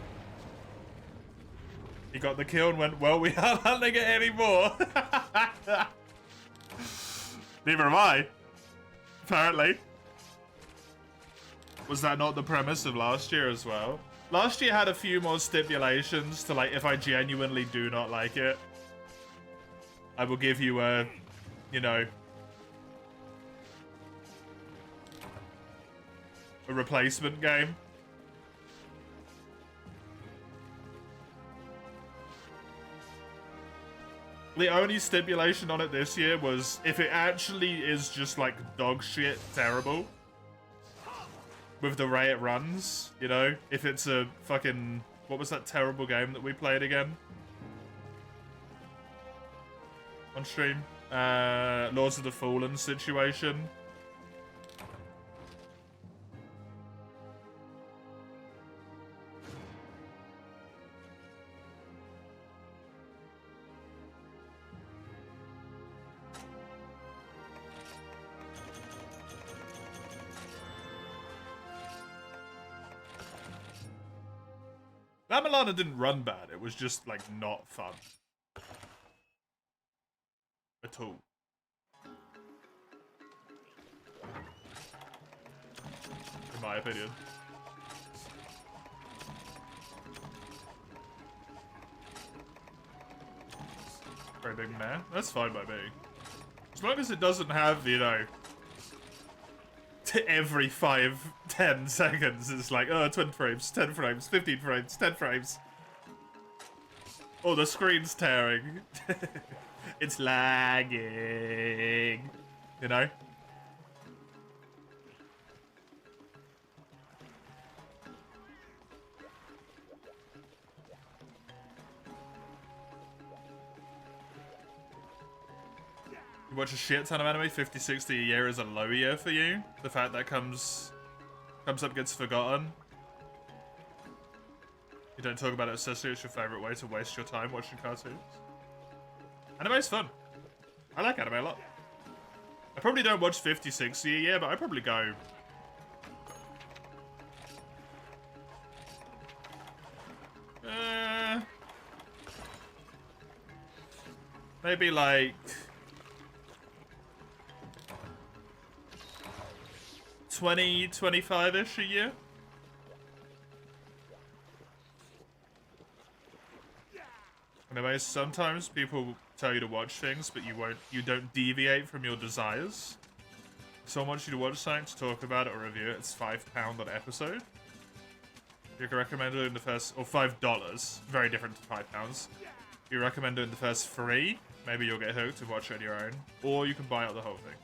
He got the kill and went, well, we aren't hunting it anymore. Neither am I. Apparently. Was that not the premise of last year as well? Last year had a few more stipulations to, like, if I genuinely do not like it, I will give you a, you know, a replacement game. The only stipulation on it this year was if it actually is just like dog shit terrible with the way it runs, you know? If it's a fucking... What was that terrible game that we played again? On stream? Lords of the Fallen situation. That Milana didn't run bad, it was just, like, not fun. At all. In my opinion. Very big meh. That's fine by me. As long as it doesn't have, you know, every 5-10 seconds it's like, oh, 20 frames, 10 frames, 15 frames, 10 frames. Oh, the screen's tearing. It's lagging. You know? You watch a shit ton of anime, 50-60 a year is a low year for you? The fact that comes up gets forgotten? You don't talk about it obsessively, it's your favourite way to waste your time watching cartoons? Anime's fun. I like anime a lot. I probably don't watch 50-60 a year, but I probably go... maybe like... 20, 25-ish a year. Anyways, sometimes people tell you to watch things, but you don't deviate from your desires. Someone wants you to watch something, to talk about it or review it. It's £5 an episode. You can recommend doing the first, or $5, very different to £5. You recommend doing the first 3, maybe you'll get hooked and watch it on your own, or you can buy out the whole thing.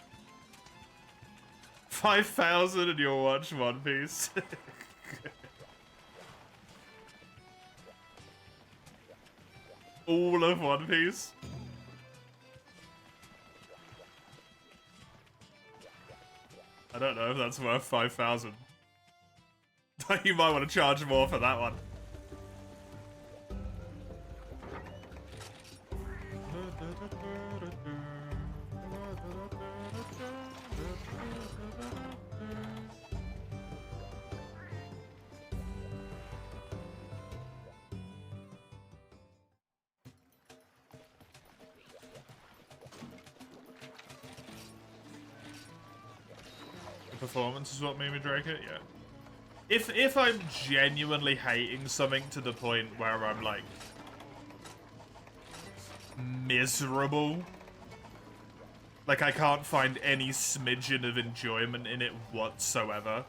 5,000 and you'll watch One Piece. All of One Piece. I don't know if that's worth 5,000. You might want to charge more for that one. performance is what made me drag it, yeah. If I'm genuinely hating something to the point where I'm like miserable, like I can't find any smidgen of enjoyment in it whatsoever,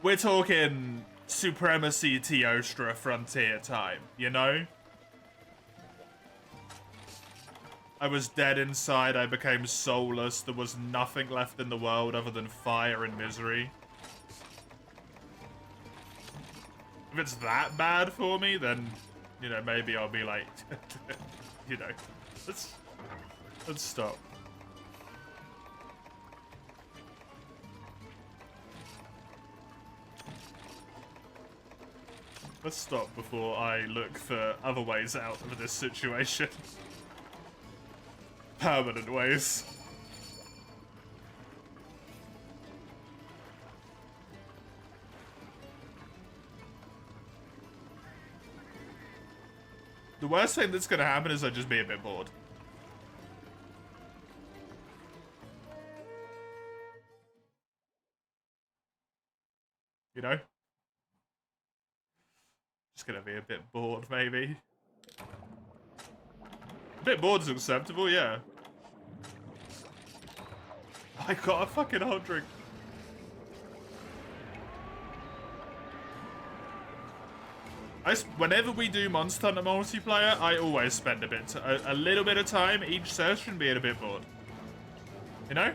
we're talking Supremacy Teostra Frontier time, you know? I was dead inside, I became soulless, there was nothing left in the world other than fire and misery. If it's that bad for me, then, you know, maybe I'll be like, you know, let's stop. Let's stop before I look for other ways out of this situation. Permanent ways. The worst thing that's gonna happen is I'll just be a bit bored. You know? Just gonna be a bit bored, maybe. A bit bored is acceptable, yeah. I got a fucking hot drink. Whenever we do Monster Hunter multiplayer, I always spend a little bit of time each session being a bit bored. You know?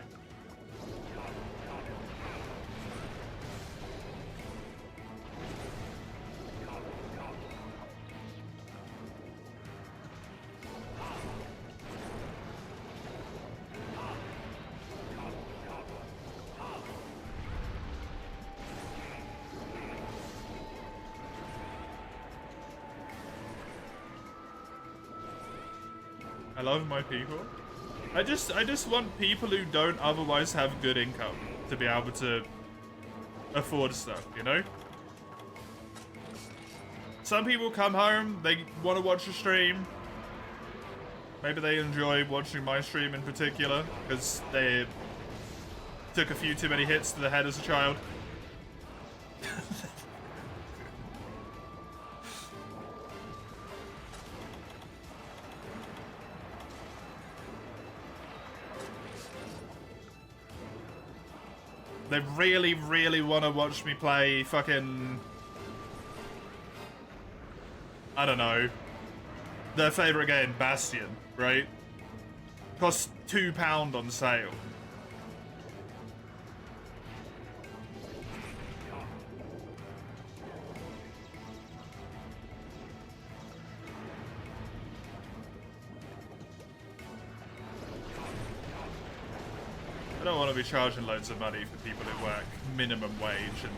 I love my people. I just want people who don't otherwise have good income to be able to afford stuff, you know? Some people come home, they want to watch a stream. Maybe they enjoy watching my stream in particular because they took a few too many hits to the head as a child. They really, really want to watch me play fucking... I don't know. Their favourite game, Bastion, right? Costs £2 on sale. I don't want to be charging loads of money for people who work minimum wage, and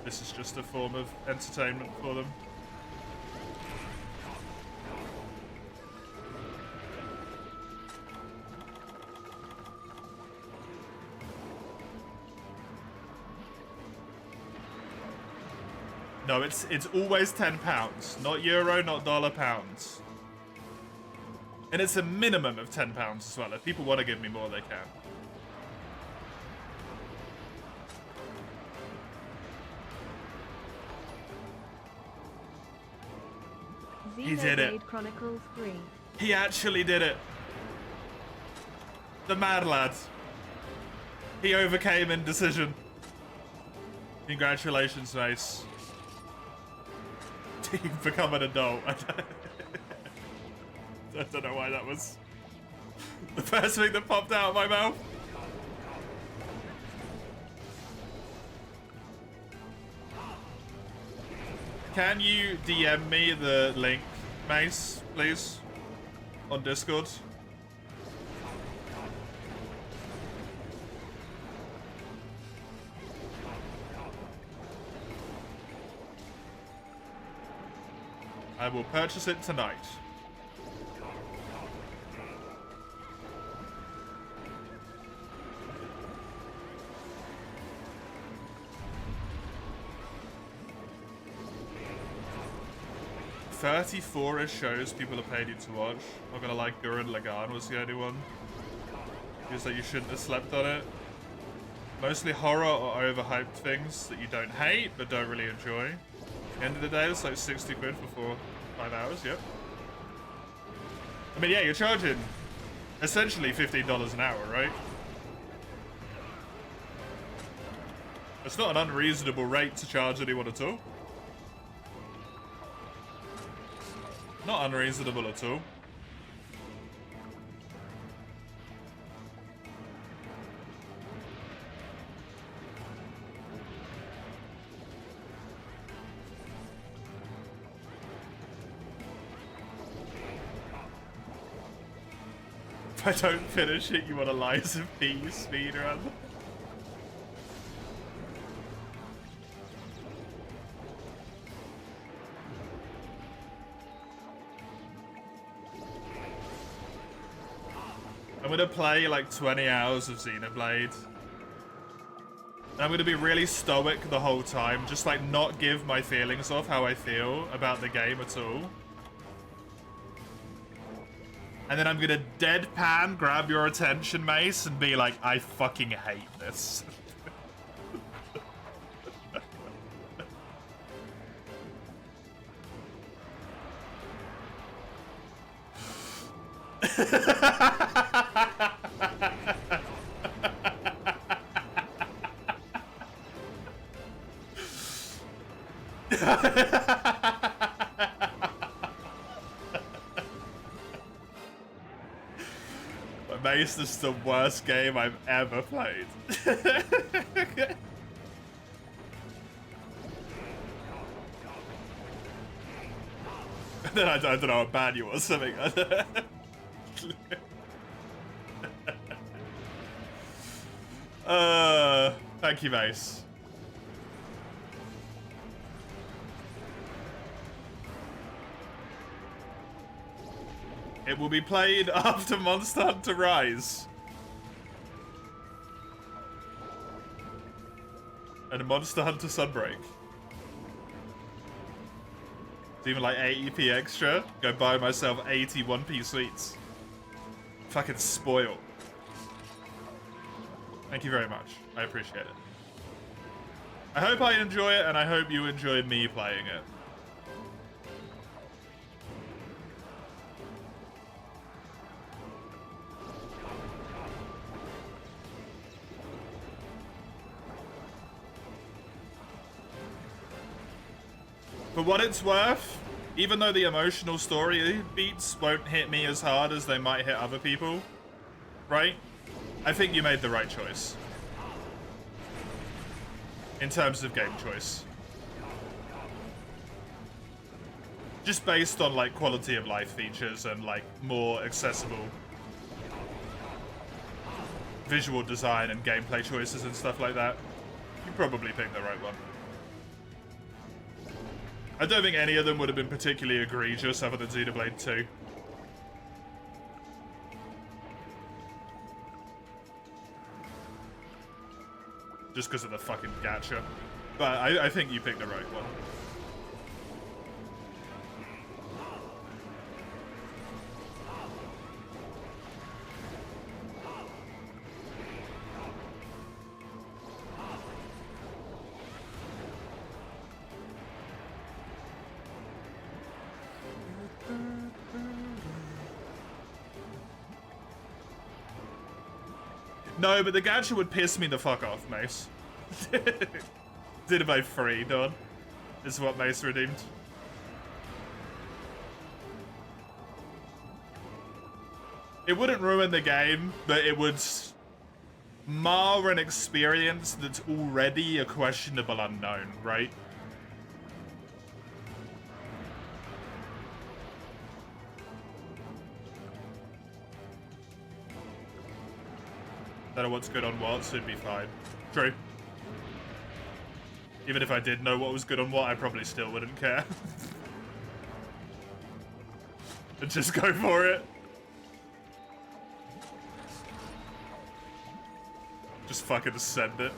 this is just a form of entertainment for them. No, it's always £10, not euro, not dollar, pounds. And it's a minimum of £10 as well. If people want to give me more, they can. He did it. Chronicles 3. He actually did it. The mad lad. He overcame indecision. Congratulations, Mace. You've become an adult. I don't know why that was the first thing that popped out of my mouth. Can you DM me the link, Mace, please? On Discord? I will purchase it tonight. "34-ish shows people are paid you to watch. Not gonna like Gurren Lagann was the only one. He was like, you shouldn't have slept on it. Mostly horror or overhyped things that you don't hate but don't really enjoy. At the end of the day, it's like 60 quid for 5 hours, yep. I mean, yeah, you're charging essentially $15 an hour, right? It's not an unreasonable rate to charge anyone at all. Not unreasonable at all. If I don't finish it, you want a Lies of P speedrun? I'm gonna play like 20 hours of Xenoblade. And I'm gonna be really stoic the whole time, just like not give my feelings off how I feel about the game at all. And then I'm gonna deadpan grab your attention, Mace, and be like, I fucking hate this. Mace, this is the worst game I've ever played. Then I don't know, a ban you or something. Thank you, Mace. It will be played after Monster Hunter Rise. And Monster Hunter Sunbreak. It's even like 80p extra. Go buy myself 80 1p sweets. Fucking spoiled. Thank you very much. I appreciate it. I hope I enjoy it, and I hope you enjoyed me playing it. For what it's worth, even though the emotional story beats won't hit me as hard as they might hit other people, right? I think you made the right choice. In terms of game choice. Just based on, like, quality of life features and, like, more accessible visual design and gameplay choices and stuff like that. You probably picked the right one. I don't think any of them would have been particularly egregious other than Xenoblade 2. Just because of the fucking gacha. But I think you picked the right one. No, but the gacha would piss me the fuck off, Mace. Did it by free, Don. This is what Mace redeemed. It wouldn't ruin the game, but it would mar an experience that's already a questionable unknown, right? Don't know what's good on what, so it'd be fine. True. Even if I did know what was good on what, I probably still wouldn't care. And just go for it. Just fucking send it.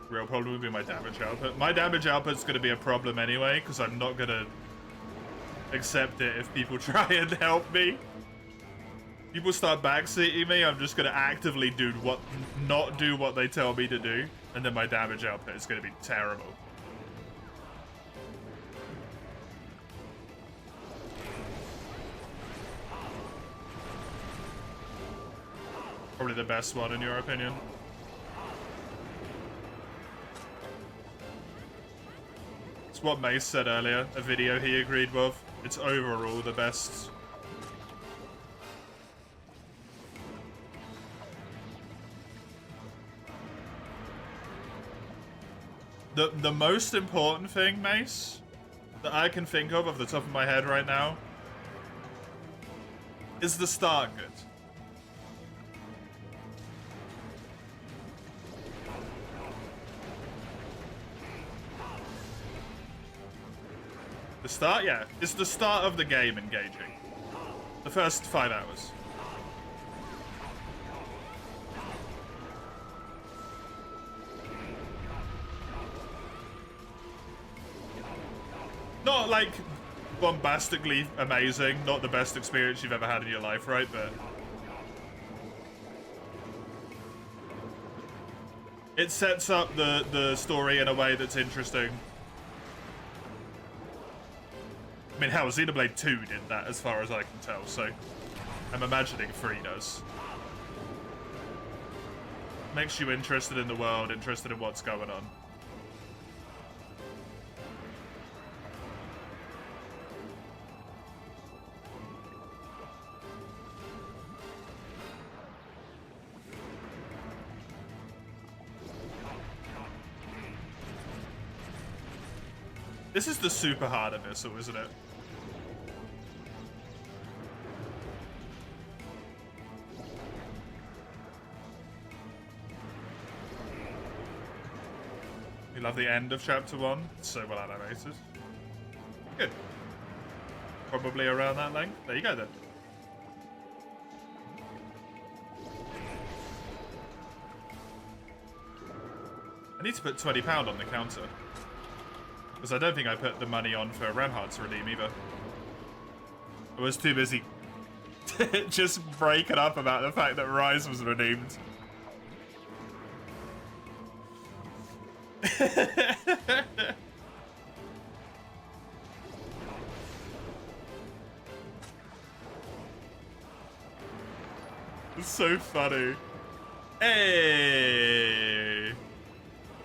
Real problem would be my damage output. My damage output's gonna be a problem anyway, because I'm not gonna accept it if people try and help me. People start backseating me, I'm just gonna actively not do what they tell me to do, and then my damage output is gonna be terrible. Probably the best one in your opinion. It's what Mace said earlier, a video he agreed with. It's overall the best. The most important thing, Mace, that I can think of off the top of my head right now is the start good. The start? Yeah. It's the start of the game engaging. The first 5 hours. Not like bombastically amazing, not the best experience you've ever had in your life, right? But it sets up the story in a way that's interesting. I mean, hell, Xenoblade 2 did that as far as I can tell, so I'm imagining 3 does. Makes you interested in the world, interested in what's going on. This is the super hard abyssal, isn't it? You love the end of chapter 1? It's so well animated. Good. Probably around that length. There you go then. I need to put £20 on the counter. Because I don't think I put the money on for Remhard to redeem either. I was too busy just breaking up about the fact that Rise was redeemed. It's so funny. Hey!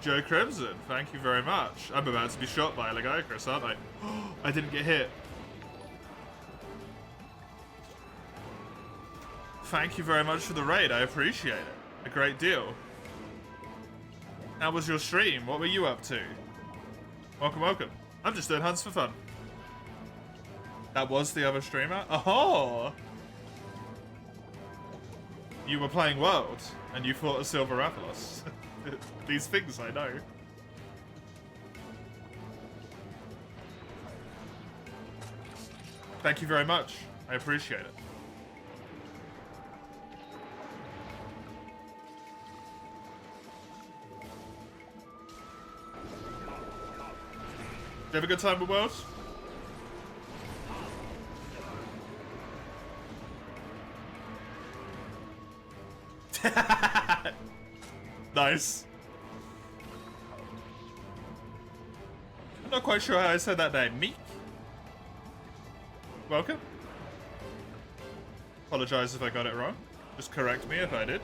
Joe Crimson, thank you very much. I'm about to be shot by a Legiacris, aren't I? I didn't get hit. Thank you very much for the raid, I appreciate it. A great deal. How was your stream? What were you up to? Welcome, welcome. I'm just doing hunts for fun. That was the other streamer? Oh! You were playing World, and you fought a Silver Rathalos. These things I know. Thank you very much. I appreciate it. Did you have a good time with World? Nice. I'm not quite sure how I said that name. Meek? Welcome. Apologize if I got it wrong. Just correct me if I did.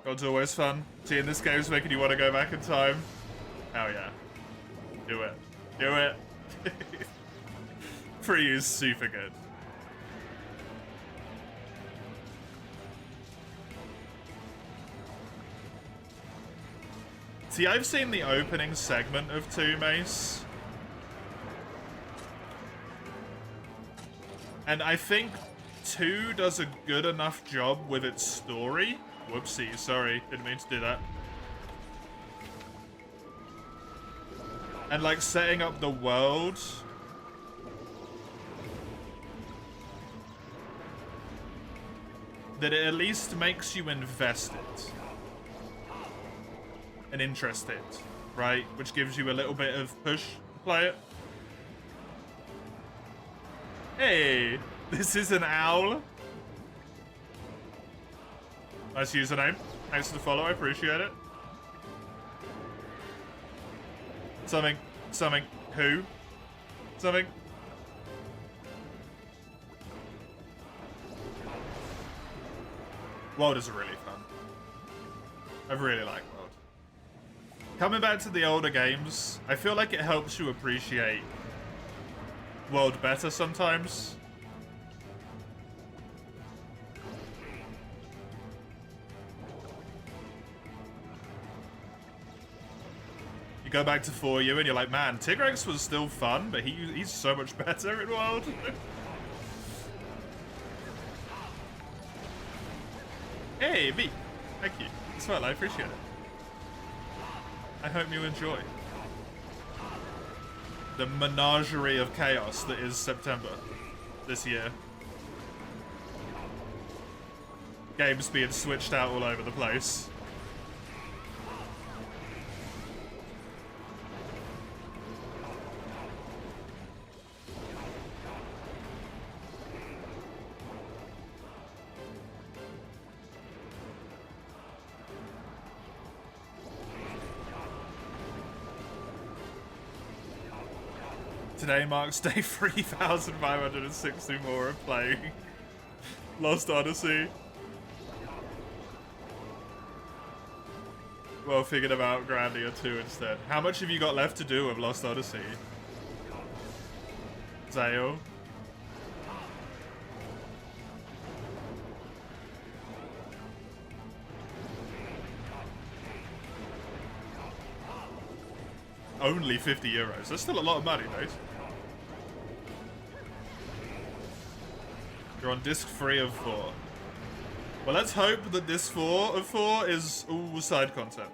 God's always fun. Seeing this game's making you want to go back in time. Hell yeah. Do it. Do it. Free is super good. See, I've seen the opening segment of 2, Mace. And I think 2 does a good enough job with its story. Whoopsie, sorry, didn't mean to do that. And like setting up the world. that it at least makes you invested and interested, right? Which gives you a little bit of push to play it. Hey, this is an owl. Nice username. Thanks for the follow, I appreciate it. Something, who? Something. World is really fun. I really like World. Coming back to the older games, I feel like it helps you appreciate World better sometimes. You go back to 4U and you're like, man, Tigrex was still fun, but he's so much better in World. Hey, B. Thank you. It's well, I appreciate it. I hope you enjoy the menagerie of chaos that is September this year. Games being switched out all over the place. Today marks day 3,560 more of playing Lost Odyssey. Well, figured about Grandia 2 instead. How much have you got left to do of Lost Odyssey? Zayo? Only 50 euros. That's still a lot of money, mate. You're on disc 3 of 4. Well, let's hope that this 4 of 4 is all side content.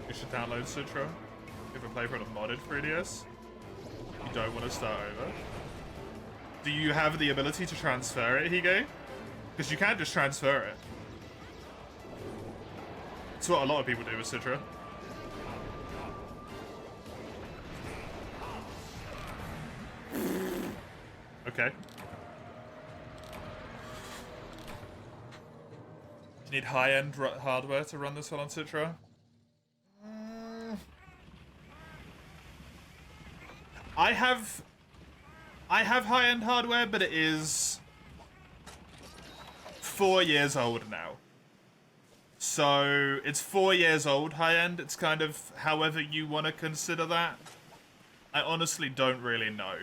You should download Citra. If you play for the modded 3DS, you don't want to start over. Do you have the ability to transfer it, Hige? Because you can't just transfer it. It's what a lot of people do with Citra. Okay. Do you need high-end hardware to run this one on Citra? I have high-end hardware, but it is 4 years old now. So it's 4 years old high-end. It's kind of however you want to consider that. I honestly don't really know.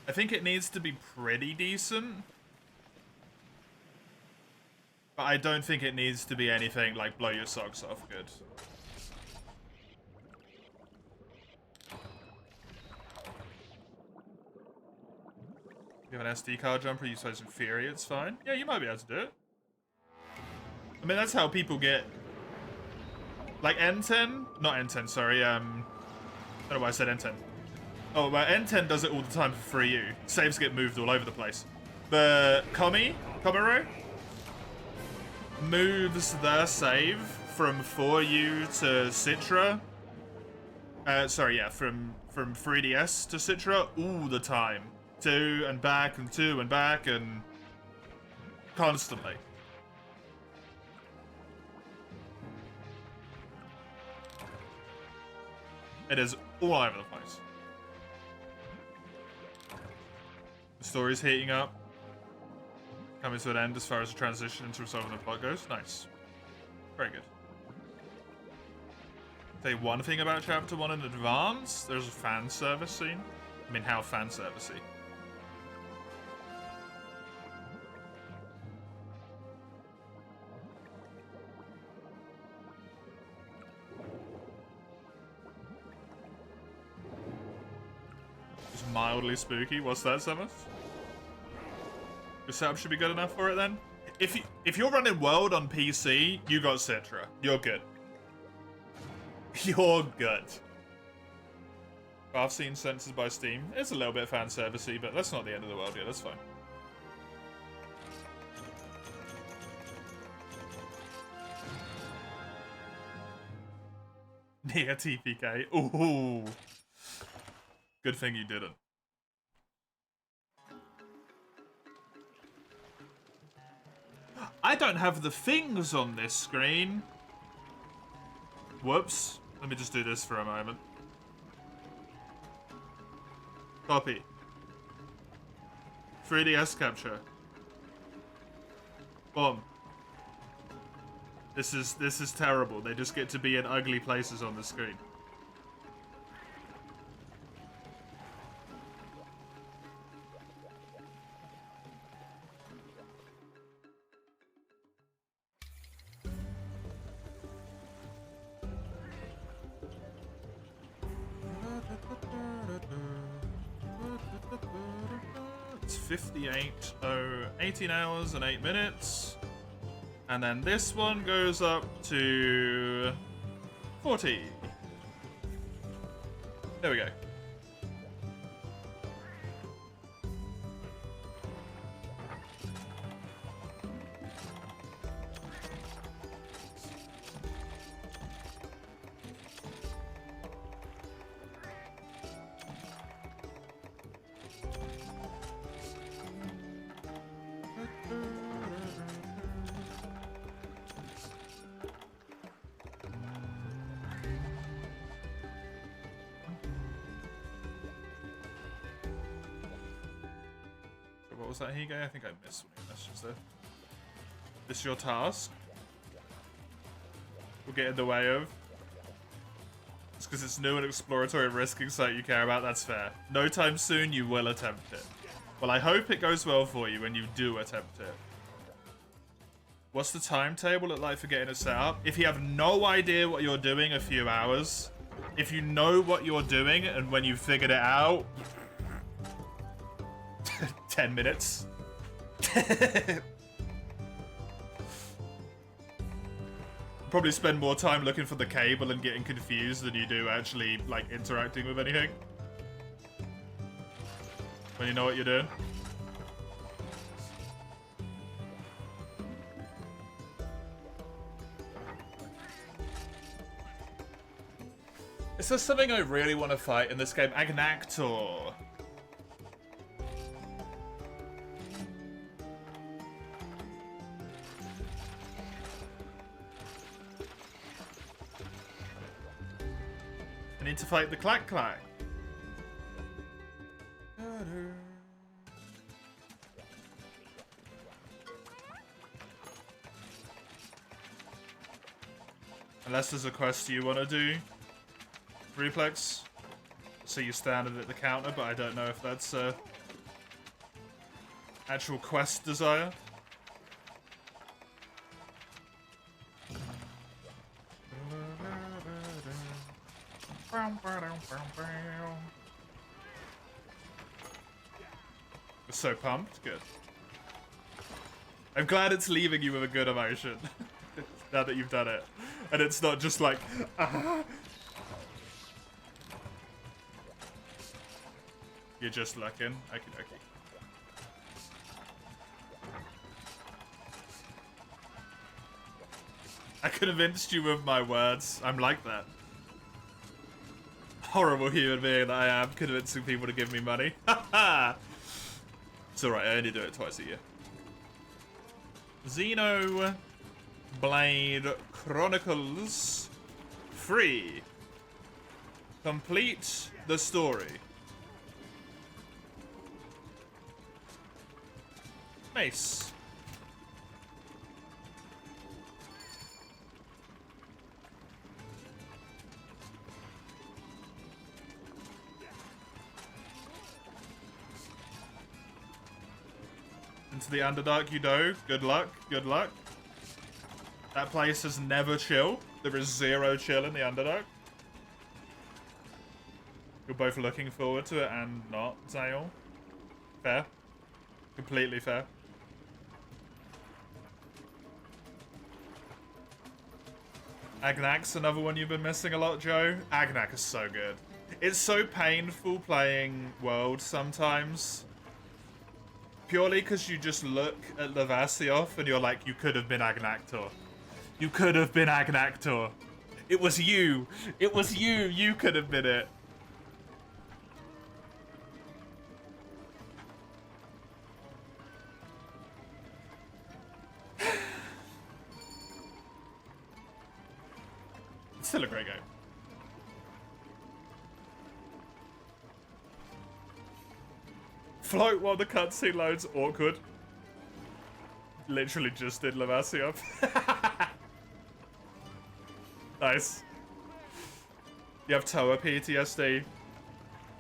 I think it needs to be pretty decent. But I don't think it needs to be anything like blow your socks off good. You have an SD card jumper, you use Fury, it's fine. Yeah, you might be able to do it. I mean, that's how people get... Like, N10? Not N10, sorry, I don't know why I said N10. Oh, well, N10 does it all the time for 3U. Saves get moved all over the place. But Komuro, moves their save from 4U to Citra. Sorry, yeah, from 3DS to Citra all the time. 2 and back and 2 and back and constantly. It is all over the place. The story's heating up. Coming to an end as far as the transition into resolving the plot goes. Nice. Very good. Say one thing about Chapter 1 in advance. There's a fan service scene. I mean, how fan servicey? Mildly spooky. What's that, Samus? Your setup should be good enough for it then? If you're running World on PC, you got Citra. You're good. You're good. I've seen censored by Steam. It's a little bit fan servicey, but that's not the end of the world. Yeah, that's fine. Near TPK. Ooh. Good thing you didn't. I don't have the things on this screen. Whoops. Let me just do this for a moment. Copy. 3DS capture. Boom. This is terrible. They just get to be in ugly places on the screen. It's 18 hours and 8 minutes. And then this one goes up to 40. There we go. What was that, Higa? I think I missed one of your messages there. This your task? We'll get in the way of. It's because it's new and exploratory and risking site you care about, that's fair. No time soon you will attempt it. Well, I hope it goes well for you when you do attempt it. What's the timetable look like for getting it set up? If you have no idea what you're doing, a few hours. If you know what you're doing and when you've figured it out, 10 minutes. Probably spend more time looking for the cable and getting confused than you do actually, like, interacting with anything. When you know what you're doing. Is there something I really want to fight in this game? Agnactor. I need to fight the Clack Clack. Unless there's a quest you want to do, Replex. So you standard at the counter, but I don't know if that's actual quest desire. We're so pumped. Good. I'm glad it's leaving you with a good emotion. Now that you've done it. And it's not just like, ah. You're just looking. Okie dokie. I convinced you with my words. I'm like that. Horrible human being that I am, convincing people to give me money. It's alright, I only do it twice a year. Xenoblade Chronicles 3. Complete the story. Nice. Into the Underdark you go. Good luck. Good luck. That place is never chill. There is zero chill in the Underdark. You're both looking forward to it and not, Zale. Fair. Completely fair. Agnak's another one you've been missing a lot, Joe. Agnak is so good. It's so painful playing World sometimes. Purely because you just look at Lavasioth and you're like, you could have been Agnaktor. You could have been Agnaktor. It was you. It was you. You could have been it. It's still a great game. Float while the cutscene loads. Awkward. Literally just did Lavasioth. Nice. You have Toa PTSD.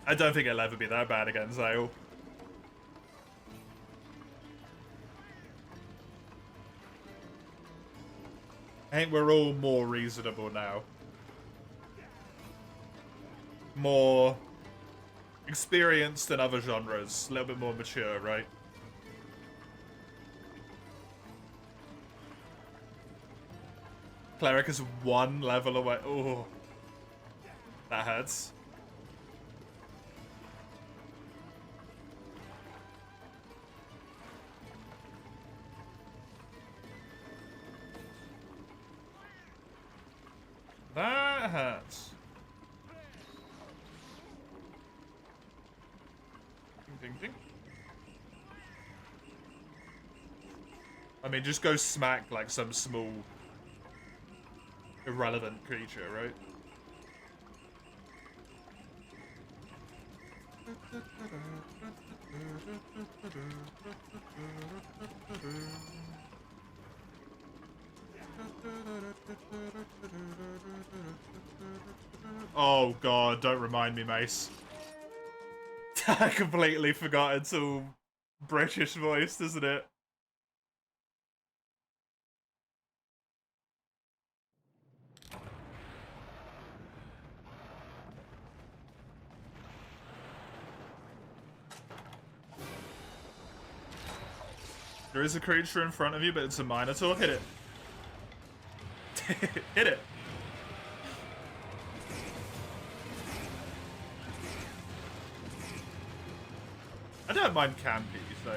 I don't think it'll ever be that bad again, Zale. I think we're all more reasonable now. More experienced in other genres. A little bit more mature, right? Cleric is one level away. Oh, that hurts. That hurts. Ding, ding, ding. I mean, just go smack like some small, irrelevant creature, right? Oh god, don't remind me, Mace. I completely forgot it's all British voiced, isn't it? There is a creature in front of you, but it's a Minotaur. Hit it. Hit it. I don't mind campy, so...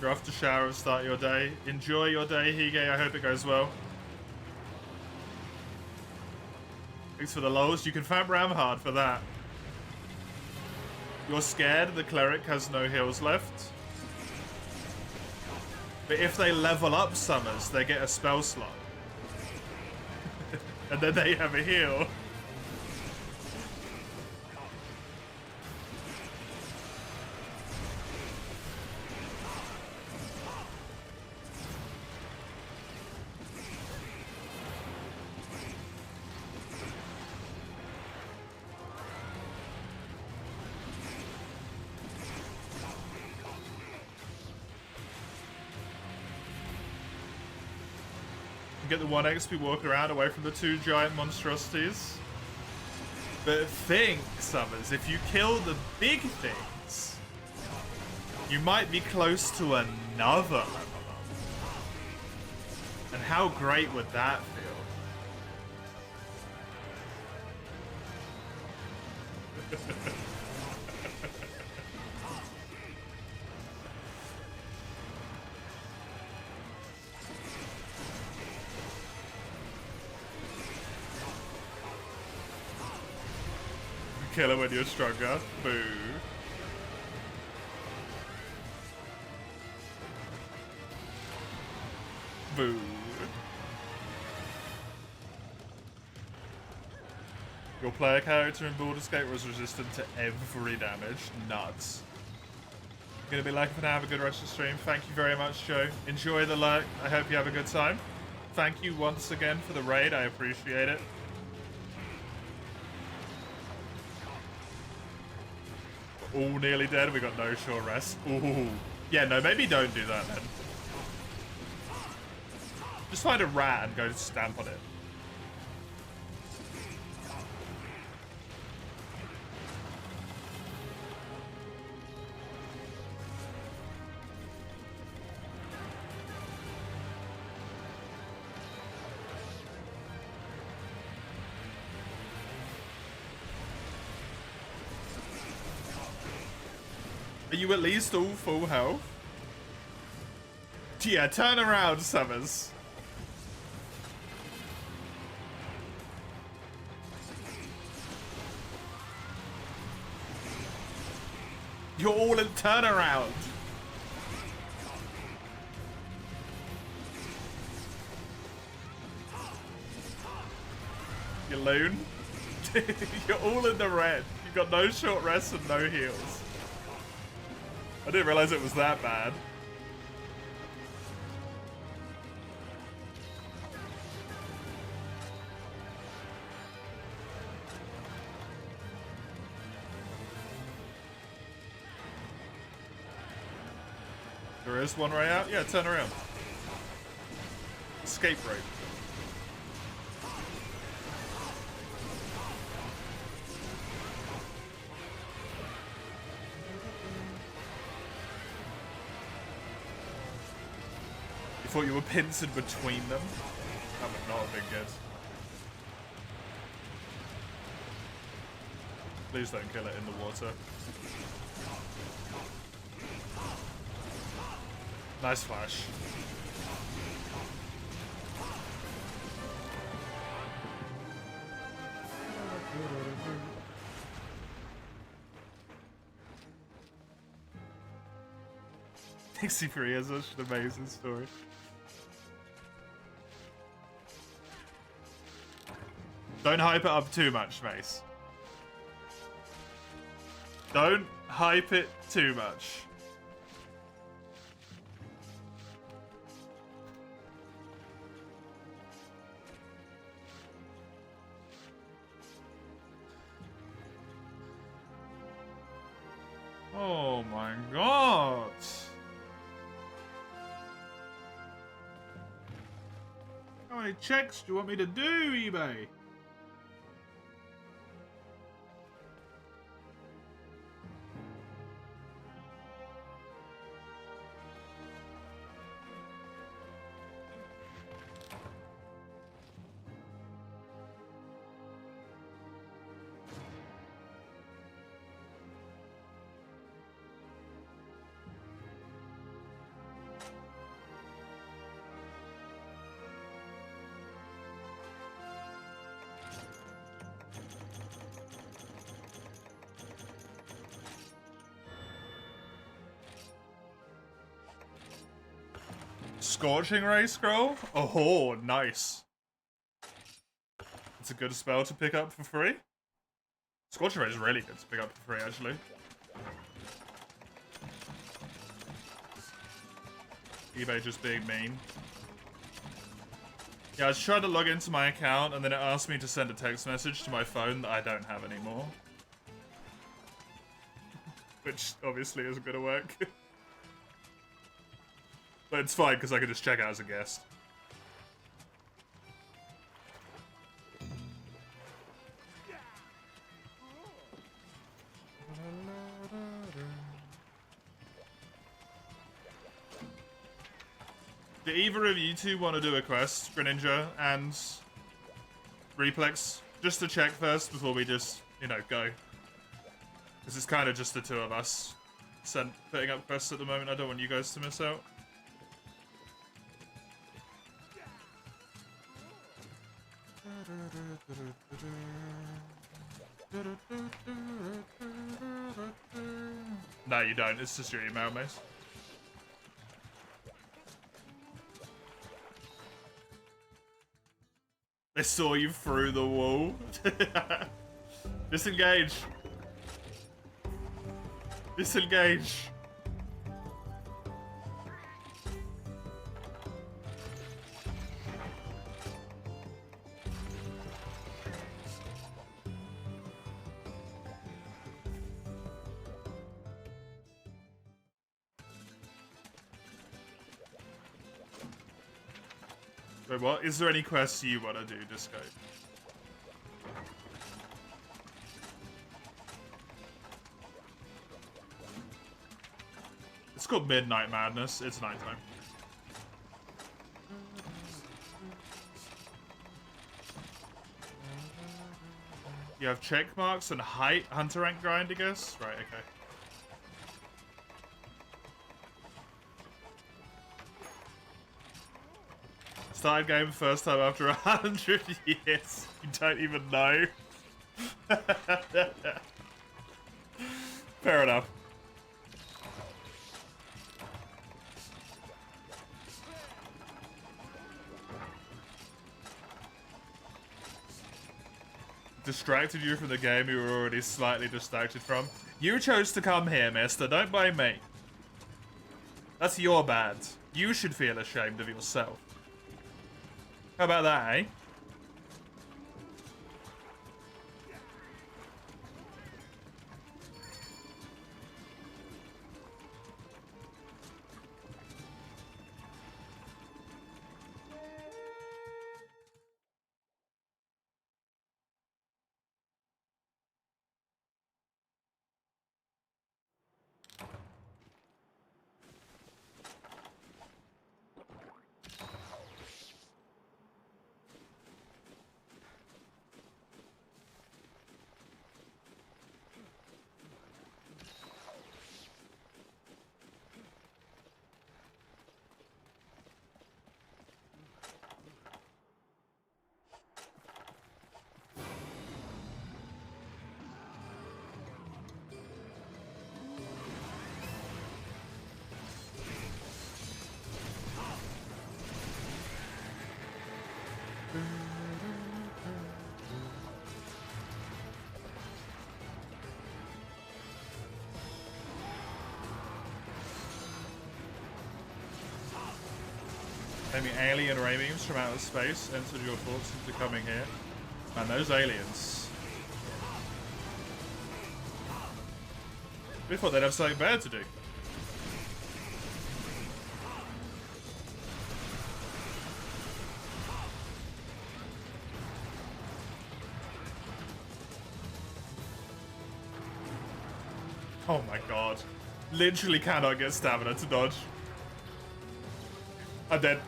You're off to shower and start your day. Enjoy your day, Hige. I hope it goes well. Thanks for the lows. You can fab ram hard for that. You're scared the cleric has no heals left. But if they level up summers, they get a spell slot. And then they have a heal. Get the 1 XP walk around away from the 2 giant monstrosities. But think, Summers, if you kill the big things, you might be close to another level up. And how great would that feel? Kill her when you're stronger. Boo. Boo. Your player character in Baldur's Gate was resistant to every damage. Nuts. Gonna be lucky for now. Have a good rest of the stream. Thank you very much, Joe. Enjoy the lurk. I hope you have a good time. Thank you once again for the raid. I appreciate it. All nearly dead. We got no short rest. Ooh. Yeah, no, maybe don't do that then. Just find a rat and go stamp on it. Are you at least all full health? Yeah, turn around, Summers. You're all in turnaround. You loon. You're all in the red. You've got no short rest and no heals. I didn't realize it was that bad. There is one way out? Yeah, turn around. Escape rope. You thought you were pincered between them? That would not have been good. Please don't kill it in the water. Nice flash. MH3U has such an amazing story. Don't hype it up too much, Mace. Don't hype it too much. Oh my god. How many checks do you want me to do, eBay? Scorching Ray Scroll? Oh, nice. It's a good spell to pick up for free. Scorching Ray is really good to pick up for free, actually. eBay just being mean. Yeah, I was trying to log into my account and then it asked me to send a text message to my phone that I don't have anymore. Which obviously isn't going to work. But it's fine, because I can just check out as a guest. Do either of you two want to do a quest, Greninja and Replex? Just to check first before we just, you know, go. Because it's kind of just the two of us putting up quests at the moment. I don't want you guys to miss out. No, you don't. It's just your email, Mace. They saw you through the wall. Disengage. Disengage. Wait, what? Is there any quests you want to do, Disco? It's called Midnight Madness. It's nighttime. You have check marks and height, hunter rank grind, I guess? Right, okay. Started game first time after 100 years. You don't even know. Fair enough. Distracted you from the game you were already slightly distracted from. You chose to come here, mister. Don't blame me. That's your bad. You should feel ashamed of yourself. How about that, eh? Maybe alien ray beams from outer space entered your thoughts into coming here. Man, those aliens. We thought they'd have something better to do. Oh my god. Literally cannot get stamina to dodge. I'm dead.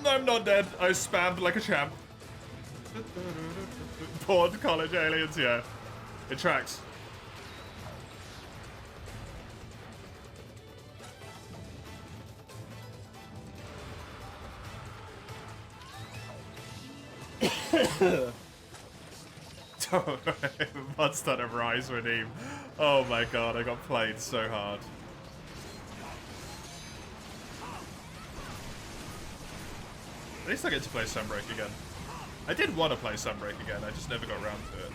No, I'm not dead. I spammed like a champ. Poor college aliens, yeah. It tracks. Monster of Rise redeem. Oh my god, I got played so hard. At least I get to play Sunbreak again. I did want to play Sunbreak again, I just never got around to it.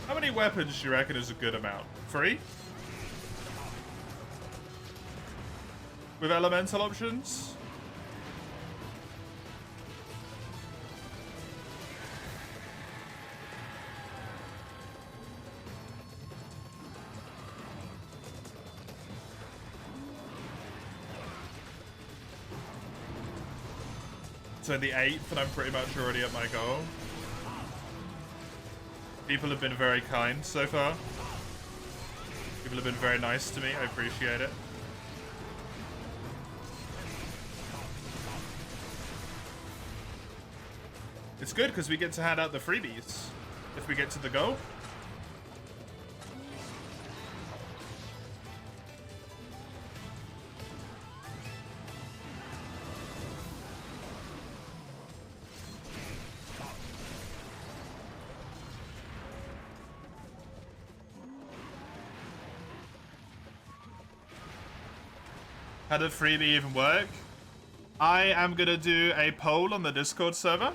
How many weapons do you reckon is a good amount? 3? With elemental options? So the 8th, and I'm pretty much already at my goal. People have been very kind so far. People have been very nice to me. I appreciate it. It's good because we get to hand out the freebies if we get to the goal. How did freebie even work? I am gonna do a poll on the Discord server.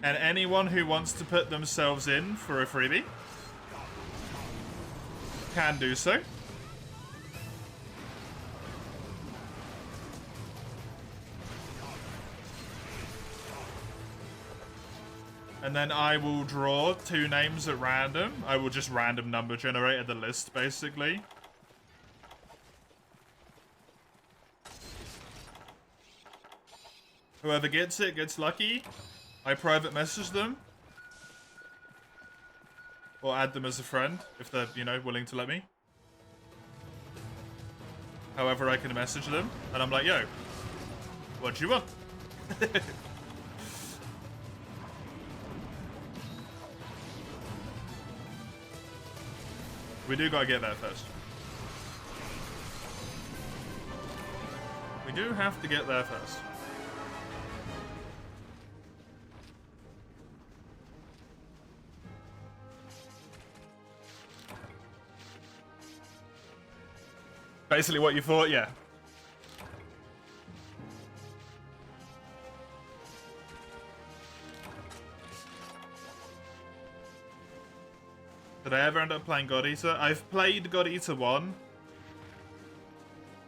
And anyone who wants to put themselves in for a freebie can do so. And then I will draw 2 names at random. I will just random number generate the list, basically. Whoever gets it gets lucky. I private message them. Or add them as a friend, if they're, you know, willing to let me. However I can message them. And I'm like, yo, what do you want? We do gotta get there first. We do have to get there first. Basically what you thought, yeah. Did I ever end up playing God Eater? I've played God Eater 1.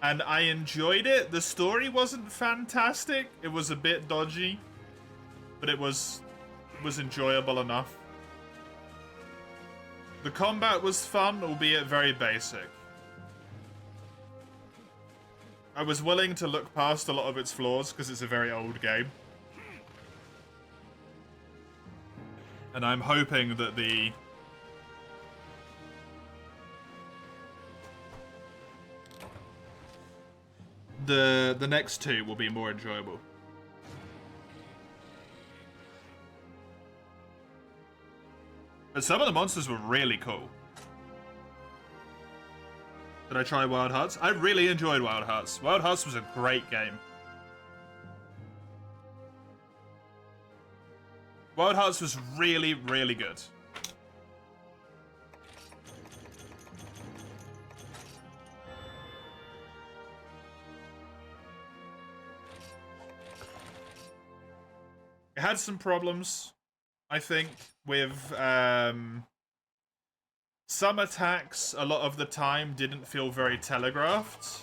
And I enjoyed it. The story wasn't fantastic. It was a bit dodgy. But it was enjoyable enough. The combat was fun, albeit very basic. I was willing to look past a lot of its flaws because it's a very old game. And I'm hoping that the next 2 will be more enjoyable. But some of the monsters were really cool. Did I try Wild Hearts? I really enjoyed Wild Hearts. Wild Hearts was a great game. Wild Hearts was really, really good. It had some problems, I think, with some attacks a lot of the time didn't feel very telegraphed.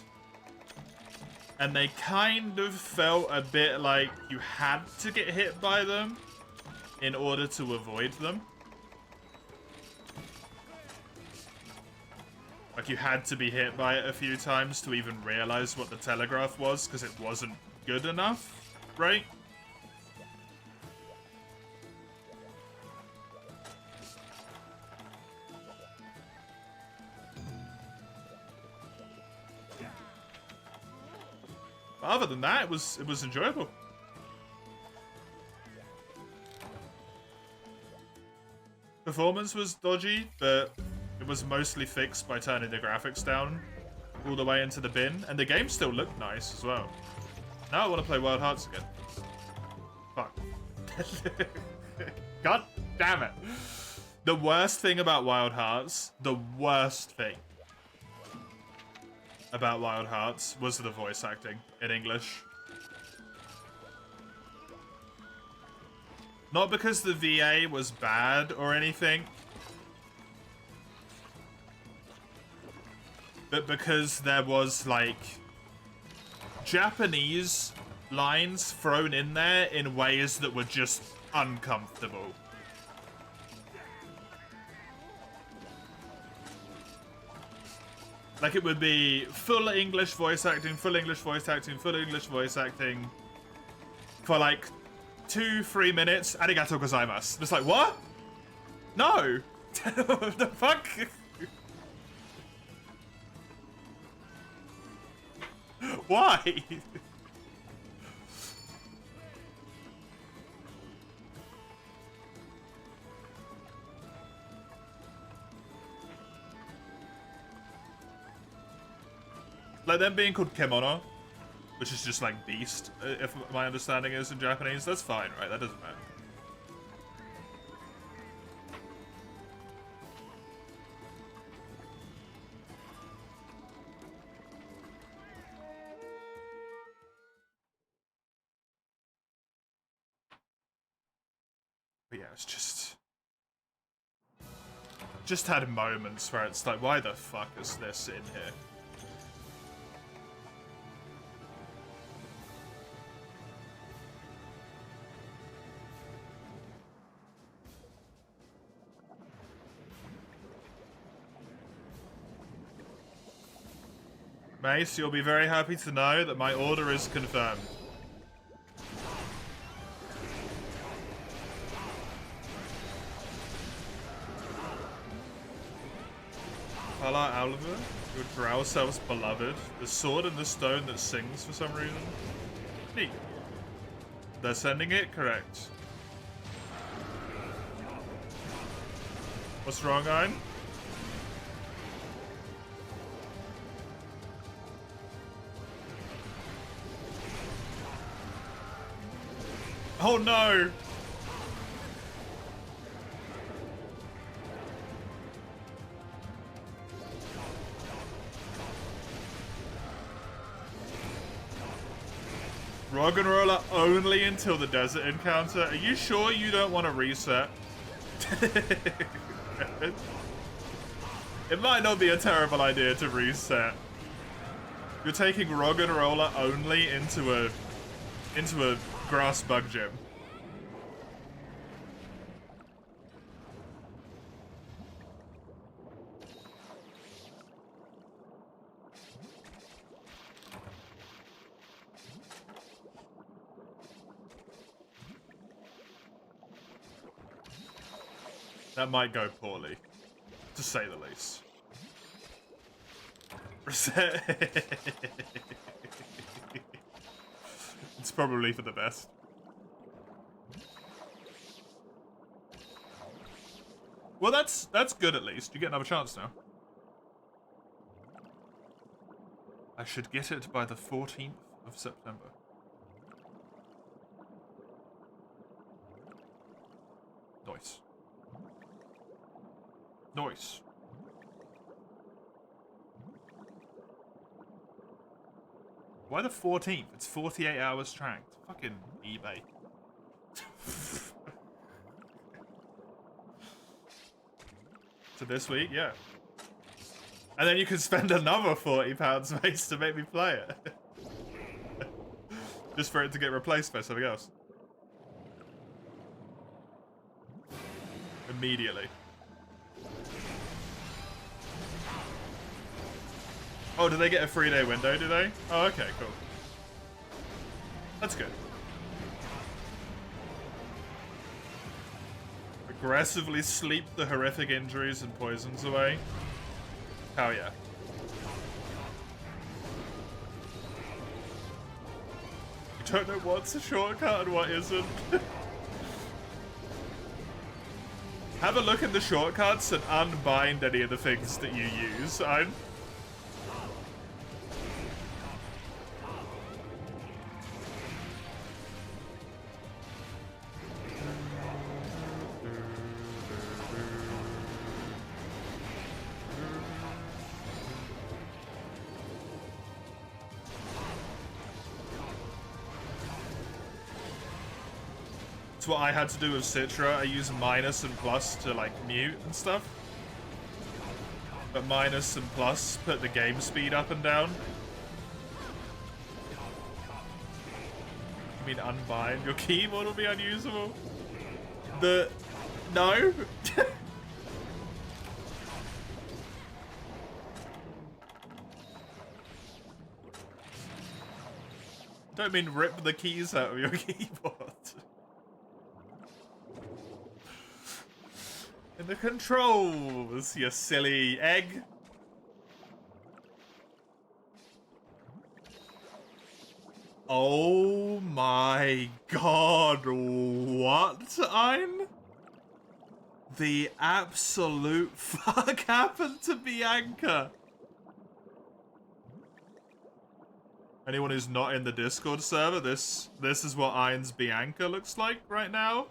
And they kind of felt a bit like you had to get hit by them in order to avoid them. Like you had to be hit by it a few times to even realize what the telegraph was, because it wasn't good enough, right? Other than that, it was enjoyable. Performance was dodgy, but it was mostly fixed by turning the graphics down all the way into the bin, and the game still looked nice as well. Now I want to play Wild Hearts again. Fuck. God damn it. The worst thing about Wild Hearts, the worst thing about Wild Hearts was the voice acting in English. Not because the VA was bad or anything, but because there was, like, Japanese lines thrown in there in ways that were just uncomfortable. Like, it would be full English voice acting, full English voice acting, full English voice acting for, like, 2-3 minutes. Arigatou gozaimasu. It's like, what? No! What the fuck? Why? Like them being called Kemono, which is just like beast, if my understanding is in Japanese, that's fine, right? That doesn't matter. But yeah, it's just had moments where it's like, why the fuck is this in here? Mace, you'll be very happy to know that my order is confirmed. Fala Alva, your drow self's beloved. The sword and the stone that sings for some reason. Neat. They're sending it? Correct. What's wrong, Ein? Oh no! Roggenroller only until the desert encounter? Are you sure you don't want to reset? It might not be a terrible idea to reset. You're taking Roggenroller only into a grass bug gym. That might go poorly, to say the least. Reset. It's probably for the best. Well, that's good at least. You get another chance now. I should get it by the 14th of September. Nice. Nice. Why the 14th? It's 48 hours tracked. Fucking eBay. So this week, yeah. And then you can spend another £40 Mace to make me play it. Just for it to get replaced by something else. Immediately. Oh, do they get a 3-day window, do they? Oh, okay, cool. That's good. Aggressively sleep the horrific injuries and poisons away. Hell yeah. You don't know what's a shortcut and what isn't. Have a look at the shortcuts and unbind any of the things that you use. What I had to do with Citra. I use minus and plus to like mute and stuff, but minus and plus put the game speed up and down. You mean unbind? Your keyboard will be unusable? No? Don't mean rip the keys out of your keyboard. In the controls, you silly egg. Oh my god, what, Ein? The absolute fuck happened to Bianca? Anyone who's not in the Discord server, this is what Ein's Bianca looks like right now.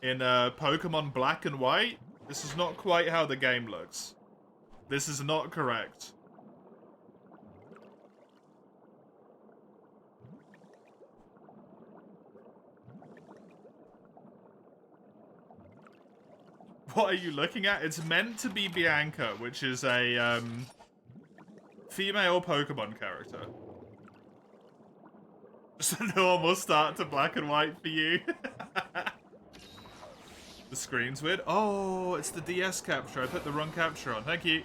In Pokemon Black and White, this is not quite how the game looks. This is not correct. What are you looking at? It's meant to be Bianca, which is a female Pokemon character. Just a normal start to Black and White for you. The screen's weird. Oh, it's the DS capture. I put the wrong capture on. Thank you.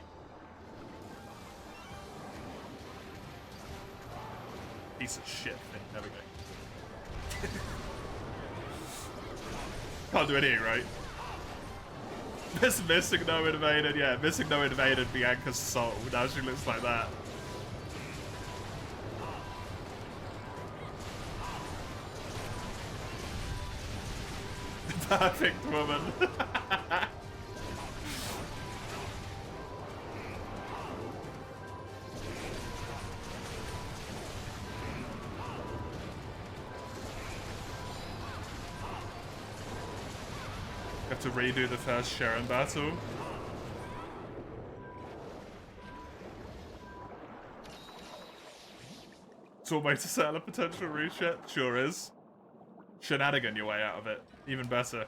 Piece of shit thing. There we go. Can't do anything right. Missing no invaded. Yeah, missing no invaded Bianca's soul. Now she looks like that. Perfect woman. Have to redo the first Sharon battle. It's one way to settle a potential reset. Sure is. Shenanigan your way out of it. Even better.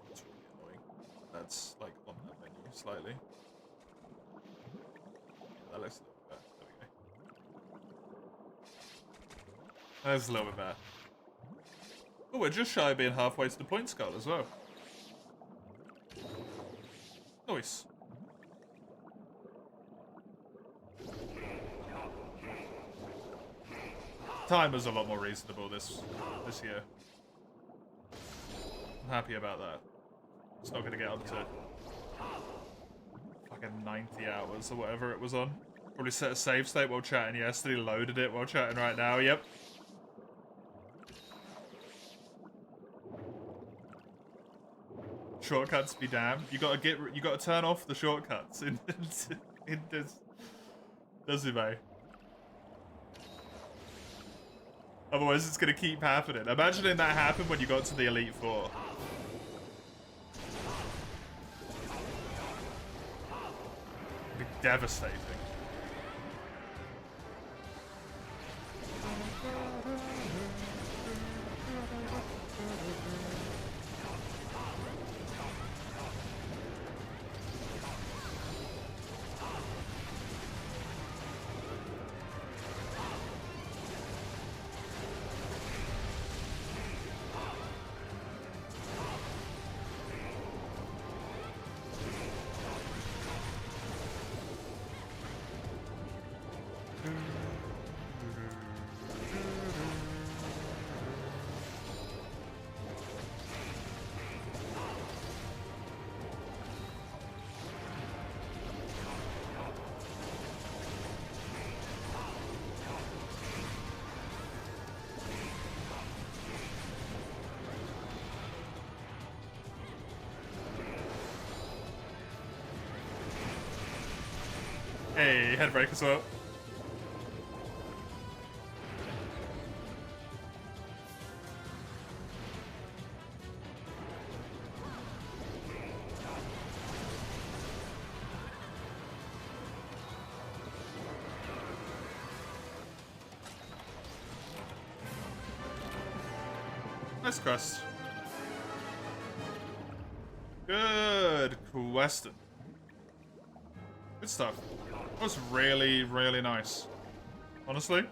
That's really annoying. That's like on that menu slightly. That looks a little bit better. There we go. That's a little bit better. Oh, we're just shy of being halfway to the point skull as well. Nice. Time was a lot more reasonable this year. I'm happy about that. It's not gonna get up to fucking 90 hours or whatever it was on. Probably set a save state while chatting yesterday, loaded it while chatting right now, yep. Shortcuts be damned. You gotta turn off the shortcuts in this Desume. Otherwise it's gonna keep happening. Imagining that happened when you got to the Elite Four. It'd be devastating. Hey, headbreak as well. Nice quest. Good question. Good stuff. That was really, really nice. Honestly.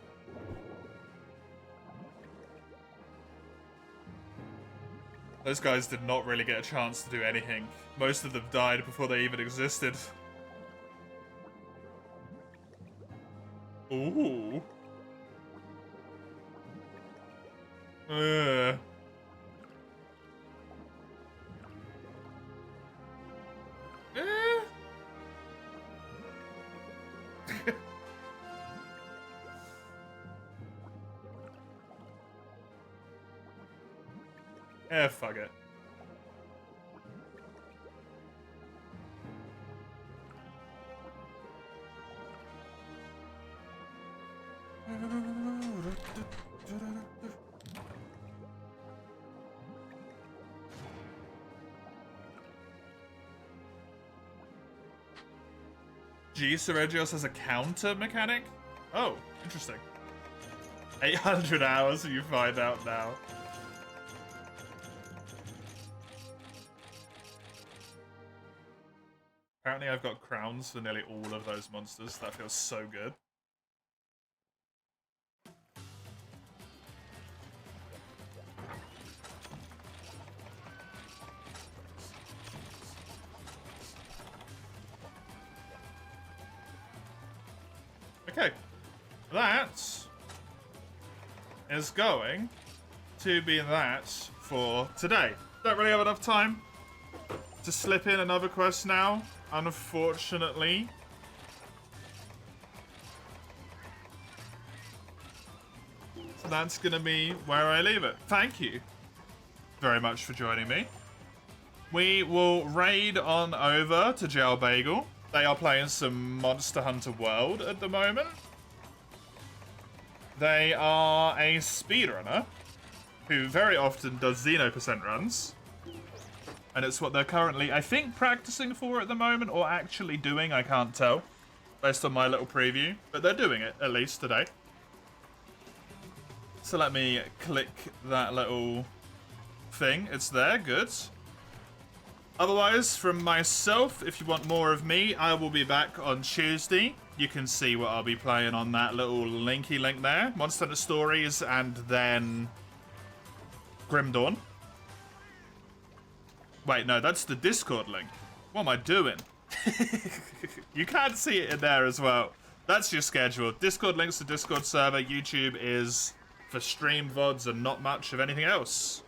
Those guys did not really get a chance to do anything. Most of them died before they even existed. Ooh. Eh, fuck it. G. Seregios has a counter mechanic? Oh, interesting. 800 hours, you find out now. Apparently I've got crowns for nearly all of those monsters. That feels so good. Okay, that is going to be that for today. Don't really have enough time to slip in another quest now, unfortunately. So that's going to be where I leave it. Thank you very much for joining me. We will raid on over to Jail Bagel. They are playing some Monster Hunter World at the moment. They are a speedrunner who very often does 0% runs. And it's what they're currently, I think, practicing for at the moment, or actually doing, I can't tell, based on my little preview. But they're doing it, at least today. So let me click that little thing. It's there, good. Otherwise, from myself, if you want more of me, I will be back on Tuesday. You can see what I'll be playing on that little linky link there. Monster Hunter Stories, and then Grim Dawn. Wait, no, that's the Discord link. What am I doing? You can't see it in there as well. That's your schedule. Discord links to Discord server. YouTube is for stream VODs and not much of anything else.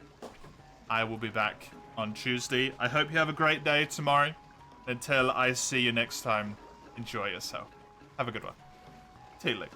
I will be back on Tuesday. I hope you have a great day tomorrow. Until I see you next time, enjoy yourself. Have a good one. Toodaloo.